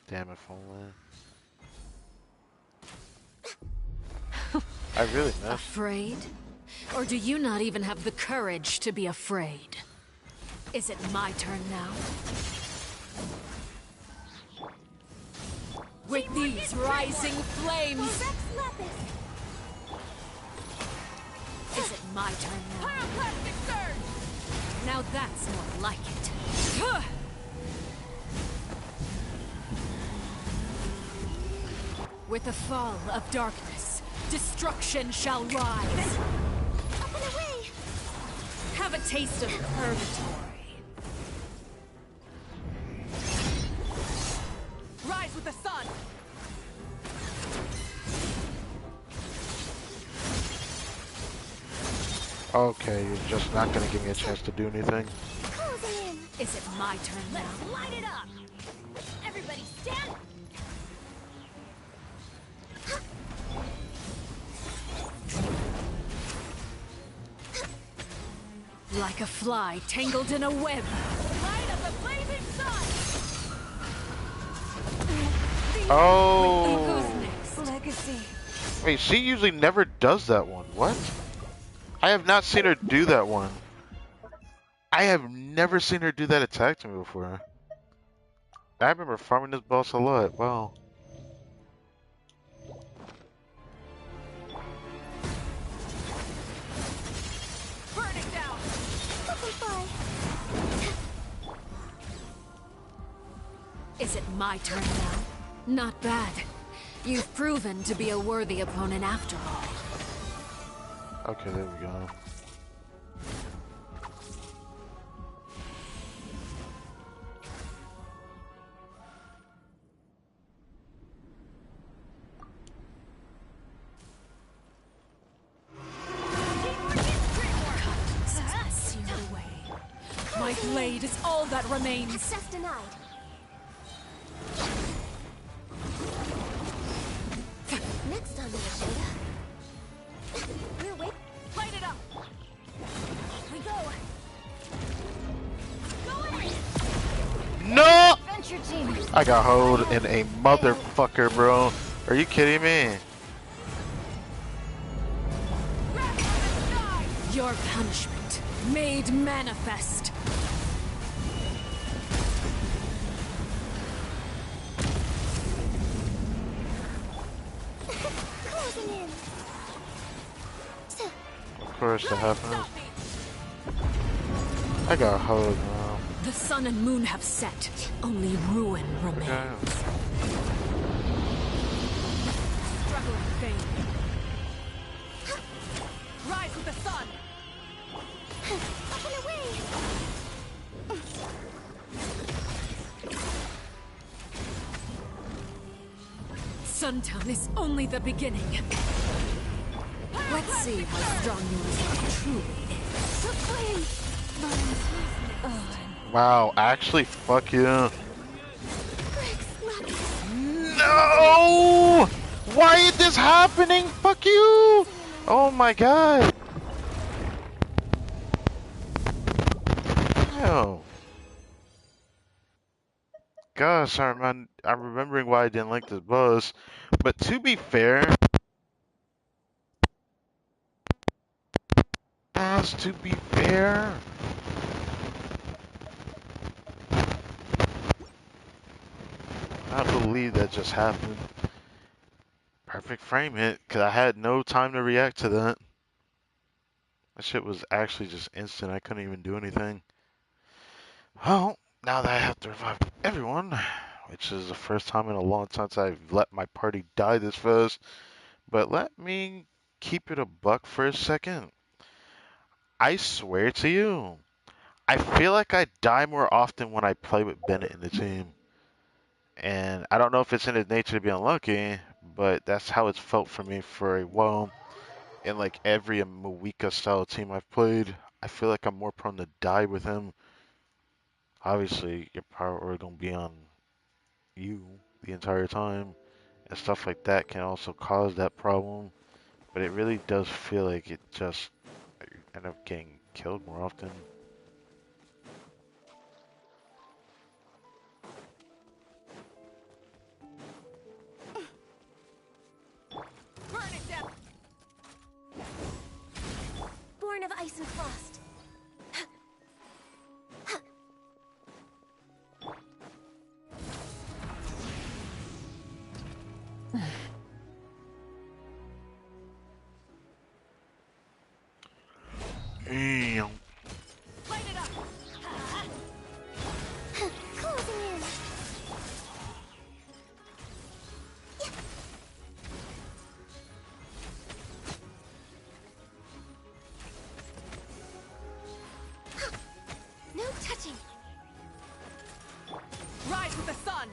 Damn, if only. I really missed. Afraid? Or do you not even have the courage to be afraid? Is it my turn now? With these rising flames! Is it my turn now? Pyroclastic surge! Now that's more like it. With the fall of darkness, destruction shall rise. Up and away! Have a taste of purgatory. Rise with the sun! Okay, you're just not gonna give me a chance to do anything. Closing in! Is it my turn now? Let's light it up! Everybody stand! Like a fly tangled in a web. Light of the blazing sun! Oh! Who's next? Legacy. Wait, she usually never does that one. What? I have not seen her do that one. I have never seen her do that attack to me before. I remember farming this boss a lot. Wow. Burn it down! Butterfly! Is it my turn now? Not bad. You've proven to be a worthy opponent after all. Okay, there we go. Seared away. My blade is all that remains. Access denied. Next on the agenda. We're waiting. Light it up! We go. Go in! No! Adventure team. I got hold in a motherfucker, bro. Are you kidding me? Your punishment made manifest. Closing in. Of course that happens. I got hold now. The sun and moon have set. Only ruin remains. Yeah. Struggling vain. Rise with the sun. Up and away. Suntown is only the beginning. Let's see how strong yours truly is. The flame. Wow, actually, fuck you. Bricks, No! Why is this happening? Fuck you! Oh my god. Ew. Gosh, I'm remembering why I didn't like this boss. But to be fair, to be fair, I believe that just happened. Perfect frame hit, because I had no time to react to that. That shit was actually just instant. I couldn't even do anything. Well, now that I have to revive everyone, which is the first time in a long time since I've let my party die this fast, but let me keep it a buck for a second. I swear to you, I feel like I die more often when I play with Bennett in the team. And I don't know if it's in his nature to be unlucky, but that's how it's felt for me for a while. In like every Moika style team I've played, I feel like I'm more prone to die with him. Obviously, your power orb gonna be on you the entire time, and stuff like that can also cause that problem. But it really does feel like it just you end up getting killed more often. Burn it down. Born of ice and frost. Damn. Light it up. Closing in. with the sun!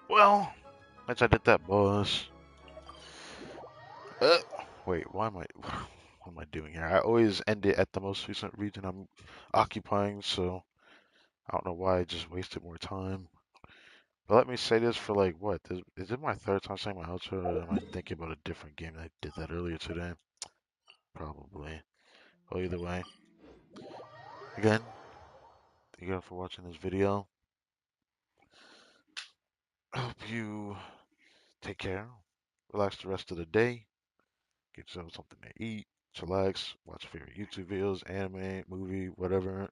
Well, once I did that, boss. Uh, wait, what am I doing here? I always end it at the most recent region I'm occupying, so I don't know why I just wasted more time. But let me say this for like what? Is it my third time saying my outro, or am I thinking about a different game that I did that earlier today? Probably. Well, either way. Again, thank you all for watching this video. I hope you take care, relax the rest of the day, get yourself something to eat, chillax, watch your favorite YouTube videos, anime, movie, whatever.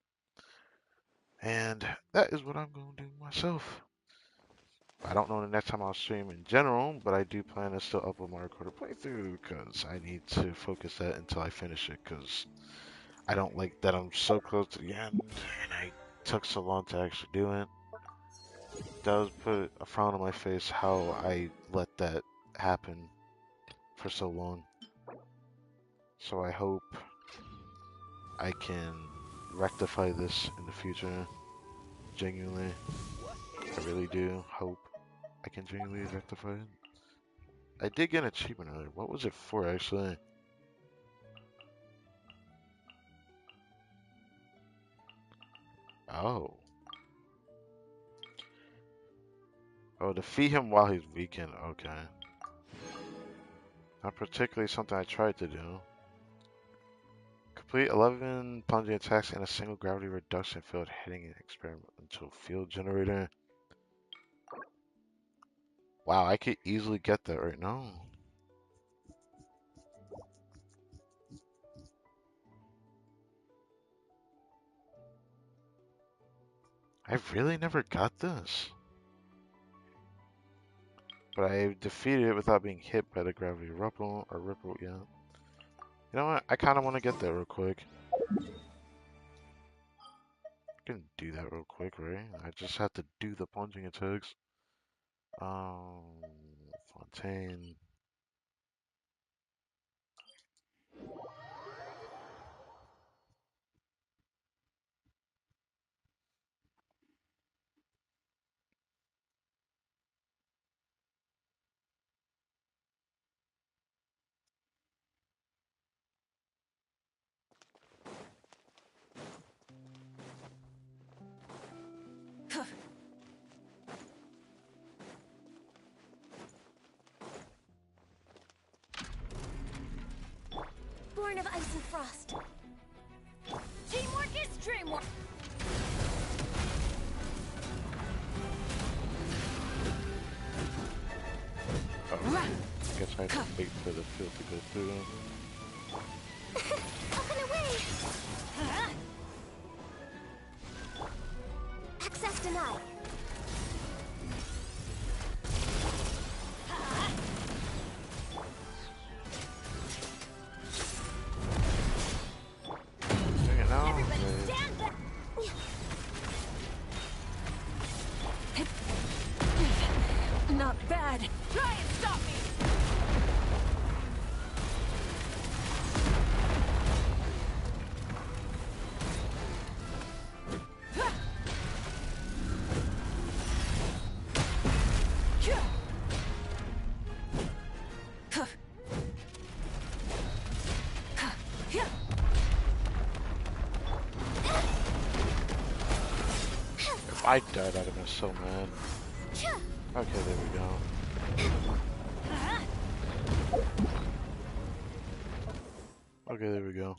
And that is what I'm going to do myself. I don't know the next time I'll stream in general, but I do plan to still upload my recorded playthrough because I need to focus that until I finish it because I don't like that I'm so close to the end and I took so long to actually do it. It does put a frown on my face how I let that happen for so long. So I hope I can rectify this in the future. Genuinely. I really do hope I can genuinely rectify it. I did get an achievement earlier. What was it for, actually? Oh. Oh, defeat him while he's weakened. Okay. Not particularly something I tried to do. Complete 11 plunging attacks in a single gravity reduction field hitting an experimental field generator. Wow, I could easily get that right now. I really never got this. But I defeated it without being hit by the gravity ripple or ripple, yeah. You know what? I kind of want to get that real quick. I can do that real quick, right? I just have to do the plunging attacks. Fontaine. Born of ice and frost. Teamwork is dreamwork. Oh, guess I have to wait for the field to go through. Up and away! Access denied. Dang it now. Everybody Okay. stand back! Not bad. Try and stop me! If I died, I'd have been so mad. Okay, there we go. Okay, there we go.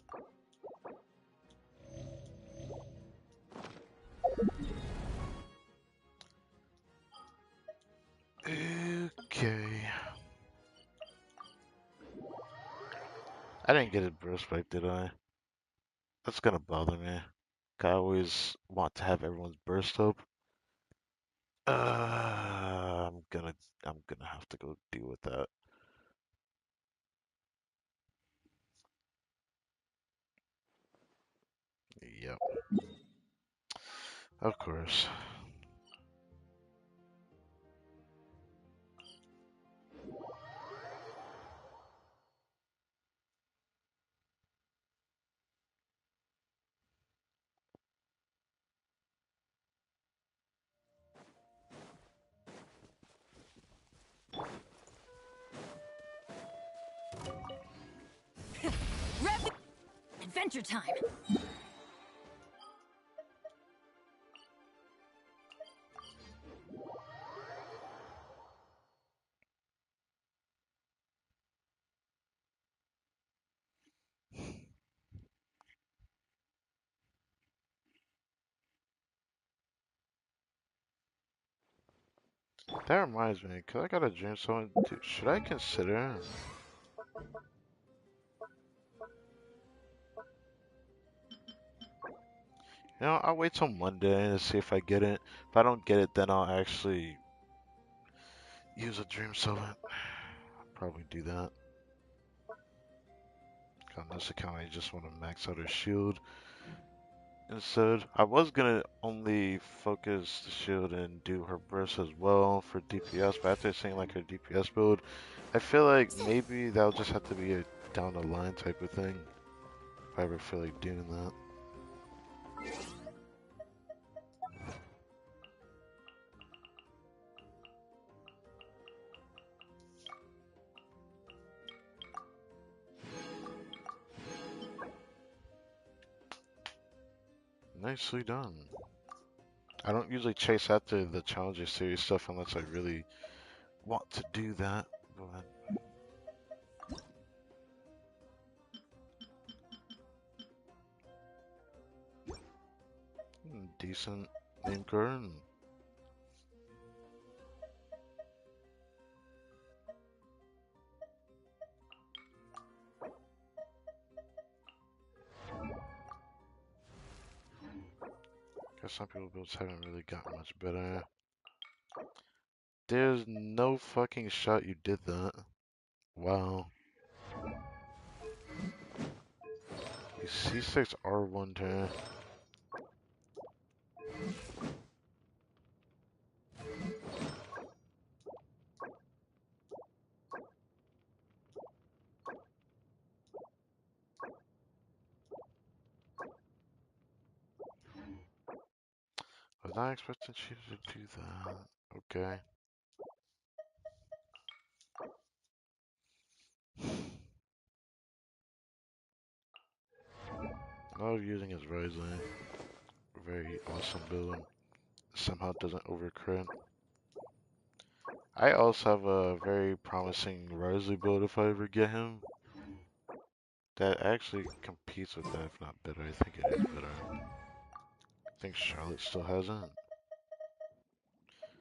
Okay. I didn't get it burst back, did I? That's gonna bother me. I always want to have everyone's burst up. I'm gonna have to go deal with that. Yep, of course. Rev Adventure time! That reminds me, cause I got a dream. Someone, should I consider? You know, I'll wait till Monday to see if I get it. If I don't get it, then I'll actually use a dream summon. Probably do that. On this account, I just want to max out her shield. Instead, I was gonna only focus the shield and do her burst as well for DPS, but after seeing like her DPS build, I feel like maybe that'll just have to be a down the line type of thing. If I ever feel like doing that. Nicely done. I don't usually chase after the Challenger Series stuff unless I really want to do that, but decent name card. Guess some people builds haven't really gotten much better. There's no fucking shot you did that. Wow. You C6 R1 turn. Was not expecting you to do that. Okay. Love using his Rising. Very awesome build. Somehow doesn't overcrit. I also have a very promising Risley build if I ever get him. That actually competes with that, if not better. I think it is better. I think Charlotte still hasn't.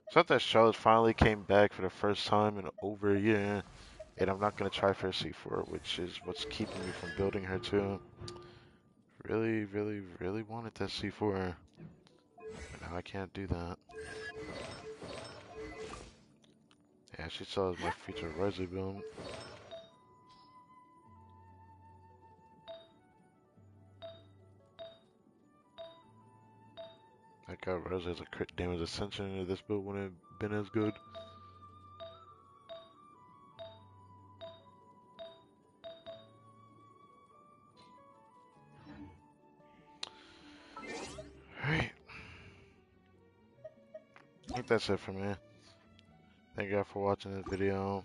It's not that Charlotte finally came back for the first time in over a year, and I'm not going to try for a C4, which is what's keeping me from building her too. Really, really, really wanted that C4, but now I can't do that. Yeah, she still has my future Risley build. That guy Rose has a crit damage ascension into this build wouldn't have been as good. Alright. I think that's it for me. Thank you guys for watching this video.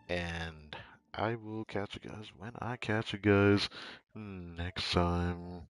And I will catch you guys when I catch you guys next time.